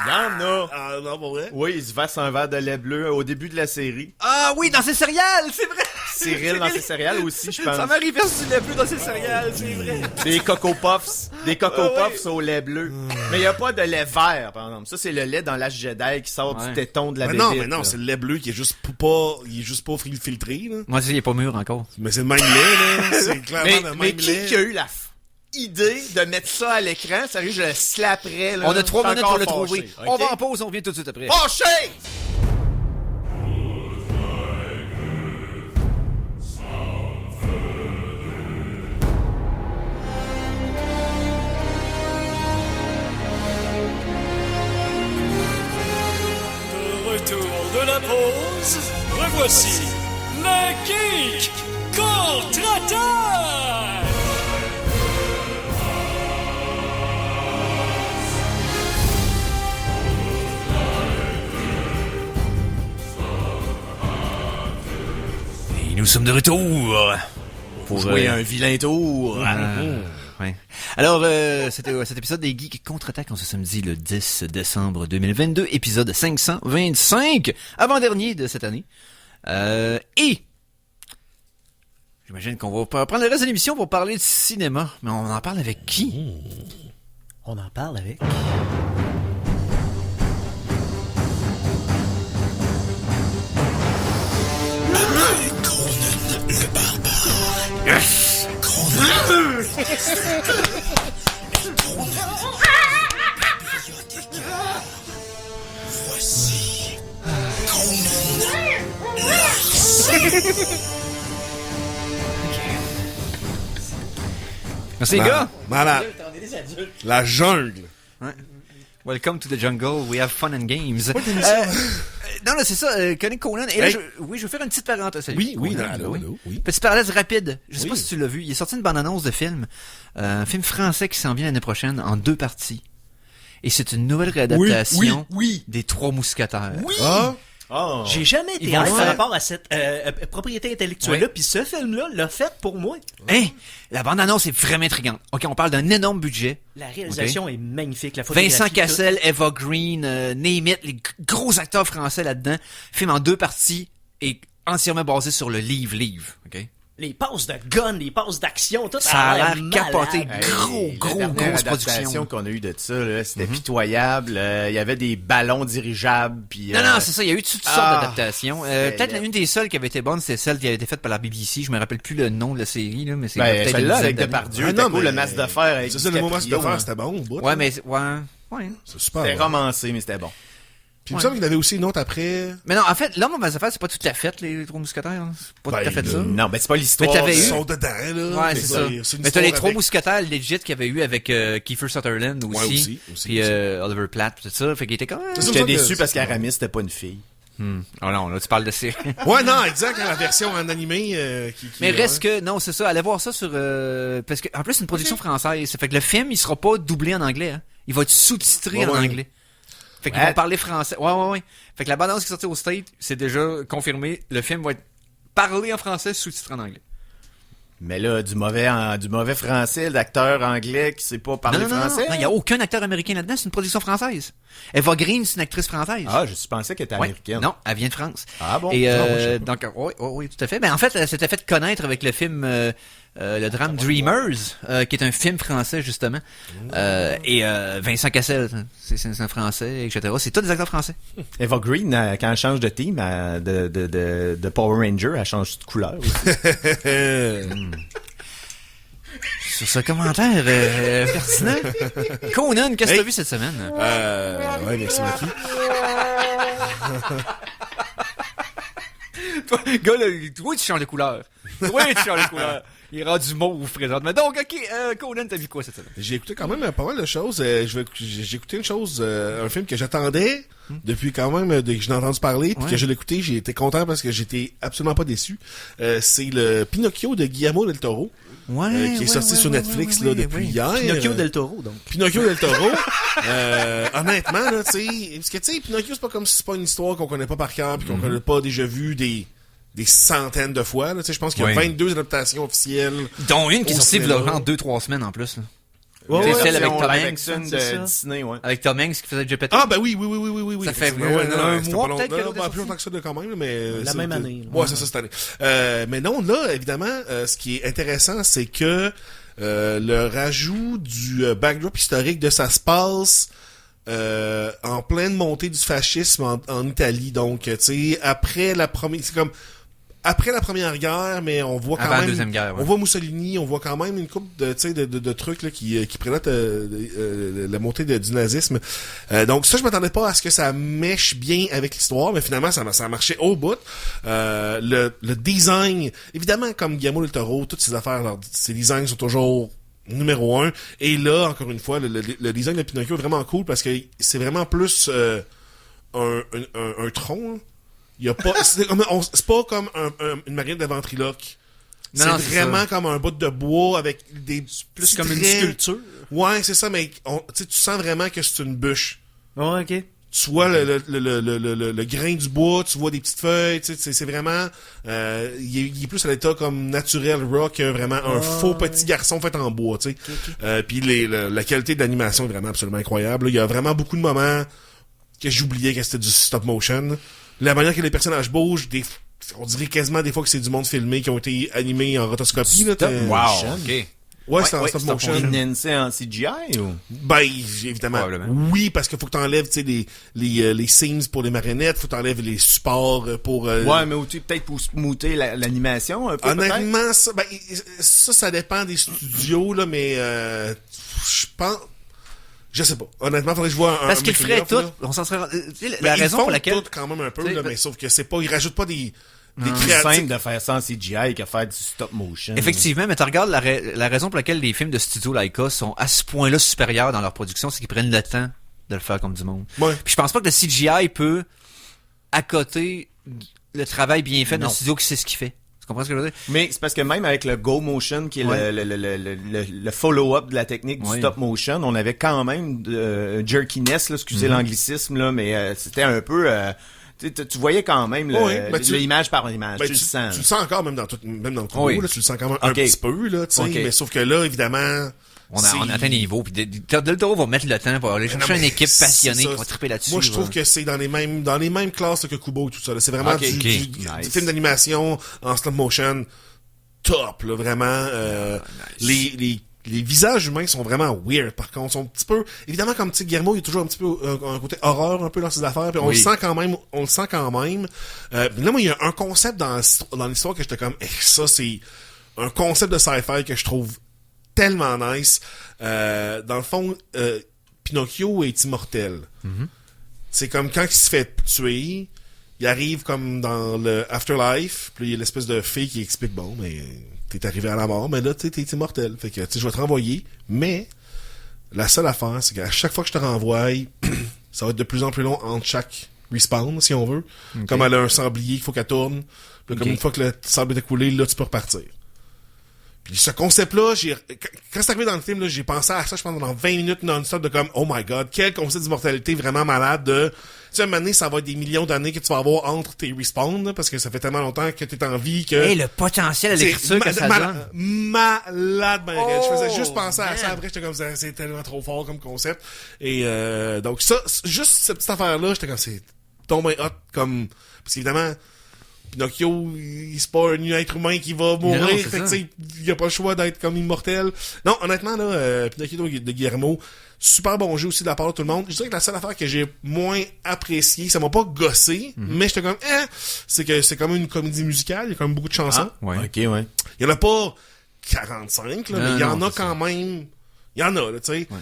Il y en a.
Ah non, pour vrai?
Oui, il se verse un verre de lait bleu au début de la série.
Ah oui, dans ses céréales, c'est vrai.
Cyril dans ses céréales aussi, je pense.
Ça m'arrive verse du lait bleu dans ses céréales, c'est vrai.
Des Coco Puffs. Des Coco Puffs au lait bleu. Mais il n'y a pas de lait vert, par exemple. Ça, c'est le lait dans Last Jedi qui sort du téton de la bébête.
Mais non, c'est le lait bleu qui est juste pas filtré, là.
Moi, il est pas mûr encore.
Mais c'est le même lait, là. C'est clairement le même lait.
Mais qui a eu la idée de mettre ça à l'écran? Sérieux, je le slapperais, là.
On a 3 minutes pour le trouver.
Okay?
On va en pause, on revient tout de suite après.
Fâché!
De retour de la pause, revoici le Geek Contre-Attaque! Et nous sommes de retour
pour jouer un vilain tour.
Ouais. Alors, c'était cet épisode des Geeks Contre-Attaque en ce samedi le 10 décembre 2022, épisode 525, avant-dernier de cette année. Et j'imagine qu'on va prendre le reste de l'émission pour parler de cinéma, mais on en parle avec qui?
On en parle avec...
Conan le barbare. Yes! Conan! Voici Conan Lars.
Merci les gars!
Malade. La jungle.
Ouais. Welcome to the jungle, we have fun and games. Non, là, c'est ça, connais Conan. Et là, je veux faire une petite parenthèse.
Oui.
Petite parenthèse rapide. Je sais pas si tu l'as vu. Il est sorti une bande-annonce de film. Un film français qui s'en vient l'année prochaine en 2 parties. Et c'est une nouvelle réadaptation des 3 Mousquetaires.
Oui. Ah,
Oh.
J'ai jamais été
Ils vont
hype par
faire-
rapport à cette propriété intellectuelle-là, puis ce film-là l'a fait pour moi.
Hein? La bande-annonce est vraiment intrigante. OK, on parle d'un énorme budget.
La réalisation est magnifique, la photographie.
Vincent
tout.
Cassel, Eva Green, name it, les gros acteurs français là-dedans. Film en 2 parties et entièrement basé sur le livre. OK?
Les passes de gun, les passes d'action, tout
Ça a l'air
malade.
capoté.
Hey,
Grosse
la dernière
production.
adaptation qu'on a eu de ça, là, c'était pitoyable. Il y avait des ballons dirigeables. Puis,
Non, c'est ça. Il y a eu toutes sortes d'adaptations.
c'était
Peut-être
laid.
une des seules qui avait été bonne, c'était celle qui avait été faite par la BBC. Je me rappelle plus le nom de la série, là, mais c'est
Ben,
peut-être une
celle-là
dizaine
avec
d'années.
Depardieu,
Ah,
c'était
non,
cool,
mais-
le masque de fer avec
C'est ça, le moment de
DiCaprio,
faire,
hein.
c'était bon, au bout.
Ouais, mais ouais.
C'est super.
C'était
bon.
romancé, mais c'était bon.
Puis il me semble qu'il y en avait aussi une autre après.
Mais non, en fait, l'homme aux mauvaises affaires, c'est pas tout à fait les Trois Mousquetaires. Hein. C'est pas
Ben,
tout à fait
là,
ça.
Non, ben c'est pas l'histoire.
Mais t'avais
Ils
eu-
sont dedans, là.
Ouais, c'est ça.
une
Mais t'as
histoire
les Trois
avec-
Mousquetaires legit qu'il y avait eu avec Kiefer Sutherland aussi.
Ouais, aussi,
Puis Oliver Platt, tout ça. Fait qu'il était comme...
C'est ça,
J'étais
me semble
déçu
que-
parce qu'Aramis, c'était pas une fille.
Oh non, là, tu parles de série.
Ouais, non, exact, la version en animé qui
Mais reste que, non, c'est ça, allez voir ça sur... parce que, en plus, c'est une production française. Ça fait que le film, il sera pas doublé en anglais. Hein. Il va être sous-titré
Ouais,
en
ouais.
anglais. Fait qu'ils
Ouais.
vont parler français. Ouais. Fait que la bande-annonce qui est sortie au State, c'est déjà confirmé. Le film va être parlé en français, sous-titré en anglais.
Mais là, du mauvais français, d'acteur anglais qui sait pas parler français.
Non, il y a aucun acteur américain là-dedans, c'est une production française. Eva Green, c'est une actrice française.
Ah, je pensais qu'elle était
Ouais.
américaine.
Non, elle vient de France.
Ah bon?
Et
Non, moi, je sais pas.
donc, oui, tout à fait. Ben en fait, elle s'était fait connaître avec le film, le drame Dreamers, qui est un film français justement. Et Vincent Cassel, c'est un français, etc. C'est tous des acteurs français.
Eva Green, quand elle change de team, de Power Ranger, elle change de couleur aussi.
Sur ce commentaire pertinent, Conan, qu'est-ce que t'as vu cette semaine?
Ouais, merci, Mathieu.
Gars, là, toi, tu changes de couleur. Oui, tu changes de couleur. Il est rendu mauve présentement. Donc, ok, Conan, t'as vu quoi cette semaine?
J'ai écouté quand même pas mal de choses. J'ai écouté une chose, un film que j'attendais depuis quand même, dès que j'en ai entendu parler, puis
Ouais.
que je l'ai écouté, j'ai été content parce que j'étais absolument pas déçu. C'est le Pinocchio de Guillermo del Toro, qui est sorti sur Netflix là depuis hier.
Pinocchio del Toro, donc.
Pinocchio del Toro. Honnêtement, là, tu sais, parce que tu sais, Pinocchio, c'est pas comme si c'est pas une histoire qu'on connaît pas par cœur, puis qu'on connaît pas déjà vu des centaines de fois. Là, tu sais, je pense qu'il y a
Ouais.
22 adaptations officielles.
Dont une qui est
Au
sortie
cinéma.
en 2-3 semaines en plus. Là.
Ouais,
C'est celle avec
version
Tom
live
Hanks,
action
c'est ça.
de Disney, ouais.
Avec Tom Hanks qui faisait Geppetto.
Ah, ben oui.
Ça fait
effectivement. Ouais,
un
c'était
mois
pas long-
peut-être que
non,
l'autre est
plus
sorti.
longtemps que ça de quand même, mais...
La
ça,
même
c'était-
année, là.
Ouais, c'est ça, cette année. Mais non, là, évidemment, ce qui est intéressant, c'est que le rajout du backdrop historique de ça se passe en pleine montée du fascisme en Italie. Donc, tu sais, après la première... C'est comme... Après la première guerre, mais on voit quand
Avant la
même...
Deuxième Guerre, ouais.
On voit Mussolini, on voit quand même une couple de, tu sais, de trucs là, qui prénotent la montée du nazisme. Donc ça, je m'attendais pas à ce que ça mèche bien avec l'histoire, mais finalement, ça a marché au bout. Le design, évidemment, comme Guillermo del Toro, toutes ces affaires, ces designs sont toujours numéro 1. Et là, encore une fois, le design de Pinocchio est vraiment cool parce que c'est vraiment plus un tronc. Il y a pas, c'est pas comme une marionette de ventriloque.
Non, non,
C'est
c'est
vraiment
ça.
comme un bout de bois avec des
Plus
petits
comme une
traits.
sculpture.
Ouais, c'est ça, mais tu sais, tu sens vraiment que c'est une bûche.
Ouais, ok.
Tu vois le grain du bois, tu vois des petites feuilles, tu sais, c'est vraiment... il est plus à l'état comme naturel raw que vraiment un faux petit garçon fait en bois, tu sais. Puis la qualité de l'animation est vraiment absolument incroyable. Il y a vraiment beaucoup de moments que j'oubliais que c'était du stop motion. La manière que les personnages bougent, on dirait quasiment des fois que c'est du monde filmé qui ont été animés en rotoscopie. Là,
Wow,
ok.
Ouais, c'est en stop motion.
Financé en CGI ou?
Ben, évidemment.
Probablement.
Oui, parce qu'il faut que t'enlèves, tu sais, les scenes pour les marionnettes, faut que t'enlèves les supports pour...
Ouais, mais aussi peut-être pour smooter l'animation un peu, peut-être?
Honnêtement, ça dépend des studios, là, mais je pense... Je sais pas. Honnêtement, faudrait que je vois un
Parce qu'ils
making
feraient
of,
tout.
là.
On s'en serait...
Mais
la
ils
raison
font
pour laquelle...
tout quand même un peu,
T'sais,
là, mais sauf que c'est pas... Ils rajoutent pas des
C'est
créatifs.
simple de faire ça en CGI qu'à faire du stop motion.
Effectivement, mais tu regardes la raison pour laquelle les films de studio Laika sont à ce point-là supérieurs dans leur production, c'est qu'ils prennent le temps de le faire comme du monde.
Ouais.
Puis je pense pas que le CGI peut accoter le travail bien fait d'un studio qui sait ce qu'il fait. Tu comprends ce que je veux dire?
Mais c'est parce que même avec le Go Motion, qui est
Ouais.
le follow-up de la technique du
Ouais.
stop motion, on avait quand même jerkiness, là, excusez l'anglicisme, là, mais c'était un peu...
Tu voyais quand même l'image par image.
Ben,
tu le sens.
Tu le sens encore, même dans le combo, là, tu le sens quand même un petit peu, là, tu sais.
Ok.
Mais sauf que là, évidemment...
On atteint des niveaux, puis Del Toro va mettre le temps pour aller chercher une équipe passionnée qui va triper là-dessus.
Moi, je trouve que c'est dans les mêmes classes que Kubo et tout ça. Là. C'est vraiment du film d'animation en stop motion top, là, vraiment. Les visages humains sont vraiment weird, par contre. Sont un petit peu, évidemment, comme Guillermo, il y a toujours un petit peu un côté horreur un peu dans ses affaires, puis on le sent quand même. Là, moi, il y a un concept dans l'histoire que j'étais comme, ça, c'est un concept de sci-fi que je trouve tellement nice. Dans le fond, Pinocchio est immortel. Mm-hmm. C'est comme quand il se fait tuer, il arrive comme dans le Afterlife, puis il y a l'espèce de fille qui explique, bon, mais t'es arrivé à la mort, mais là, t'es immortel. Fait que, je vais te renvoyer, mais la seule affaire, c'est qu'à chaque fois que je te renvoie, ça va être de plus en plus long entre chaque respawn, si on veut. Okay. Comme elle a un sablier qu'il faut qu'elle tourne, puis comme une fois que le sable est coulé, là, tu peux repartir. Puis ce concept-là, quand c'est arrivé dans le film, là, j'ai pensé à ça, je pense, pendant 20 minutes non-stop de comme, oh my god, quel concept d'immortalité vraiment malade de, tu sais, à un moment donné, ça va être des millions d'années que tu vas avoir entre tes respawns, là, parce que ça fait tellement longtemps que t'es en vie que...
Hey, le potentiel à l'écriture que ça donne.
Malade, ben, je faisais juste penser à ça, après, j'étais comme, c'est tellement trop fort comme concept. Et, donc ça, juste cette petite affaire-là, j'étais comme, c'est tombé hot, comme, parce qu'évidemment, Pinocchio, c'est pas un être humain qui va mourir, non, fait que il a pas le choix d'être comme immortel. Non, honnêtement, là, Pinocchio de Guillermo, super bon jeu aussi de la part de tout le monde. Je dirais que la seule affaire que j'ai moins appréciée, ça m'a pas gossé, mais j'étais comme, c'est que c'est comme une comédie musicale, il y a quand même beaucoup de chansons.
Ah, ouais. Ok, ouais.
Il y en a pas 45, là, mais il y en a quand même, il y en a, là, tu sais. Ouais.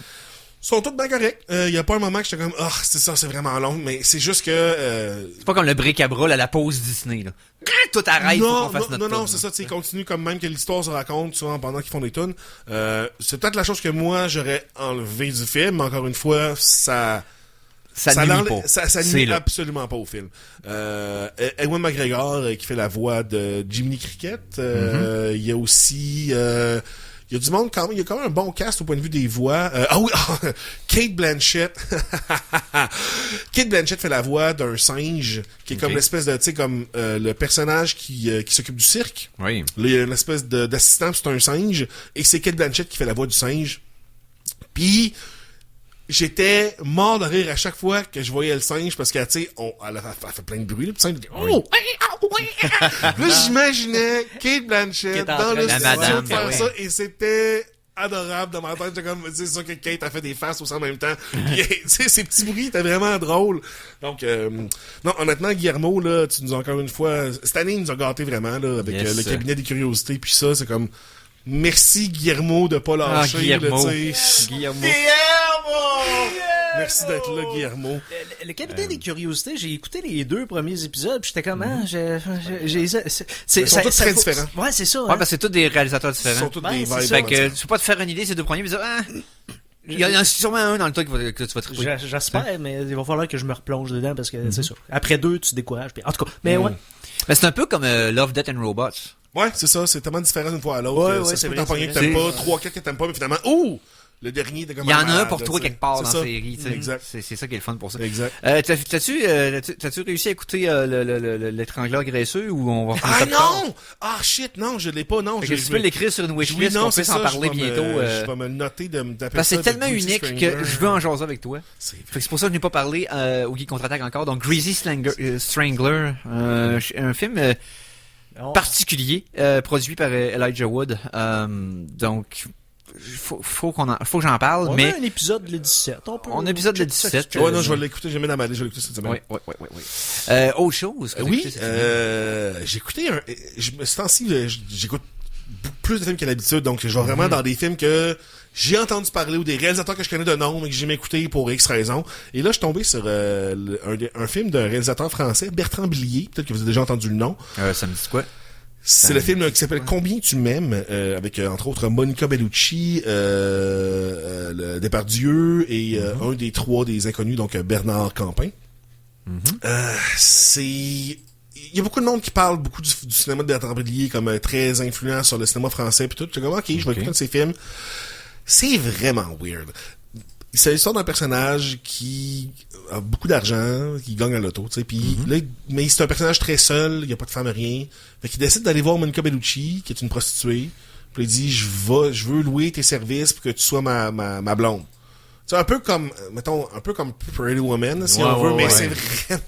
Ils sont tous bien corrects. Il y a pas un moment que j'étais comme, c'est ça, c'est vraiment long, mais c'est juste que...
C'est pas comme le bric-à-brac à la pause Disney, là. Tout arrête pour qu'on fasse notre
Non, c'est ça, tu sais, continue comme même que l'histoire se raconte, souvent, pendant qu'ils font des tunes. C'est peut-être la chose que moi, j'aurais enlevé du film, mais encore une fois, ça nuit pas. Ça nuit absolument pas au film. Ewan McGregor, qui fait la voix de Jiminy Cricket, il y a aussi... il y a du monde quand même, il y a quand même un bon cast au point de vue des voix. Kate Blanchett. Kate Blanchett fait la voix d'un singe, qui est comme l'espèce de, tu sais, comme le personnage qui s'occupe du cirque.
Oui.
Là, il y a une espèce d'assistant, c'est un singe, et c'est Kate Blanchett qui fait la voix du singe. Puis j'étais mort de rire à chaque fois que je voyais le singe, parce que, tu sais, elle fait plein de bruit, le singe. Là, j'imaginais Kate Blanchett dans le studio de faire ça, et c'était adorable dans ma tête. J'étais comme, c'est ça que Kate a fait des faces aussi en même temps. Puis, tu sais, ces petits bruits étaient vraiment drôles. Donc, non, honnêtement, Guillermo, là, tu nous as encore une fois, cette année, il nous a gâtés vraiment, là, avec le cabinet des curiosités, puis ça, c'est comme, merci Guillermo de pas lâcher.
Guillermo.
Guillermo! Merci d'être là, Guillermo.
Le Capitaine des Curiosités, j'ai écouté les 2 premiers épisodes, puis j'étais comme,
Ils sont tous très différents.
Ouais, c'est ça.
Ouais, parce que c'est tous des réalisateurs différents.
Ils sont tous des vibes.
Fait que tu peux pas te faire une idée, ces 2 premiers, puis dire, il y en a sûrement un dans le temps que tu vas trouver.
J'espère, mais il va falloir que je me replonge dedans, parce que c'est sûr. Après 2, tu te décourages. Puis, en tout cas, mais ouais.
Mais c'est un peu comme Love, Death and Robots.
Ouais, c'est ça, c'est tellement différent d'une fois à l'autre.
Ouais,
c'est vrai. T'en pognes que t'aimes pas, 3, 4 que t'aimes pas, mais finalement, le dernier de comme
il y en a un pour toi quelque part dans la série, tu sais.
Exact.
C'est ça qui est le fun pour ça.
Exact.
T'as-tu réussi à écouter l'étrangleur graisseux ou on va faire
non! shit, non, je l'ai pas, non.
Tu peux l'écrire sur une wishlist, on peut s'en parler bientôt.
Je vais me le noter de me taper.
Parce que c'est tellement unique que je veux en jaser avec toi. C'est pour ça que je n'ai pas parlé au Geek Contre-Attaque encore. Donc, Greasy Strangler, un film particulier, produit par Elijah Wood. Donc, faut que j'en parle.
On
mais
a un épisode le 17.
On a un épisode le 17.
Ouais, non, je vais l'écouter. J'ai mis dans ma liste. Je vais l'écouter cette semaine.
Oui. Autre chose.
J'ai écouté ce temps-ci, j'écoute plus de films qu'à l'habitude. Donc, je vais vraiment dans des films que j'ai entendu parler ou des réalisateurs que je connais de nom, mais que j'ai écouté pour X raisons. Et là, je suis tombé sur un film d'un réalisateur français, Bertrand Blier. Peut-être que vous avez déjà entendu le nom.
Ça me dit quoi?
C'est le film qui s'appelle Combien tu m'aimes, avec entre autres Monica Bellucci, le Depardieu et un des 3 des inconnus, donc Bernard Campin. Il y a beaucoup de monde qui parle beaucoup du cinéma de Bertrand Blier comme très influent sur le cinéma français puis tout. J'étais comme ok, je vais écouter un de ces films. C'est vraiment weird. c'est l'histoire d'un personnage qui a beaucoup d'argent, qui gagne à l'auto, tu sais, puis là, mais c'est un personnage très seul, il y a pas de femme, rien. Fait qu'il décide d'aller voir Monica Bellucci, qui est une prostituée. Puis il dit, je veux louer tes services pour que tu sois ma blonde. C'est un peu comme, mettons, un peu comme Pretty Woman, si on veut, mais c'est vraiment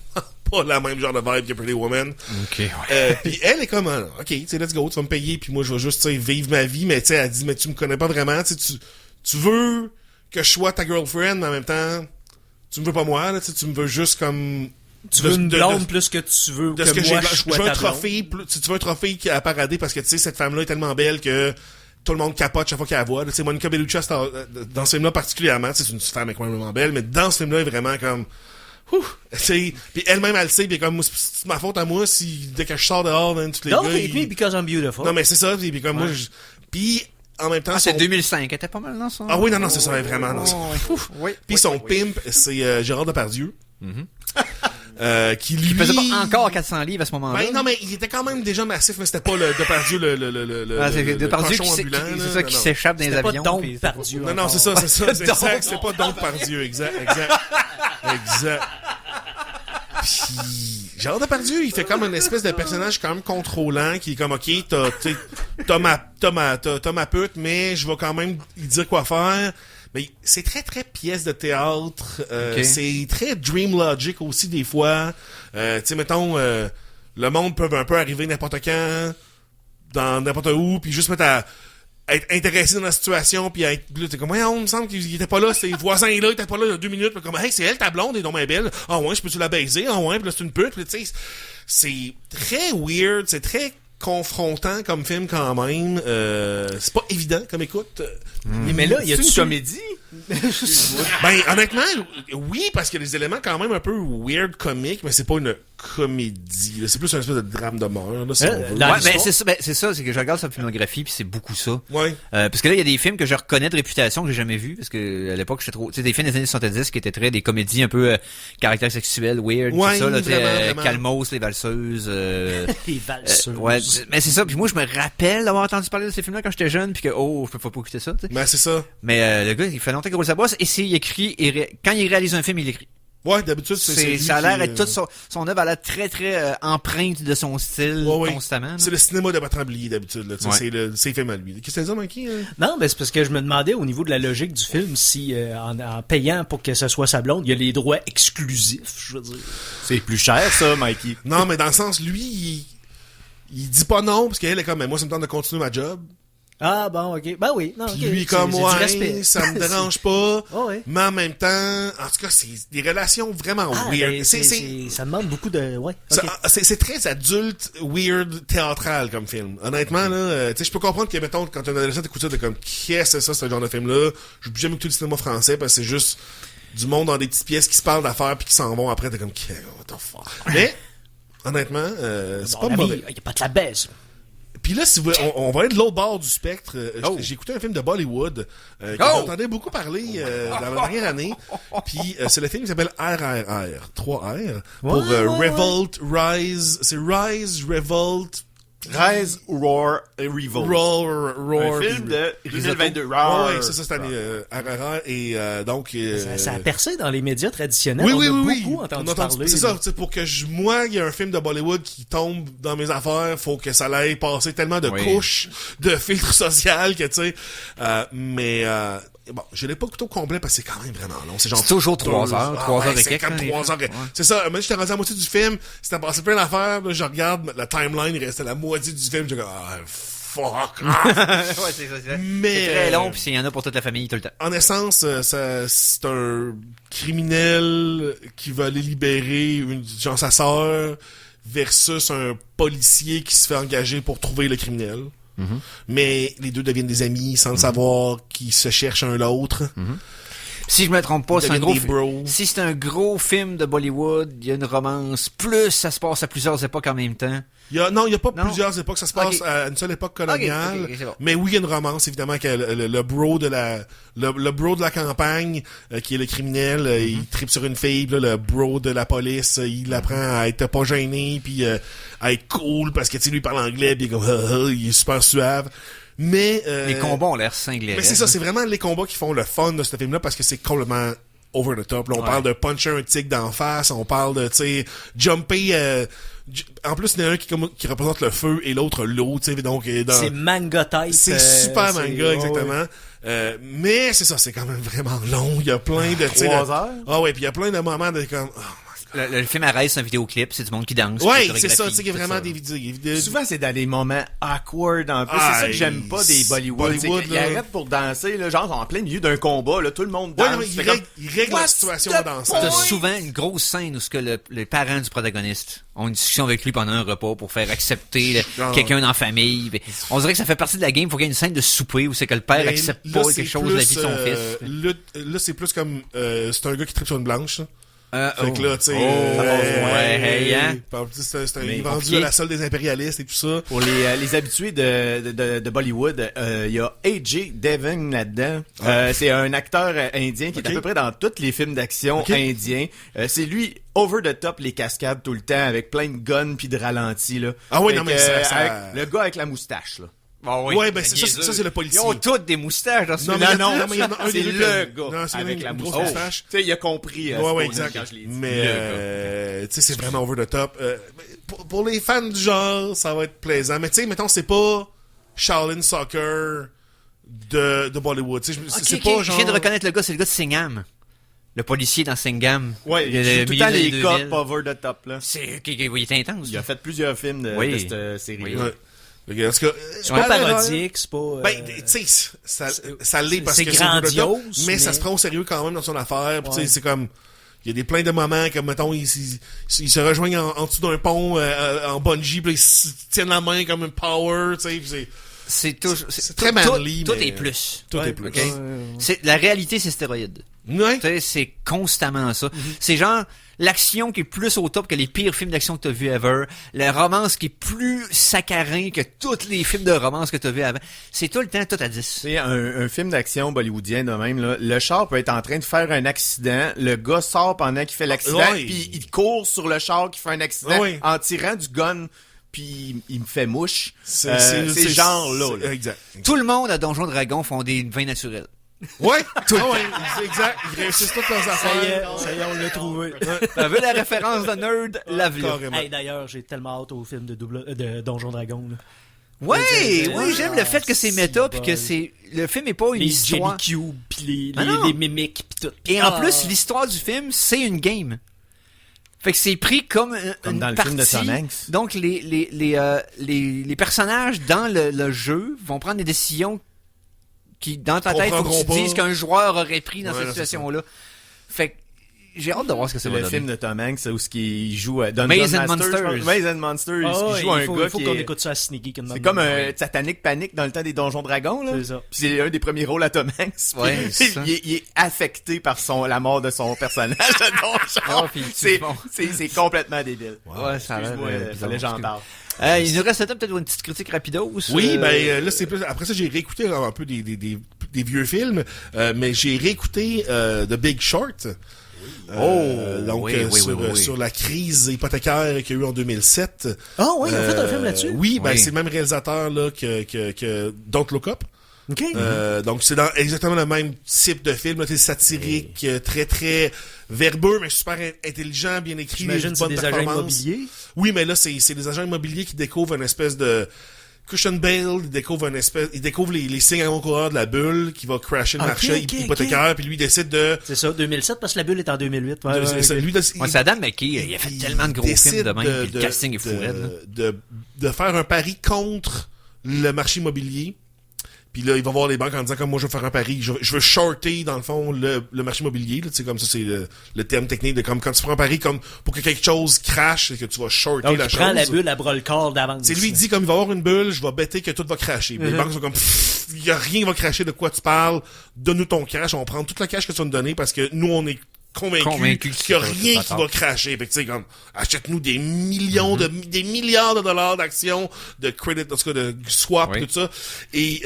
pas la même genre de vibe que Pretty Woman.
OK, ouais.
Puis elle est comme, OK, tu sais, let's go, tu vas me payer, puis moi, je vais juste, tu sais, vivre ma vie, mais tu sais, elle dit, mais tu me connais pas vraiment, tu veux que je sois ta girlfriend, mais en même temps, tu me veux pas moi, là, tu me veux juste comme...
Tu veux une blonde plus que tu veux que moi je sois
je veux un
ta blonde.
trophée, tu veux un trophée à parader parce que, tu sais, cette femme-là est tellement belle que tout le monde capote chaque fois qu'elle la voit. Tu sais, Monica Bellucci, dans ce film-là particulièrement, c'est une femme incroyablement belle, mais dans ce film-là, elle est vraiment comme... Puis elle-même, elle le sait, puis comme, c'est ma faute à moi si dès que je sors dehors, hein, tous les
Don't
gars...
hate me because I'm beautiful.
Non, mais c'est ça, puis comme moi, puis en même temps...
C'est 2005, elle était pas mal dans son...
Ah oui, non, c'est ça, vraiment.
Oui.
Puis son pimp, c'est Gérard Depardieu. Qui lui...
Il faisait pas encore 400 livres à ce moment-là.
Ben non, mais il était quand même déjà massif, mais c'était pas le Depardieu,
c'est Depardieu
cochon ambulant.
C'est ça qui s'échappe dans les avions.
C'était pas Don Depardieu.
Non, c'est ça, c'est exact. C'est pas Don Depardieu, exact. Puis, Gérard Depardieu, il fait comme une espèce de personnage quand même contrôlant, qui est comme, OK, t'as ma pute, mais je vais quand même lui dire quoi faire. Mais c'est très, très pièce de théâtre. C'est très Dream Logic aussi, des fois. Tu sais, mettons, le monde peut un peu arriver n'importe quand, dans n'importe où, puis juste mettre à être intéressé dans la situation, puis à être... Là, t'es comme, ouais, on me semble qu'il était pas là, ses voisins là, il était pas là il y a 2 minutes, puis comme, hey, c'est elle, ta blonde, elle est donc bien belle. Ah ouais, je peux-tu la baiser? Ah ouais, puis là, c'est une pute, puis tu sais, c'est très weird, c'est très confrontant comme film quand même. C'est pas évident comme écoute.
Mais là, il y a
une
une
comédie?
Ben, honnêtement, oui, parce qu'il y a des éléments quand même un peu weird comiques, mais c'est pas une comédie. Là. C'est plus un espèce de drame de mort, là, si on veut.
Ouais, mais c'est ça, c'est que je regarde sa filmographie puis c'est beaucoup ça.
Ouais.
Parce que là, il y a des films que je reconnais de réputation que j'ai jamais vus, parce que à l'époque, j'étais trop, tu sais, des films des années 70 qui étaient très des comédies un peu caractère sexuel, weird,
ouais,
tout ça, là,
vraiment.
Calmos, les valseuses.
Les valseuses.
Ouais, mais c'est ça. Puis moi, je me rappelle d'avoir entendu parler de ces films-là quand j'étais jeune, puis que je peux pas écouter ça. Tu sais.
Ben c'est ça.
Mais le gars, il fait longtemps qu'il roule sa bosse, et il écrit, quand il réalise un film, il écrit.
Ouais, d'habitude, c'est lui
ça a l'air
qui,
être toute son œuvre a l'air très très empreinte de son style constamment.
C'est le cinéma de Bertrand-Blier d'habitude là, c'est ses films à lui. Qu'est-ce que tu dis, Mikey?
Non, ben c'est parce que je me demandais au niveau de la logique du film si en payant pour que ce soit sa blonde, il y a les droits exclusifs, je veux dire.
C'est plus cher ça, Mikey.
Non, mais dans le sens lui, il dit pas non parce qu'elle est comme, mais moi ça me tente de continuer ma job.
Ah bon, ok. Ben oui. Non,
Puis
okay.
lui comme
c'est du respect.
ça me dérange pas.
Oh, ouais.
Mais en même temps, en tout cas, c'est des relations vraiment weird.
Ben, ça demande beaucoup de... Ouais, okay.
C'est très adulte, weird, théâtral comme film. Honnêtement, là, tu sais, je peux comprendre que, mettons, quand un adolescent t'écoute ça, t'es comme, qu'est-ce que c'est ça, ce genre de film-là? Je n'ai jamais écouté le cinéma français parce que c'est juste du monde dans des petites pièces qui se parlent d'affaires puis qui s'en vont après, t'es comme, what the fuck? Mais, honnêtement, c'est pas mauvais.
Il n'y a pas de la baisse.
Puis là, si vous, on va aller de l'autre bord du spectre. J'ai écouté un film de Bollywood que j'entendais beaucoup parler dans la dernière année. Puis c'est le film qui s'appelle RRR, 3R, pour Revolt, Rise. C'est Rise, Revolt...
Rise, Roar et Revolt.
Roar.
Un film de 2022.
Ouais, c'est ça, cette année. RRR. Et donc...
Ça a percé dans les médias traditionnels.
Oui.
On a beaucoup entendu parler.
C'est ça, pour que moi, il y a un film de Bollywood qui tombe dans mes affaires, faut que ça l'aille passer tellement de couches de filtres sociaux que, tu sais... mais... bon, je l'ai pas écouté au complet parce que c'est quand même vraiment long. C'est
toujours 3 heures. 3 heures et quelques.
C'est comme 3 heures. C'est ça. Moi, j'étais rendu à la moitié du film. C'était passé plein d'affaires. Là, je regarde la timeline. Il restait la moitié du film. Je dis, fuck.
Ouais, c'est ça.
Mais,
c'est très long. Puis il y en a pour toute la famille tout le temps.
En essence, c'est un criminel qui va aller libérer sa sœur versus un policier qui se fait engager pour trouver le criminel. Mm-hmm. Mais les deux deviennent des amis sans le savoir, qui se cherchent un l'autre.
Mm-hmm. Si je me trompe pas, si c'est un gros film de Bollywood, il y a une romance, plus ça se passe à plusieurs époques en même temps.
Il y a pas plusieurs époques, ça se passe à une seule époque coloniale.
Okay, bon.
Mais oui, il y a une romance, évidemment, que le bro de la campagne, qui est le criminel, il tripe sur une fille, là, le bro de la police, il apprend à être pas gêné, puis à être cool, parce que, tu sais, lui, il parle anglais, puis il est super suave. Mais
Les combats ont l'air cinglés.
mais c'est ça, c'est vraiment les combats qui font le fun de ce film-là parce que c'est complètement over the top. Là, on parle de puncher un tigre d'en face, on parle de, tu sais, jumper. En plus, il y en a un qui représente le feu et l'autre l'eau, tu sais, donc
C'est manga type.
c'est super manga,
ouais,
exactement. Mais c'est ça, c'est quand même vraiment long. Il y a plein de, tu sais,
3 heures?
Ah ouais, puis il y a plein de moments de comme.
Le film arrête, c'est un vidéoclip, c'est du monde qui danse.
Ouais,
puis
c'est ça, tu sais,
chorégraphie,
qu'il y a vraiment
tout ça.
des vidéos.
Souvent, c'est dans des moments awkward en plus.
Ah,
c'est ça que j'aime pas des Bollywood.
Bollywood,
Ils
là.
arrêtent pour danser, là, genre en plein milieu d'un combat, là, tout le monde
Ouais,
danse.
non,
c'est comme,
il règle la
What's
situation
the
dans ça.
T'as
point?
souvent une grosse scène où ce que les parents du protagoniste ont une discussion avec lui pendant un repas pour faire accepter
Genre.
quelqu'un dans la famille. Puis on dirait que ça fait partie de la game. Faut qu'il y ait une scène de souper où c'est que le père
Mais
accepte
là,
pas
c'est
quelque chose de
plus,
la vie de son fils.
Là, c'est plus comme, c'est un gars qui tripe sur une blanche, là. Fait
Oh.
que là, tu sais,
ouais, hey, hein?
C'est un
Mais
vendu
compliqué.
à la salle des impérialistes et tout ça.
Pour les habitués de Bollywood, il y a AJ Devon là-dedans. C'est un acteur indien qui est à
Ok.
peu près dans tous les films d'action
Ok.
indiens. C'est lui, over the top, les cascades tout le temps, avec plein de guns puis de ralentis, là.
Ah oui,
Fait
non, mais
que,
ça-
avec le gars avec la moustache, là.
Ouais, ben, ça, c'est le policier.
Ils ont toutes des moustaches dans ce
Non,
film.
mais
Non,
mais il y en a un
c'est
des deux
le
que-
gars
Non, c'est
avec
une
la
grosse
moustache.
moustache.
Tu sais, il a compris.
Ouais,
ce
exact.
quand je l'ai dit.
Mais,
Le gars.
tu sais, c'est vraiment over the top. Pour les fans du genre, ça va être plaisant. Mais tu sais, mettons, c'est pas Shaolin Soccer de Bollywood. Tu sais, c'est pas genre.
Je viens de reconnaître le gars, c'est le gars de Singham. Le policier dans Singham.
Ouais, il
Le
joue tout le
milieu
temps
de
les
deux
cops
villes.
over the top, là.
Oui, il est intense.
Il a fait plusieurs films de
Oui.
cette série.
Ouais. Parce que,
C'est pas parodique, c'est pas...
Ben, tu sais, ça l'est parce
c'est
que c'est over the top,
grandiose,
mais ça
mais-
se prend au sérieux quand même dans son affaire. Puis, tu sais,
Ouais.
c'est comme, il y a des plein de moments comme, mettons, ils se rejoignent en dessous d'un pont, en bungee, puis ils se tiennent la main comme un power, tu sais, puis c'est très manly,
Tout
mais-
est plus.
tout
Ouais,
est plus.
ok? La réalité, c'est stéroïde.
Ouais.
Tu sais, c'est constamment ça. C'est genre l'action qui est plus au top que les pires films d'action que t'as vu ever. La romance qui est plus saccharin que tous les films de romance que t'as vu avant. C'est tout le temps tout à 10.
C'est un film d'action bollywoodien de même, là. Le char peut être en train de faire un accident. Le gars sort pendant qu'il fait l'accident,
Ouais.
puis il court sur le char qui fait un accident
Ouais.
en tirant du gun, puis il me fait mouche.
C'est
C'est genre-là. là.
Exact.
Tout le monde à Donjon Dragon font des vins naturels.
Ouais. Tout ouais, c'est exact. Ils réussissent toutes leurs affaires.
Ça y est, on l'a trouvé.
T'as vu la référence de nerd? Lave-le.
Carrément.
Hey, d'ailleurs, j'ai tellement hâte au film de Donjon Dragon. Là.
Ouais,
Ouais,
oui, j'aime le fait que c'est méta
c'est
puis
bon.
que c'est le film est pas une
Les
histoire.
Jelly Cube, pis
Ah non.
les mimiques, pis tout.
Et en
Ah.
plus, l'histoire du film, c'est une game. Fait que c'est pris comme
Comme
une
dans le
partie.
film de Tom Hanks.
Donc les personnages dans le jeu vont prendre des décisions qui dans ta tête faut que tu
Comprendront
dises
pas.
qu'un joueur aurait pris dans
Ouais,
cette
non, c'est
situation-là. Fait que j'ai hâte de voir ce que ça
C'est
va
le
donner.
film de Tom Hanks où il joue Dungeon
Maze and
Master, je pense.
Monsters.
Maze and Monsters.
Ah,
il joue un
il faut
gars
qu'on
qui est...
écoute ça à Sneaky.
C'est comme un Satanic Panic dans le temps des Donjons Dragons, là.
C'est ça.
Puis c'est un des premiers rôles à Tom Hanks.
Ouais,
Puis
c'est ça.
il est affecté par la mort de son personnage de donjon.
Ah, puis
c'est
bon.
c'est complètement débile.
Ouais, ça a l'air
Excuse-moi,
bizarre,
fallait que j'en
parce que-
parle.
Il nous reste le temps peut-être pour une petite critique rapidos.
Oui, ben là c'est plus. Après ça, j'ai réécouté un peu des vieux films, mais j'ai réécouté The Big Short. Donc
oui, oui,
sur,
oui, oui.
sur la crise hypothécaire qu'il y a eu en 2007.
Ah oui, ils ont fait un film là-dessus?
Oui, ben
Oui.
c'est le même réalisateur là que Don't Look Up.
OK.
Donc c'est dans exactement le même type de film, là, c'est satirique, très très verbeux mais super intelligent, bien écrit,
J'imagine que c'est
bonnes
des agents
performances.
immobiliers.
Oui, mais là c'est des agents immobiliers qui découvrent une espèce de Christian Bale, il découvre les signes avant-coureurs de la bulle qui va crasher le
Ok,
marché
ok,
hypothécaire, puis lui il décide de
C'est ça, 2007, parce que la bulle est en 2008. Ouais,
de-
ouais,
c'est-
ok.
lui de-
Ouais, c'est Adam McKay, il a fait tellement de gros films
décide
de même, puis le casting est fou raide, là.
de faire un pari contre le marché immobilier. Puis là, il va voir les banques en disant comme moi je veux faire un pari, je veux shorter dans le fond le marché immobilier, là, tu sais comme ça c'est le terme technique de comme quand tu prends un pari comme pour que quelque chose crache, c'est que tu vas shorter
Donc,
la
il
chose.
prend la bulle à bras le corps d'avance.
C'est lui il dit comme il va y avoir une bulle, je vais bêter que tout va cracher. Puis les banques sont comme il y a rien qui va cracher, de quoi tu parles, donne-nous ton cash, on prend toute la cash que tu vas nous donner parce que nous on est convaincu qu'il y a rien qui va cracher. Fait que tu sais, comme, achète-nous des millions des milliards de dollars d'actions, de credit, en tout cas, de swap, tout ça. Et,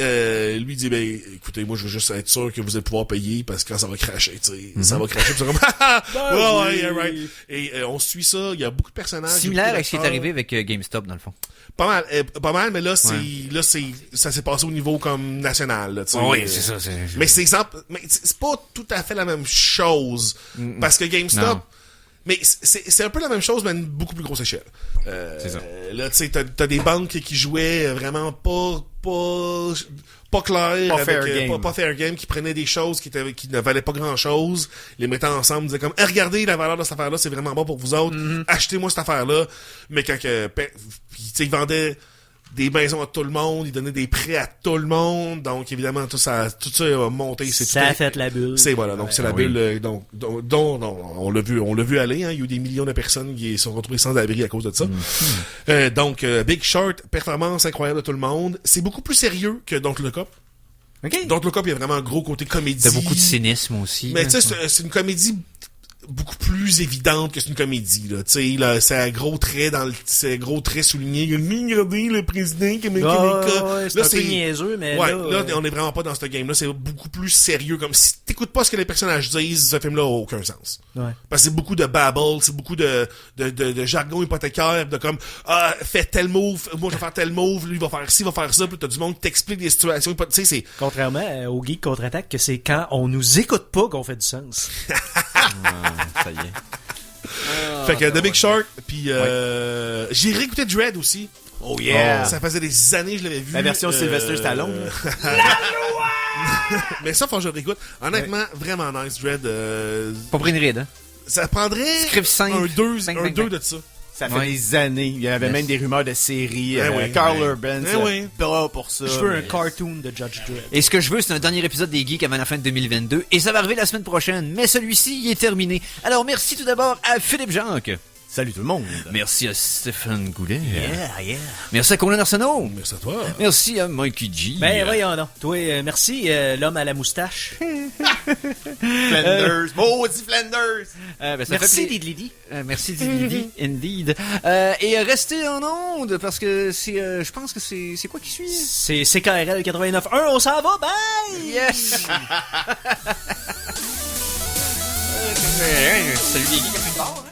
lui dit, ben, écoutez, moi, je veux juste être sûr que vous allez pouvoir payer parce que quand ça va cracher, tu sais, ça va cracher. Puis c'est comme, ouais, yeah, right. Et, on suit ça. Il y a beaucoup de personnages.
Similaire à ce qui est arrivé avec GameStop, dans le fond.
Pas mal, mais là, ça s'est passé au niveau comme national, là, tu sais.
Oui, c'est ça,
mais c'est pas tout à fait la même chose. Parce que GameStop, mais c'est un peu la même chose, mais à une beaucoup plus grosse échelle.
C'est ça.
Là, tu sais, t'as des banques qui jouaient vraiment pas clair, pas fair game, qui prenaient des choses qui ne valaient pas grand chose, les mettaient ensemble, disaient comme, regardez la valeur de cette affaire-là, c'est vraiment bon pour vous autres, achetez-moi cette affaire-là, mais quand ils vendaient des maisons à tout le monde, ils donnaient des prêts à tout le monde, donc évidemment tout ça a monté,
ça a fait la bulle.
C'est la bulle, dont on l'a vu aller, hein, il y a eu des millions de personnes qui sont retrouvées sans abri à cause de ça. Donc Big Short, performance incroyable de tout le monde, c'est beaucoup plus sérieux que Don't Look Up. Don't Look Up, il y a vraiment un gros côté comédie.
T'as beaucoup de cynisme aussi.
Mais tu sais, c'est une comédie beaucoup plus évidente que c'est une comédie, là. Tu sais, là, c'est un gros trait souligné. Il y a le président qui
là, c'est un peu niaiseux, mais
là, on est vraiment pas dans ce game-là. C'est beaucoup plus sérieux. Comme si t'écoutes pas ce que les personnages disent, ce film-là a aucun sens. Ouais. Parce que c'est beaucoup de babble, c'est beaucoup de jargon hypothécaire, de comme, fais tel move, moi je vais faire tel move, lui il va faire ci, il va faire ça, puis t'as du monde qui t'explique des situations, tu sais, c'est...
Contrairement au Geek Contre-Attaque, que c'est quand on nous écoute pas qu'on fait du sens.
Ça y est.
Fait que The Big Short, puis j'ai réécouté Dread aussi.
Oh yeah!
Ça faisait des années que je l'avais vu.
La version Sylvester Stallone.
Mais ça, faut que je le réécoute. Honnêtement, vraiment nice, Dread.
Pas pris une ride, hein?
Ça prendrait un 2 de ça.
Ça fait des années. Il y avait même des rumeurs de séries. Carl Urban, pas pour ça.
Je veux un cartoon de Judge Dredd.
Et ce que je veux, c'est un dernier épisode des Geeks avant la fin de 2022. Et ça va arriver la semaine prochaine. Mais celui-ci, il est terminé. Alors, merci tout d'abord à Philippe Janque.
Salut tout le monde.
Merci à Stéphane Goulet.
Yeah.
Merci à Conan Arsenault.
Merci à toi.
Merci à Mikey G.
Ben voyons donc. Toi, merci, l'homme à la moustache.
Flanders. Maudit Flanders.
Merci Didlidi.
Merci Didlidi, indeed. Et restez en onde, parce que c'est, je pense que c'est quoi qui suit?
C'est CKRL 89.1, on s'en va, bye!
Yes! Salut les geeks, à plus tard, hein?